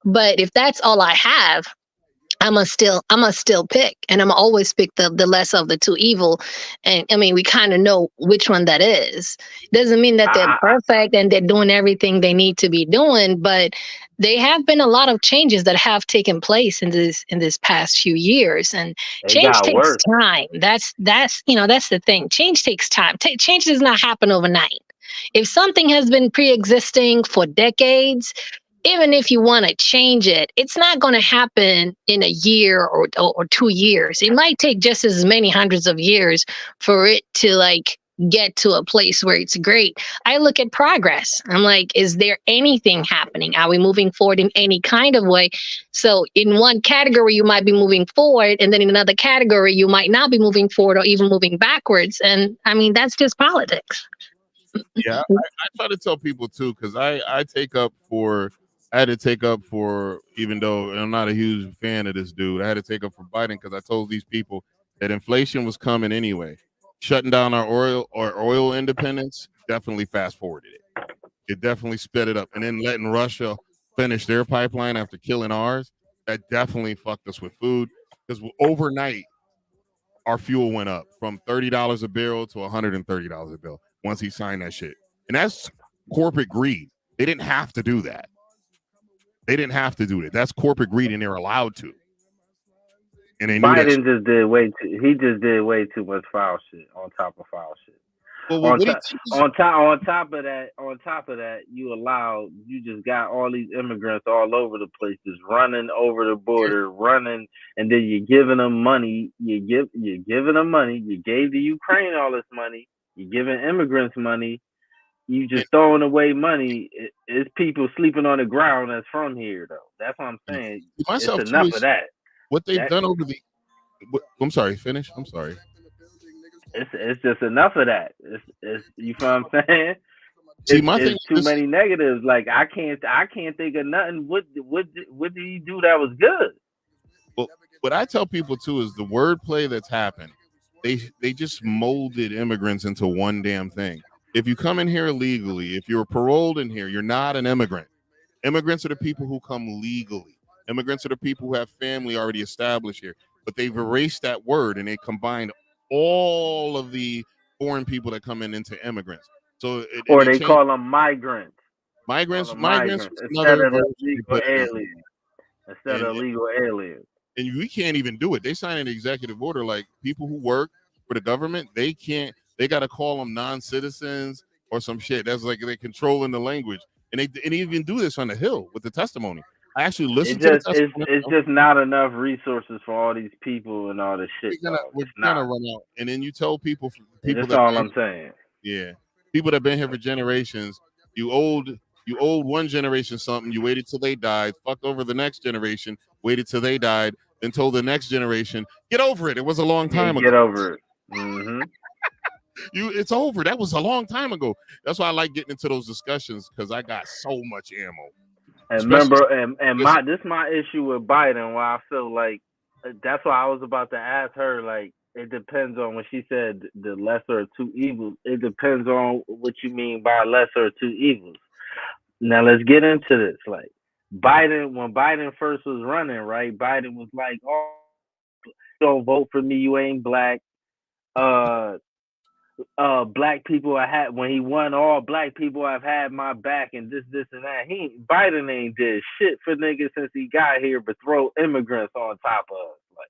but if that's all I have, I'm a still pick, and I'm always pick the less of the two evil. And I mean, we kind of know which one that is. Doesn't mean that they're I perfect and they're doing everything they need to be doing, but they have been a lot of changes that have taken place in this past few years, and It change got takes worse. time. That's the thing. Change takes time. Change does not happen overnight. If something has been pre-existing for decades, even if you want to change it, it's not going to happen in a year or 2 years. It might take just as many hundreds of years for it to like get to a place where it's great. I look at progress. I'm like, is there anything happening? Are we moving forward in any kind of way? So in one category, you might be moving forward, and then in another category, you might not be moving forward or even moving backwards. And I mean, that's just politics. Yeah, I try to tell people too, because I take up for I had to take up for, even though I'm not a huge fan of this dude, I had to take up for Biden because I told these people that inflation was coming anyway. Shutting down our oil independence definitely fast forwarded it. It definitely sped it up, and then letting Russia finish their pipeline after killing ours, that definitely fucked us with food because overnight our fuel went up from $30 a barrel to $130 a barrel once he signed that shit. And that's corporate greed. They didn't have to do that. They didn't have to do it. That's corporate greed, and they're allowed to. And they knew that. Biden just did way too. He just did way too much foul shit on top of foul shit. Well, On what do you top, think is, on top of that, you just got all these immigrants all over the place, just running over the border, running, and then you're giving them money. You're giving them money. You gave the Ukraine all this money. You're giving immigrants money. You just throwing away money. It's people sleeping on the ground that's from here, though. That's what I'm saying. It's myself too enough of is that. what they've That done over the. I'm sorry. Finish. I'm sorry. it's just enough of that. It's you feel what I'm saying? See, my thing It's too is this. many negatives. Like I can't think of nothing. What did he do that was good? Well, what I tell people too is the wordplay that's happened. They just molded immigrants into one damn thing. If you come in here illegally, if you're paroled in here, you're not an immigrant. Immigrants are the people who come legally. Immigrants are the people who have family already established here. But they've erased that word and they combined all of the foreign people that come in into immigrants. So and Or they they changed call them migrants. Call migrants. them Migrants migrants was instead another of the version they illegal put in there. aliens. Instead And of illegal aliens. and we can't even do it. They sign an executive order like people who work for the government, they can't. They got to call them non-citizens or some shit. That's like they're controlling the language, and they even do this on the Hill with the testimony. I actually listened to the testimony. It's just not enough resources for all these people and all this shit, dog. We're It's gonna not. run out, and then you tell people That's that all been, I'm saying. yeah, people that been here for generations. You old one generation something. You waited till they died, fucked over the next generation, waited till they died, then told the next generation, get over it. It was a long Yeah, time ago. get over it. Mm-hmm. It's over. That was a long time ago. That's why I like getting into those discussions because I got so much ammo. And Especially remember, and listen, my issue with Biden. Why I feel like that's why I was about to ask her. Like, it depends on when she said the lesser of two evils. It depends on what you mean by lesser of two evils. Now let's get into this. Like, when Biden first was running, right? Biden was like, "Oh, don't vote for me. You ain't black." Uh, black people I had when he won, all black people have had my back and this and that. Biden ain't did shit for niggas since he got here, but throw immigrants on top of us. Like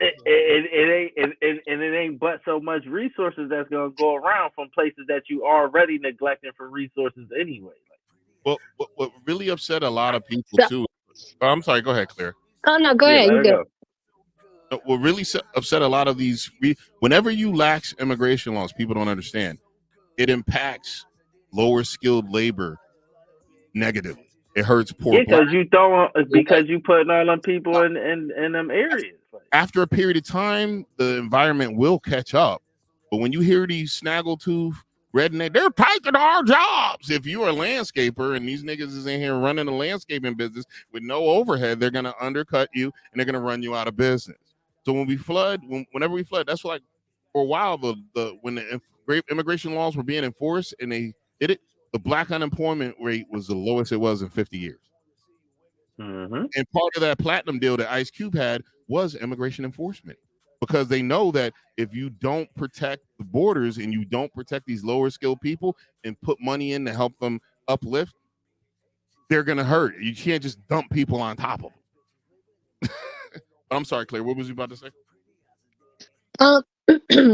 it ain't but so much resources that's gonna go around from places that you already neglecting for resources anyway. what really upset a lot of people So, too. Oh, I'm sorry. Go ahead, Claire. oh no, go Yeah, ahead. let You her good? go. What really upset a lot of these, whenever you lax immigration laws, people don't understand. It impacts lower skilled labor negatively. It hurts poor Yeah, black, poor white. because you putting all them people in them areas. Like, After a period of time, the environment will catch up. But when you hear these snaggletooth redneck, they're taking our jobs. If you're a landscaper and these niggas is in here running a landscaping business with no overhead, they're gonna undercut you and they're gonna run you out of business. So when we flood, whenever we flood, that's like for a while when the great immigration laws were being enforced and they did it, the black unemployment rate was the lowest it was in 50 years. mm-hmm. And part of that platinum deal that Ice Cube had was immigration enforcement because they know that if you don't protect the borders and you don't protect these lower skilled people and put money in to help them uplift, they're going to hurt. You can't just dump people on top of them. I'm sorry, Claire. What was you about to say?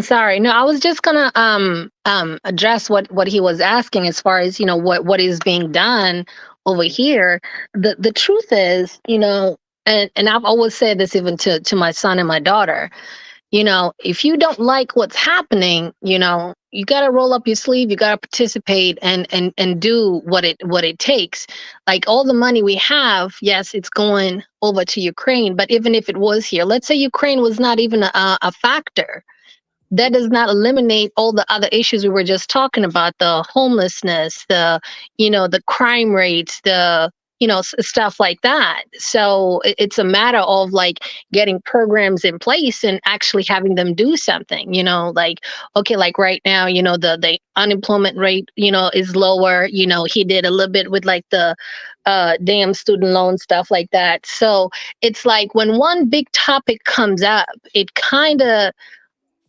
Sorry. No, I was just gonna address what he was asking as far as, what is being done over here. The truth is, and I've always said this even to my son and my daughter. If you don't like what's happening, you got to roll up your sleeve, you got to participate and do what it takes. Like all the money we have, yes, it's going over to Ukraine, but even if it was here, let's say Ukraine was not even a factor, that does not eliminate all the other issues we were just talking about, the homelessness, the crime rates, the stuff like that. So it's a matter of like getting programs in place and actually having them do something. Like, okay, like right now, the unemployment rate, is lower. He did a little bit with like the damn student loan stuff like that. So it's like when one big topic comes up, it kind of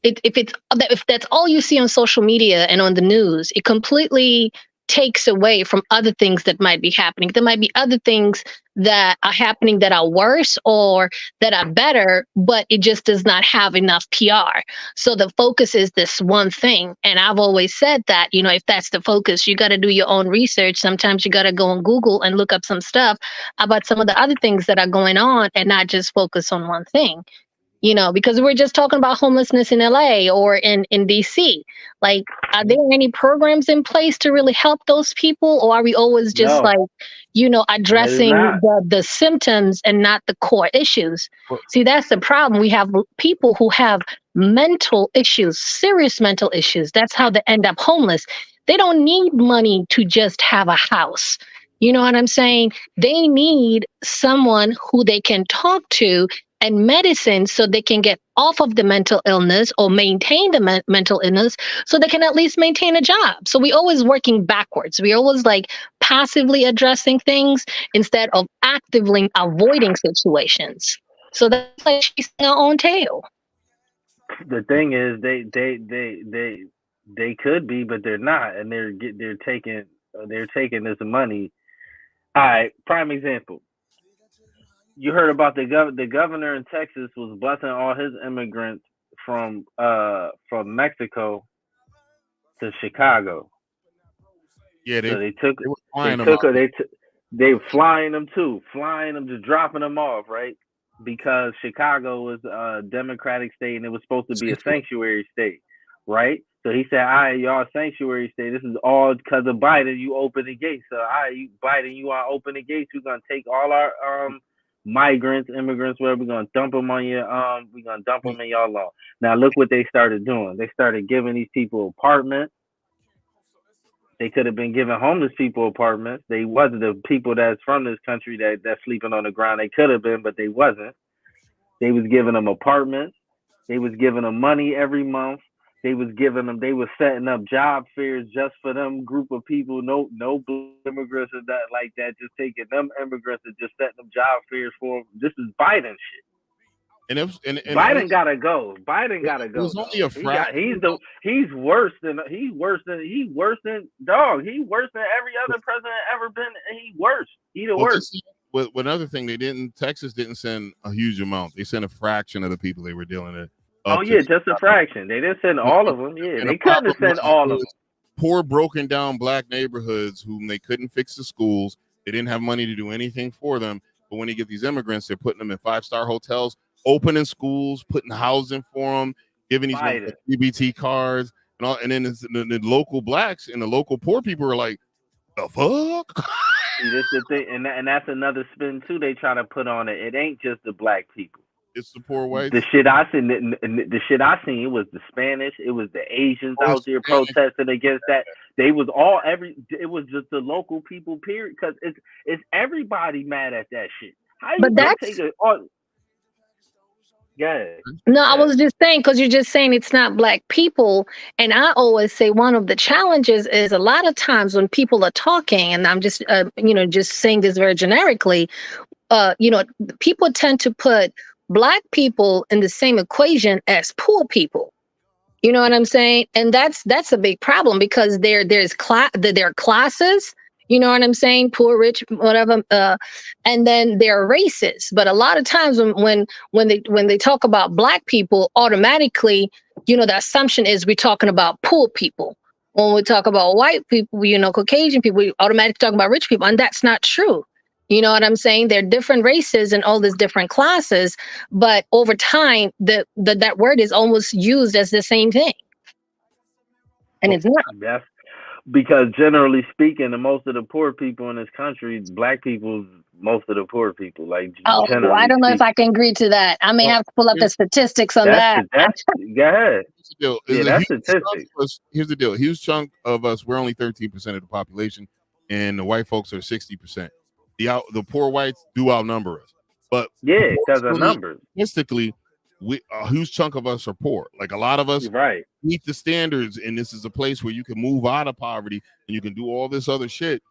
if that's all you see on social media and on the news, it completely takes away from other things that might be happening. There might be other things that are happening that are worse or that are better, but it just does not have enough PR. So the focus is this one thing. And I've always said that, if that's the focus, you got to do your own research. Sometimes you got to go on Google and look up some stuff about some of the other things that are going on and not just focus on one thing. Because we're just talking about homelessness in LA or in DC. Like, are there any programs in place to really help those people? Or are we always just No, like, that is addressing not. the symptoms and not the core issues? Well, See, that's the problem. We have people who have mental issues, serious mental issues. That's how they end up homeless. They don't need money to just have a house. You know what I'm saying? They need someone who they can talk to and medicine so they can get off of the mental illness or maintain the mental illness so they can at least maintain a job. So we always working backwards. We always like passively addressing things instead of actively avoiding situations. So that's like chasing our own tail. The thing is, they could be, but they're not, and they're taking this money. All right, prime example. You heard about the governor in Texas was busing all his immigrants from Mexico to Chicago. yeah, So they were they flying them took out. her they flying them too, flying them, just dropping them off, right? Because Chicago was a Democratic state and it was supposed to be a Sanctuary. sanctuary state, right? So he said, "All right, y'all sanctuary state. This is all because of Biden. You open the gates. So, all right, Biden, you want to open the gates? We're gonna take all our migrants, immigrants, whatever. We're gonna dump them on your We're gonna dump them in y'all law. Now look what they started doing. They started giving these people apartments. They could have been giving homeless people apartments. They wasn't the people that's from this country that's sleeping on the ground. They could have been, but they wasn't. They was giving them apartments. They was giving them money every month. They was setting up job fairs just for them group of people. No immigrants or that like that. Just taking them immigrants and just setting them job fairs for them. This is Biden shit. And it was, and Biden gotta go. Biden gotta it go, was only dog. a fraction. He's worse than dog. He worse than every other president ever been. He worse. He the Well, worst. this with another thing, Texas didn't send a huge amount. They sent a fraction of the people they were dealing with Oh up to yeah, just a fraction. They didn't send all of them. Yeah, and the they couldn't problem have sent all of them. was poor, broken down black neighborhoods whom they couldn't fix the schools. They didn't have money to do anything for them. But when you get these immigrants, they're putting them in 5-star hotels, opening schools, putting housing for them, giving these Biden. CBT cards, and all. And then the local blacks and the local poor people are like, the fuck? See, this the thing, and that's another spin too. They try to put on it. It ain't just the black people. It's the poor The whites. shit I seen, the shit I seen, it was the Spanish, it was the Asians Oh, out there protesting against that. They was all it was just the local people, period. Because it's everybody mad at that shit. How you But gonna take that's it? Oh, yeah, no, I yeah, was just saying because you're just saying it's not black people. And I always say one of the challenges is a lot of times when people are talking, and I'm just, just saying this very generically, people tend to put black people in the same equation as poor people. You know what I'm saying? And that's a big problem because there are classes. You know what I'm saying? Poor, rich, whatever. And then there are races. But a lot of times when they talk about black people, automatically, the assumption is we're talking about poor people. When we talk about white people, Caucasian people, we automatically talk about rich people, and that's not true. You know what I'm saying? There are different races and all these different classes, but over time, that word is almost used as the same thing, and it's not. That's because generally speaking, the most of the poor people in this country, black people, most of the poor people. Like Oh, I generally don't know if I speaking, can agree to that. I may Well, have to pull up the here's, statistics on that's that. the that's go ahead. here's the deal. Yeah, Is a that's huge chunk statistics. of us, here's the deal. A huge chunk of us, we're only 13% of the population, and the white folks are 60%. The poor whites do outnumber us, but Yeah, because of proportionally, numbers. statistically, a huge chunk of us are poor. Like a lot of us You're right. meet the standards, and this is a place where you can move out of poverty and you can do all this other shit.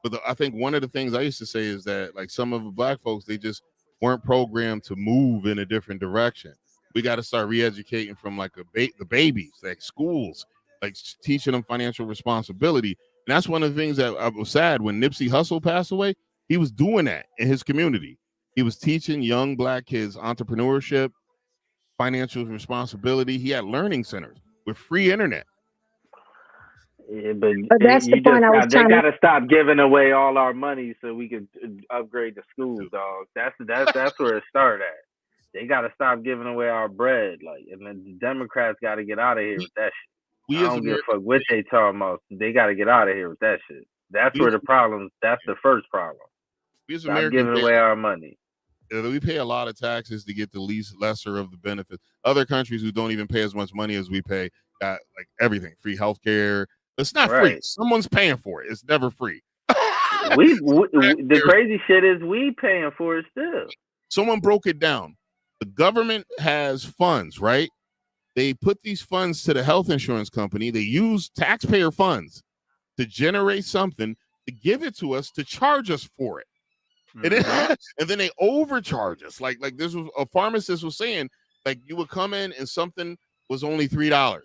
But I think one of the things I used to say is that like some of the black folks, they just weren't programmed to move in a different direction. We got to start re-educating from like the babies, like schools, like teaching them financial responsibility. And that's one of the things that I was sad when Nipsey Hussle passed away. He was doing that in his community. He was teaching young black kids entrepreneurship, financial responsibility. He had learning centers with free internet. Yeah, but But that's the you point just I was got they trying got to. to stop giving away all our money so we can upgrade the schools, dog. That's where it started at. They got to stop giving away our bread, like, and then the Democrats got to get out of here We, with that shit. we I as don't give a Americans, fuck what they talking about. They got to get out of here with that shit. That's we where as, the problem. That's the first problem. we as Stop Americans giving pay away our money. we pay a lot of taxes to get the least lesser of the benefits. Other countries who don't even pay as much money as we pay got like everything, free healthcare. It's not free. Right. Someone's paying for it. It's never free. The crazy shit is we paying for it still. Someone broke it down. The government has funds, right? They put these funds to the health insurance company. They use taxpayer funds to generate something to give it to us to charge us for it. And then, Mm-hmm. and then they overcharge us. Like this was a pharmacist was saying, like you would come in and something was only $3.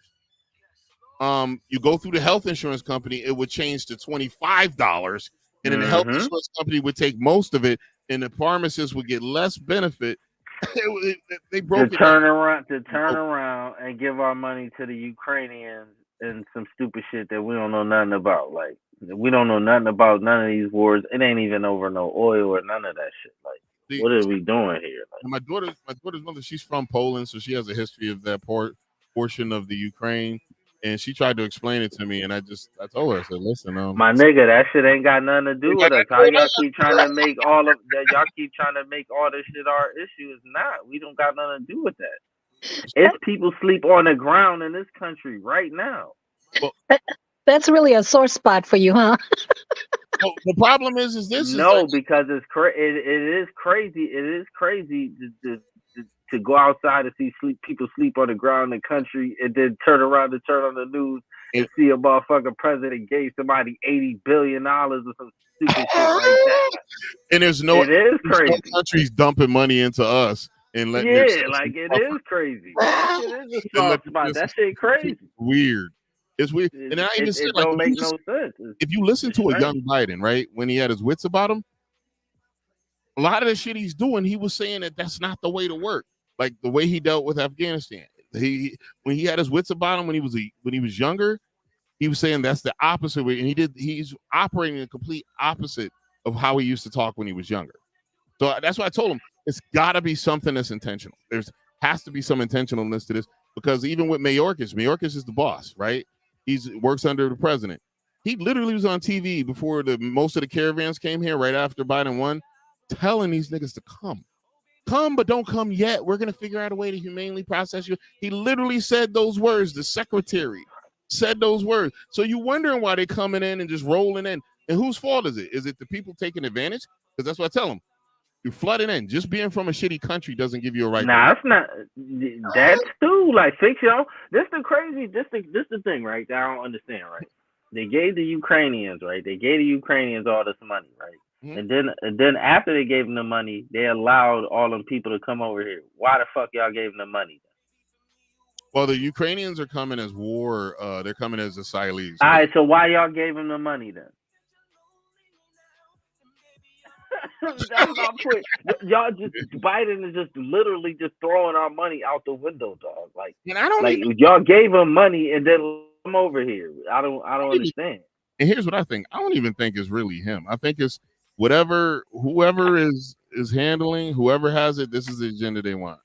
You go through the health insurance company, it would change to $25, and then the health Mm-hmm. insurance company would take most of it, and the pharmacist would get less benefit. They To broke it down. turn around, and give our money to the Ukrainians and some stupid shit that we don't know nothing about. Like we don't know nothing about none of these wars. It ain't even over no oil or none of that shit. Like The, what are we doing here? Like my daughter's mother, she's from Poland, so she has a history of that portion of the Ukraine, and she tried to explain it to me, and I told her, I said, listen, my nigga, that shit ain't got nothing to do with us. How y'all keep trying to make all of that? Y'all keep trying to make all this shit our issue. It's not. We don't got nothing to do with that. It's people sleep on the ground in this country right now. well, That's really a sore spot for you, huh? well, the problem is this is like No, because it is crazy. It is crazy to go outside and see people sleep on the ground in the country, and then turn around and turn on the news and it, see a motherfucking president gave somebody $80 billion or some stupid shit like that. and there's It is no crazy. countries dumping money into us and letting their Yeah, like citizens it suffer. is crazy. That shit is a And soft letting spot. their That citizens shit suffer. crazy. Weird. It's weird. It, And I even it, said, it like, don't make no sense. if you listen It's to a strange. young Biden, right, when he had his wits about him, a lot of the shit he's doing, he was saying that that's not the way to work. Like the way he dealt with Afghanistan. He when he had his wits about him when he was younger, he was saying that's the opposite way, and he's operating the complete opposite of how he used to talk when he was younger. So that's why I told him it's got to be something that's intentional. There's has to be some intentionalness to this because even with Mayorkas is the boss, right? He's works under the president. He literally was on TV before most of the caravans came here, right after Biden won, telling these niggas to come, but don't come yet. We're gonna figure out a way to humanely process you. He literally said those words. The secretary said those words. So you wondering why they coming in and just rolling in. And whose fault is it? Is it the people taking advantage? Because that's what I tell them. You're flooding in. Just being from a shitty country doesn't give you a right to Nah, live. it's not. That's too like fix your. This the crazy. This the thing, right? That I don't understand, right? They gave the Ukrainians, right? They gave the Ukrainians all this money, right? Mhm. And then after they gave them the money, they allowed all them people to come over here. Why the fuck y'all gave them the money? Well, the Ukrainians are coming as war. They're coming as asylees, All right? right, so why y'all gave them the money then? That's my point. Y'all just Biden is just literally just throwing our money out the window, dog. And I don't Like even, y'all gave him money and then come over here. I don't understand. and here's what I think. I don't even think it's really him. I think it's whoever is handling, whoever has it, this is the agenda they want.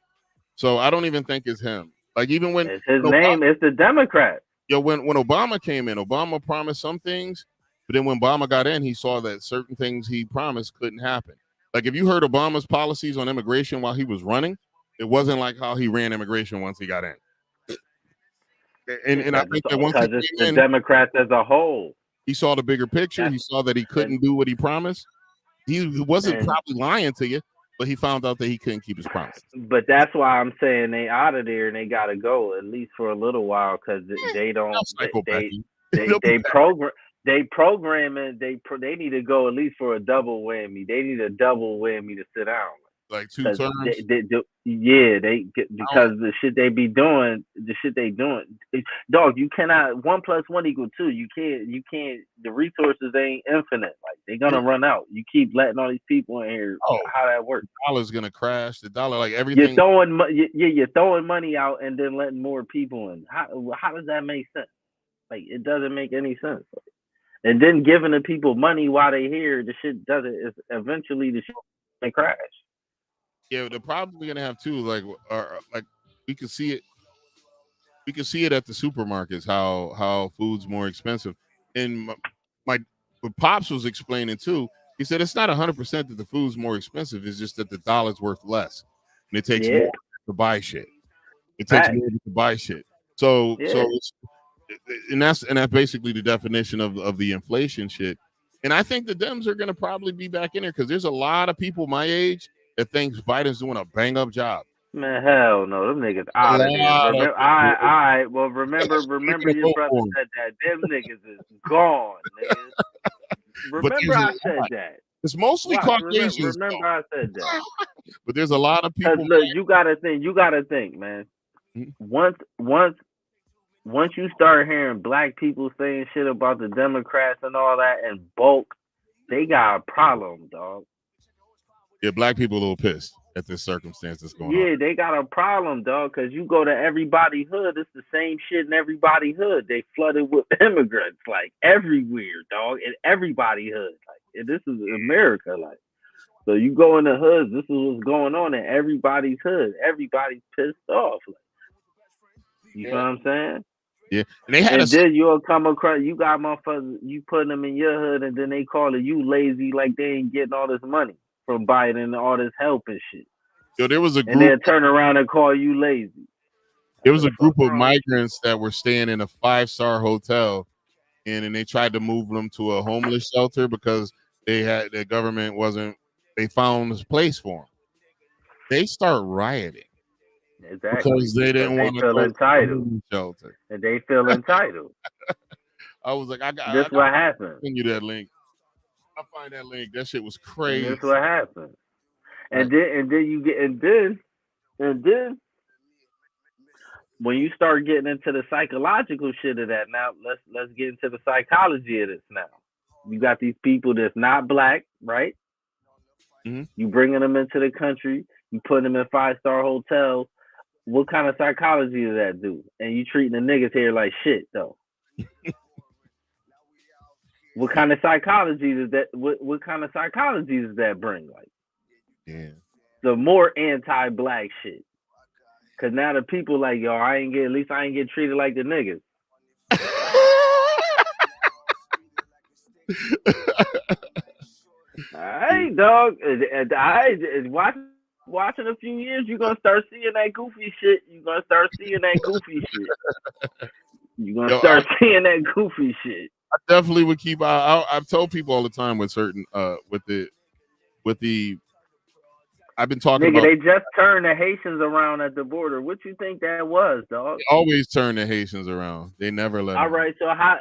So I don't even think it's him. Like even It's his when Obama, name. It's the Democrat. when Obama came in, Obama promised some things, but then when Obama got in, he saw that certain things he promised couldn't happen. Like if you heard Obama's policies on immigration while he was running, it wasn't like how he ran immigration once he got in. And I Because think that once he it's came the in, Democrats as a whole. he saw the bigger picture. He saw that he couldn't do what he promised. He wasn't And probably lying to you, but he found out that he couldn't keep his promise. but that's why I'm saying they out of there and they gotta go at least for a little while because they don't Psychopathy. they program they programming they need to go at least for a double whammy. They need a double whammy to sit down. Like 2 Cause terms. because the shit they be doing, dog. You cannot 1+1 = 2. You can't. The resources ain't infinite. Like they're gonna run out. You keep letting all these people in here. Oh, How that works? the dollar's gonna crash. The dollar, like You're everything. you're throwing money out and then letting more people in. How does that make sense? Like it doesn't make any sense. And then giving the people money while they here, the shit doesn't. It's eventually the shit may crash. Yeah, the problem we're gonna have too, like we can see it. We can see it at the supermarkets how food's more expensive. And my what Pops was explaining too. He said it's not 100% that the food's more expensive. It's just that the dollar's worth less, and it takes more to buy shit. It takes more to buy shit. So that's basically the definition of the inflation shit. And I think the Dems are going to probably be back in there because there's a lot of people my age that thinks Biden's doing a bang up job. Man, hell no, them niggas out of there. Remember your brother said that. Them niggas is gone, nigga. Remember I said that. It's mostly Caucasians. Remember I said that. But there's a lot of people. Look, you gotta think, man. Mm-hmm. Once you start hearing black people saying shit about the Democrats and all that in bulk, they got a problem, dog. Yeah, black people a little pissed at this circumstance that's going on. Yeah, they got a problem, dog, because you go to everybody hood, it's the same shit in everybody hood. They flooded with immigrants, like, everywhere, dog, in everybody hood. Like, and this is America, like. So you go in the hoods, this is what's going on in everybody's hood. Everybody's pissed off. Like, you know what I'm saying? Yeah. And then you'll come across, you got motherfuckers, you put them in your hood, and then they calling you lazy like they ain't getting all this money from Biden and all this help and shit. Yo, there was a group, and they'll turn around and call you lazy. There was a group of migrants that were staying in a 5-star hotel, and they tried to move them to a homeless shelter because the government wasn't. They found this place for them. They start rioting. Exactly. Because they didn't want to feel entitled. Shelter. And they feel entitled. I was like, what happened. Send you that link. I find that link. That shit was crazy. And that's what happened. And then when you start getting into the psychological shit of that, now let's get into the psychology of this now. You got these people that's not black, right? Mm-hmm. You bringing them into the country, you putting them in 5-star hotels. What kind of psychology does that do? And you treating the niggas here like shit, though. What kind of psychology does that? What kind of psychology does that bring? Like, yeah, the more anti-black shit. Cause now the people like, yo, at least I ain't get treated like the niggas. All right, dog. Watching a few years, you're gonna start seeing that goofy shit. You're gonna start seeing that goofy shit. I definitely would keep. I've told people all the time with certain with the. I've been talking about. They just turned the Haitians around at the border. What you think that was, dog? They always turn the Haitians around. They never let. All right, so how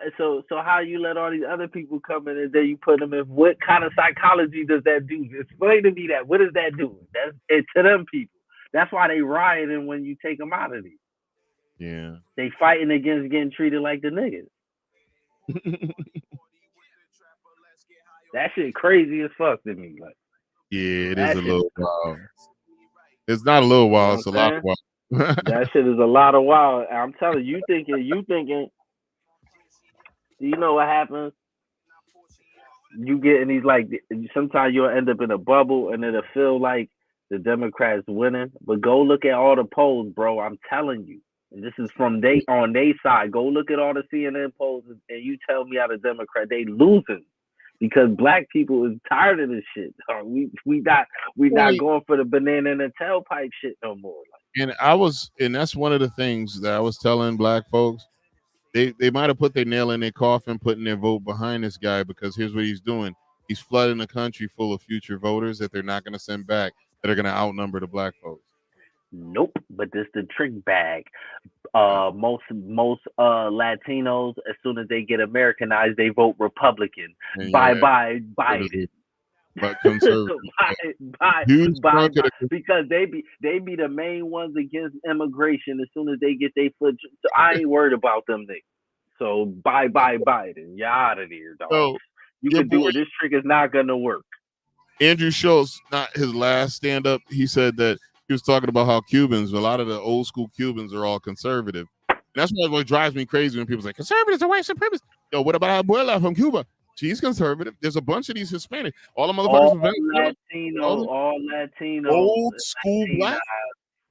you let all these other people come in and then you put them in? What kind of psychology does that do? Explain to me that. What does that do? That's it to them people. That's why they rioting when you take them out of these. Yeah. They fighting against getting treated like the niggas. That shit crazy as fuck to me. Like, Yeah, it is That a shit is, little wild. It's not a little you know wild. what It's a lot I'm of saying? wild. That shit is a lot of wild. I'm telling you, you thinking, you know what happens? You get in these like sometimes you'll end up in a bubble and it'll feel like the Democrats winning. But go look at all the polls, bro. I'm telling you. And this is from they on their side. Go look at all the CNN polls and you tell me how the Democrat they losing. Because black people is tired of this shit. We not Like, going for the banana in the tailpipe shit no more. and that's one of the things that I was telling black folks. They might have put their nail in their coffin, putting their vote behind this guy because here's what he's doing. He's flooding the country full of future voters that they're not going to send back that are going to outnumber the black folks. Nope. But this the trick bag. Uh, Most Latinos, as soon as they get Americanized, they vote Republican. and Bye yeah, bye Biden. but conservative. bye bye Huge bye chunk of bye. the Because they be the main ones against immigration as soon as they get their foot. So I ain't worried about them niggas. So bye bye Biden. You're out of here, dog. so You your could do boy it. This trick is not gonna work. Andrew Schultz, not his last stand up, he said that he was talking about how Cubans, a lot of the old school Cubans are all conservative. And that's what drives me crazy when people say conservatives are white supremacists. Yo, what about Abuela from Cuba? She's conservative. There's a bunch of these Hispanic. All the motherfuckers from Venezuela, all the All Latinos, old school Latina. black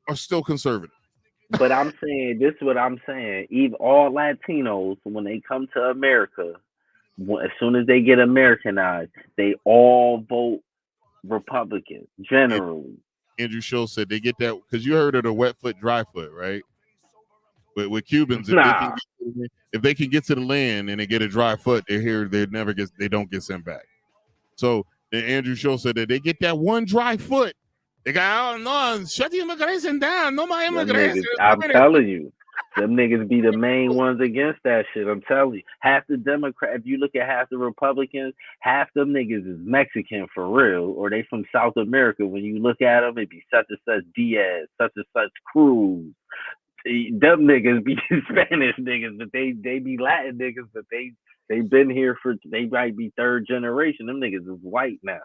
are still conservative. But I'm saying this is what I'm saying. Even all Latinos, when they come to America, as soon as they get Americanized, they all vote Republican And generally. Andrew Schultz said they get that because you heard of the wet foot, dry foot, right? With Cubans, Nah, if they can get to the land and they get a dry foot, they're here. They don't get sent back. So then Andrew Schultz said that they get that one dry foot. They got, oh no, shut the immigration down. No more them immigration. niggas. I'm telling you, them niggas be the main ones against that shit. I'm telling you, half the Democrat. If you look at half the Republicans, half them niggas is Mexican for real, or they from South America. When you look at them, it be such and such Diaz, such and such Cruz. Them niggas be Spanish niggas, but they be Latin niggas, but they been here for they might be third generation. Them niggas is white now, like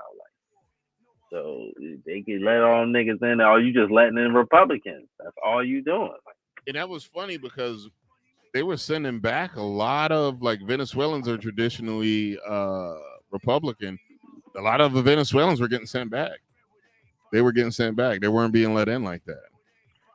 so they can let all niggas in. Or you just letting in Republicans? That's all you doing. And that was funny because they were sending back a lot of like Venezuelans are traditionally Republican. A lot of the Venezuelans were getting sent back. They were getting sent back. They weren't being let in like that.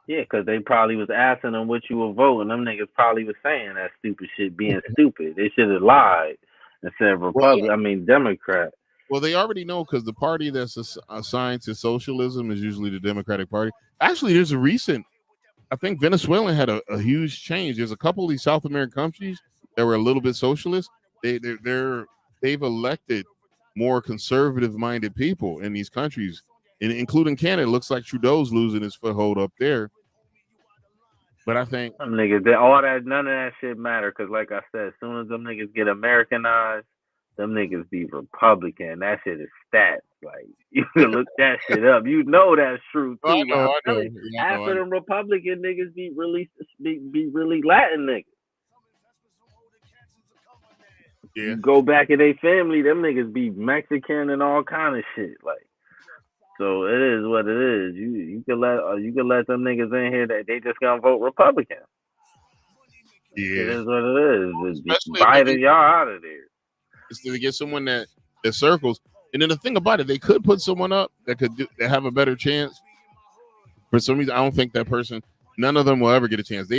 Yeah, because they probably was asking them what you were voting. Them niggas probably was saying that stupid shit, being stupid. They should have lied and said Well, Republic. I mean Democrat. Well, they already know because the party that's assigned to socialism is usually the Democratic Party. Actually, there's a recent, I think Venezuela had a huge change. There's a couple of these South American countries that were a little bit socialist. They've elected more conservative minded people in these countries, including Canada. It looks like Trudeau's losing his foothold up there. But I think Them niggas, all that, none of that shit matter. Cause like I said, as soon as them niggas get Americanized, them niggas be Republican. That shit is stats. Like you can look that shit up. You know that's true I too. Like, know, I'm I know, telling you, yeah, I half know, of I know. them Republican niggas be really Latin niggas. Yeah, You go back in their family, them niggas be Mexican and all kind of shit. Like so, it is what it is. You can let them niggas in here that they just gonna vote Republican. It yeah. is what it is. Especially if Biden, y'all out of there. is to get someone that circles. And then the thing about it, they could put someone up that have a better chance. For some reason, I don't think that person. None of them will ever get a chance.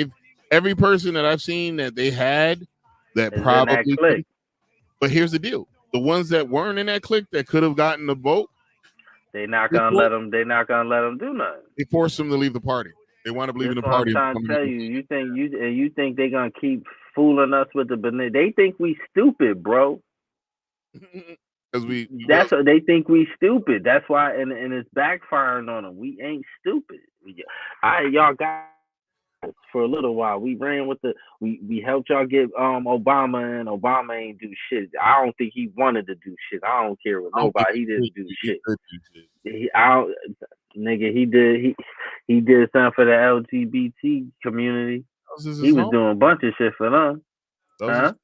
Every person that I've seen that they had that Is in that probably. clique. But here's the deal: the ones that weren't in that clique that could have gotten the vote, They not gonna let them. They not gonna let them do nothing. they forced them to leave the party. They want to leave That's the what I'm party and trying to become tell you. You think they gonna keep fooling us with the banana? They think we stupid, bro. because we That's what they think we stupid. That's why, and it's backfiring on them. We ain't stupid. Y'all got for a little while. We ran with we helped y'all get Obama, and Obama ain't do shit. I don't think he wanted to do shit. I don't care what I don't think nobody. He didn't do he shit. could do shit. I don't, nigga, he did something for the LGBT community. Those is He his was home. doing a bunch of shit for them. Those Huh? is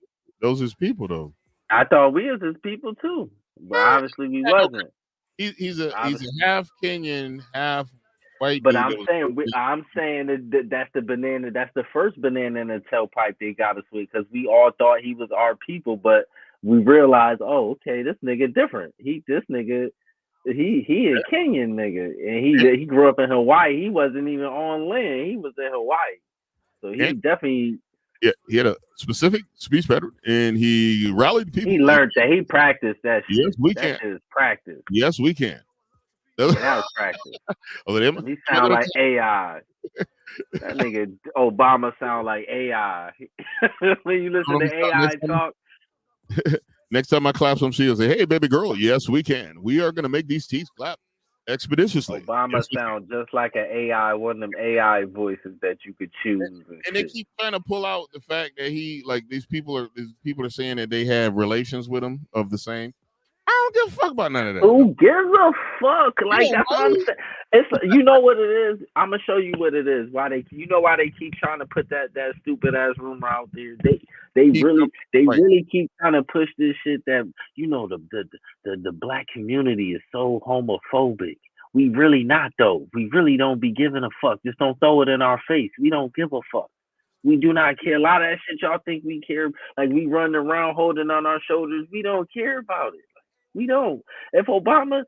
those is people though. I thought we was his people too, but Man, obviously we I know wasn't. he's a half Kenyan, half white But dude. I'm saying that's the banana. That's the first banana in the tailpipe they got us with, because we all thought he was our people, but we realized, oh, okay, this nigga different. He a Kenyan nigga, and he grew up in Hawaii. He wasn't even on land. He was in Hawaii, so he definitely. Yeah, he had a specific speech pattern, and he rallied people. He learned that. He practiced that shit. Yes, we that can. shit is practice. Yes, we can. Yeah, that was practice. He sound like AI. That nigga Obama sound like AI. When you listen to AI talk. Next time I clap some shit, I'll say, "Hey, baby girl, yes, we can. We are gonna make these teeth clap expeditiously." Obama sound just like an AI, one of them AI voices that you could choose. And they keep trying to pull out the fact that these people are saying that they have relations with him of the same. I don't give a fuck about none of that. Who gives a fuck? Like, that's what I'm saying. It's, you know what it is? I'm gonna show you what it is. Why they keep trying to put that stupid ass rumor out there? They really keep trying to push this shit that, you know, the black community is so homophobic. We really not, though. We really don't be giving a fuck. Just don't throw it in our face. We don't give a fuck. We do not care. A lot of that shit y'all think we care. Like, we run around holding on our shoulders. We don't care about it. We don't. If Obama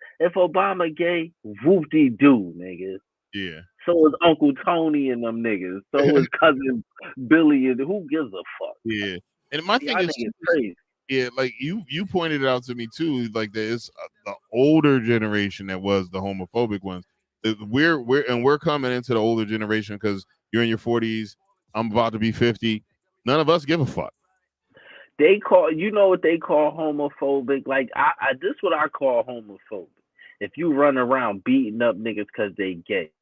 gay, whoop-de-doo, niggas. Yeah. So is Uncle Tony and them niggas. So is cousin Billy, and who gives a fuck? Yeah. And my thing is crazy. Yeah, like you pointed it out to me too. Like there's the older generation that was the homophobic ones. We're coming into the older generation because you're in your 40s. I'm about to be 50. None of us give a fuck. They call, you know what they call homophobic? Like, this is what I call homophobic. If you run around beating up niggas because they gay,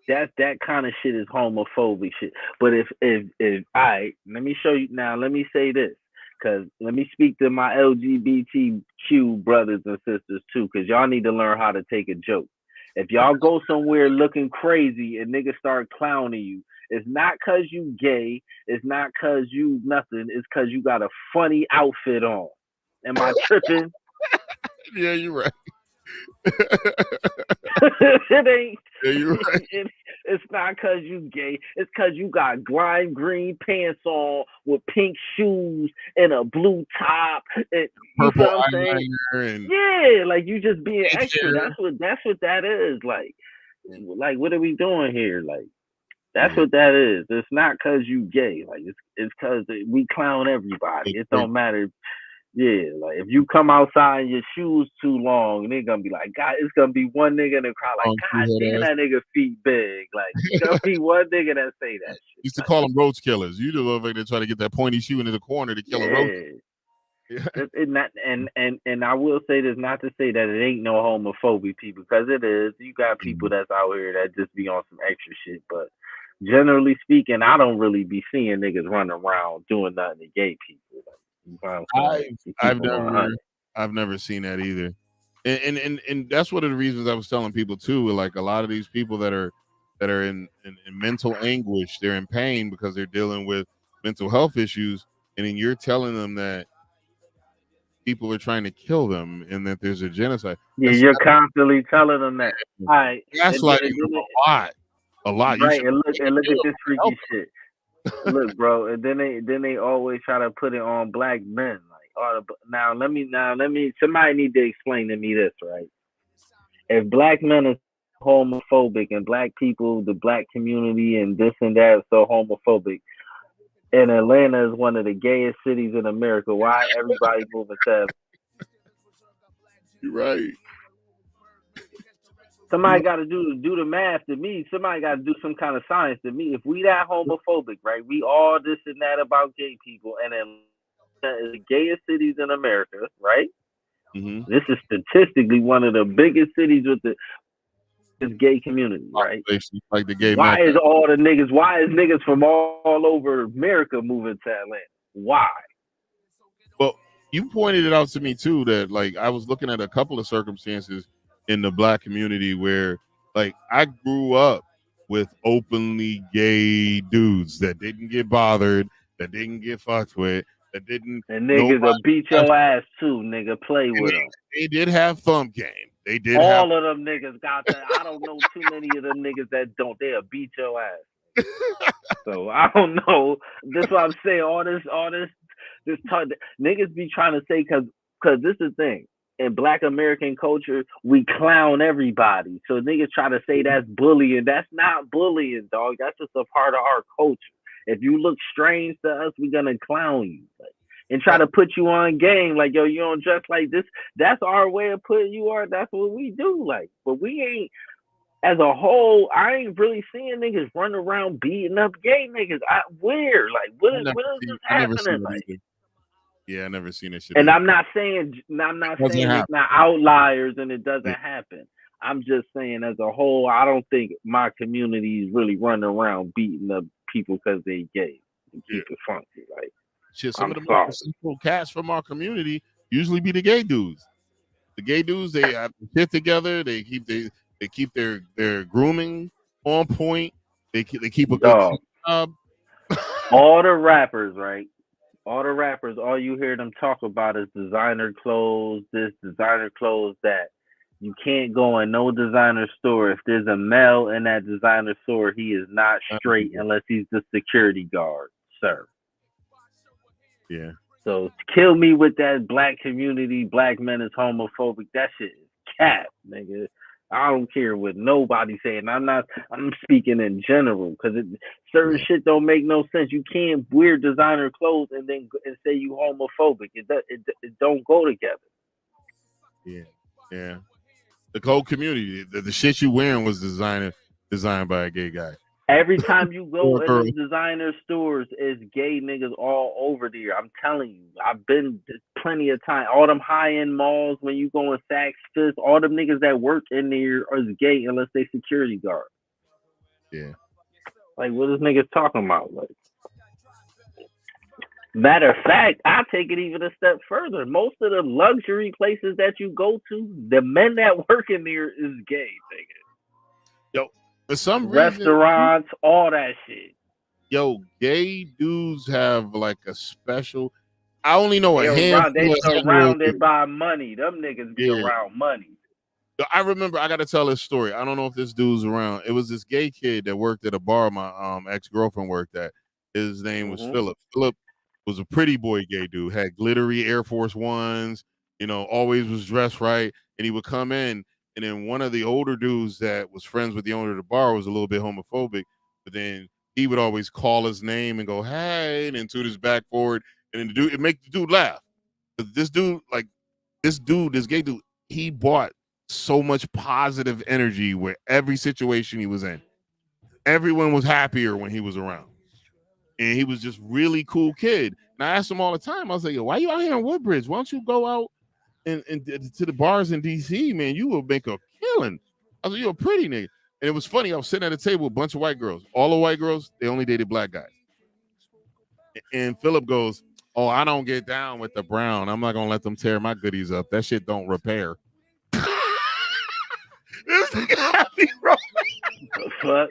that kind of shit is homophobic shit. But if let me show you now. Let me say this, because let me speak to my LGBTQ brothers and sisters too, because y'all need to learn how to take a joke. If y'all go somewhere looking crazy and niggas start clowning you, it's not cause you gay. It's not cause you nothing. It's cause you got a funny outfit on. Am I tripping? Yeah, you're right. It ain't. Yeah, you're right. It's not cause you gay. It's cause you got lime green pants on with pink shoes and a blue top and purple eyeliner and yeah, like you just being extra. That's what that is. Like what are we doing here? Like, that's what that is. It's not cause you gay. Like it's cause we clown everybody. It don't matter. Yeah, like if you come outside and your shoes too long, they're gonna be like, God, it's gonna be one nigga in the crowd like, God damn, that nigga feet big. Like, it's gonna be one nigga that say that shit. Used to call them roach killers. You know, like they try to get that pointy shoe into the corner to kill a roach. Yeah. And I will say this, not to say that it ain't no homophobia, people, because it is. You got people that's out here that just be on some extra shit, but generally speaking, I don't really be seeing niggas running around doing nothing to gay people. I've never seen that either, and that's one of the reasons I was telling people too. Like a lot of these people that are in mental anguish, they're in pain because they're dealing with mental health issues, and then you're telling them that people are trying to kill them and that there's a genocide. Yeah, you're constantly telling them that. All right, that's like a lot. Right, and look at this freaky shit. Look, bro, and then they always try to put it on black men. Like, now let me somebody need to explain to me this, right? If black men are homophobic and black people, the black community, and this and that is so homophobic, and Atlanta is one of the gayest cities in America, why everybody moving south? You're right. Somebody got to do the math to me. Somebody got to do some kind of science to me. If we that homophobic, right? We all this and that about gay people, and Atlanta is the gayest cities in America, right? Mm-hmm. This is statistically one of the biggest cities with the gay community, right? Like the gay. Why is niggas from all over America moving to Atlanta? Why? Well, you pointed it out to me too that like I was looking at a couple of circumstances in the black community where like I grew up with openly gay dudes that didn't get bothered, that didn't get fucked with, and niggas will beat your ass too, nigga. Play with them. They did have thumb game. They did have. All of them niggas got that. I don't know too many of them niggas that don't. They'll beat your ass. So I don't know. That's why I'm saying this talk. Niggas be trying to say because this is the thing. In Black American culture, we clown everybody. So niggas try to say that's bullying. That's not bullying, dog. That's just a part of our culture. If you look strange to us, we gonna clown you. Like, and try to put you on game. Like, yo, you don't dress like this. That's our way of putting you on. That's what we do. Like, but we ain't, as a whole, I ain't really seeing niggas run around beating up gay niggas. Where? Like, what is this I never seen happening? it Like, either. Yeah, I never seen that shit and either. I'm not saying Doesn't happen. it's not outliers and it doesn't Yeah. happen. I'm just saying, as a whole, I don't think my community is really running around beating up people because they gay and keep it funky. Like, Shit, some I'm of the most sorry. successful cats from our community usually be the gay dudes. The gay dudes, they have shit together. They keep their grooming on point. They keep a good Dog, job. all the rappers, right? All the rappers, all you hear them talk about is designer clothes, this designer clothes, that. You can't go in no designer store. If there's a male in that designer store, he is not straight unless he's the security guard, sir. Yeah. So kill me with that black community, black men is homophobic. That shit is cap, nigga. I don't care what nobody saying. I'm speaking in general because certain shit don't make no sense. You can't wear designer clothes and then and say you homophobic. It don't go together. Yeah. Yeah. The whole community, the shit you wearing was designed by a gay guy. Every time you Or go in girl. them designer stores, it's gay niggas all over there. I'm telling you, I've been plenty of time. All them high end malls, when you go in Saks Fifth, all them niggas that work in there is gay unless they security guard. Yeah. Like, what is niggas talking about? Like, matter of fact, I take it even a step further. Most of the luxury places that you go to, the men that work in there is gay, nigga. Yo, for some reason, Restaurants, all that shit. yo, gay dudes have like a special. I only know a They handful of hetero surrounded dudes. by money. Them niggas be Yeah. around money. I remember, I got to tell this story. I don't know if this dude's around. It was this gay kid that worked at a bar my ex-girlfriend worked at. His name was Philip. Philip was a pretty boy gay dude, had glittery Air Force Ones, always was dressed right. And he would come in, and then one of the older dudes that was friends with the owner of the bar was a little bit homophobic, but then he would always call his name and go, hey, and then toot his back forward. And then it make the dude laugh. But this gay dude, he bought so much positive energy with every situation he was in. Everyone was happier when he was around. And he was just really cool kid. And I asked him all the time, I was like, yo, why you out here in Woodbridge? Why don't you go out and to the bars in DC, man? You will make a killing. I was like, you're a pretty nigga. And it was funny, I was sitting at a table with a bunch of white girls. All the white girls, they only dated black guys. And Philip goes, oh, I don't get down with the brown. I'm not going to let them tear my goodies up. That shit don't repair. This nigga had me wrong. The fuck?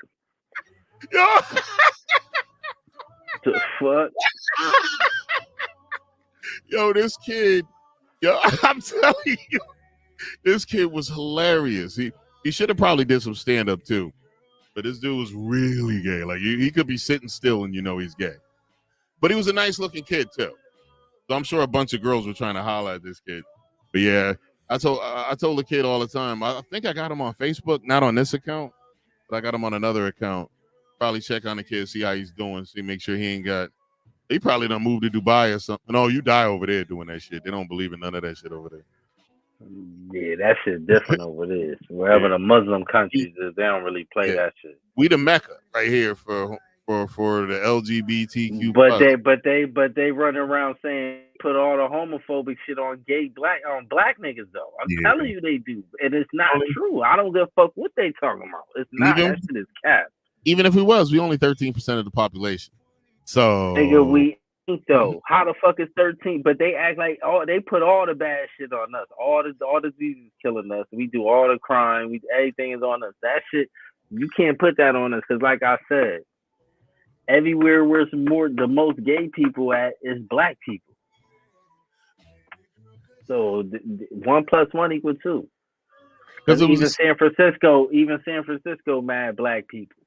Yo. The fuck? Yo, this kid, I'm telling you, this kid was hilarious. He should have probably did some stand-up too. But this dude was really gay. Like he could be sitting still and he's gay. But he was a nice looking kid too. So I'm sure a bunch of girls were trying to holler at this kid. But yeah, I told the kid all the time. I think I got him on Facebook, not on this account, but I got him on another account. Probably check on the kid, see how he's doing, make sure he probably done moved to Dubai or something. No, you die over there doing that shit. They don't believe in none of that shit over there. Yeah, that shit different over there. Wherever the Muslim countries is, they don't really play that shit. We the Mecca right here for the LGBTQ. But they run around saying put all the homophobic shit on black niggas though. I'm telling you they do, and it's not true. I don't give a fuck what they talking about. It's not. That shit is cap. Even if we only 13% of the population. So nigga, we ain't though. How the fuck is 13? But they act like they put all the bad shit on us. All the diseases killing us. We do all the crime. Everything is on us. That shit, you can't put that on us because, like I said, everywhere where the most gay people at is black people. So 1 + 1 = 2. because it was even San Francisco, mad black people.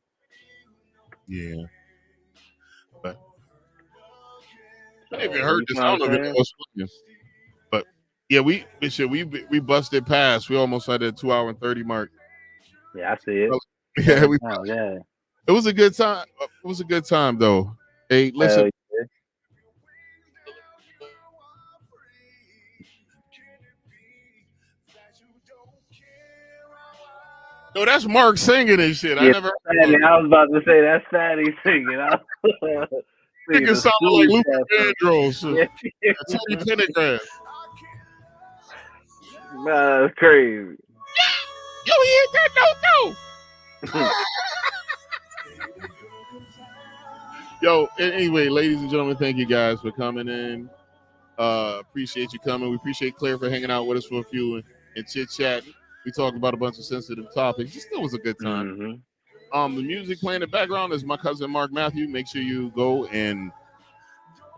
yeah. But So I even heard you this. know I what don't know I'm if saying? it was playing, but yeah, we busted past. We almost had that 2 hour and 30 mark. Yeah, I see it. Yeah, we. Oh, yeah. It was a good time. It was a good time though. Hey, listen. Hell yeah. No, that's Mark singing and shit. I Yeah, never Fatty. heard I was about to say that's Fatty singing. I was singing nigga the sounded like smooth Luther jazz. Vandross, Yeah, Tony Pendergrass. nah, that's crazy. Yo, he hit that note though. Yo, anyway, ladies and gentlemen, thank you guys for coming in. Appreciate you coming. We appreciate Claire for hanging out with us for a few and chit chat. We talked about a bunch of sensitive topics. It still was a good time. The music playing in the background is my cousin Mark Matthew. Make sure you go and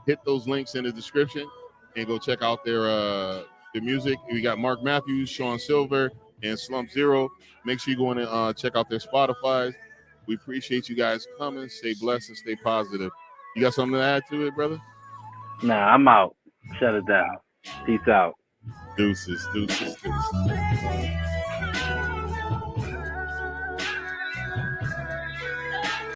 hit those links in the description and go check out their music. We got Mark Matthews, Sean Silver, and Slump Zero. Make sure you go in and check out their Spotify. We appreciate you guys coming. Stay blessed and stay positive. You got something to add to it, brother? Nah, I'm out. Shut it down. Peace out. Deuces, deuces, deuces.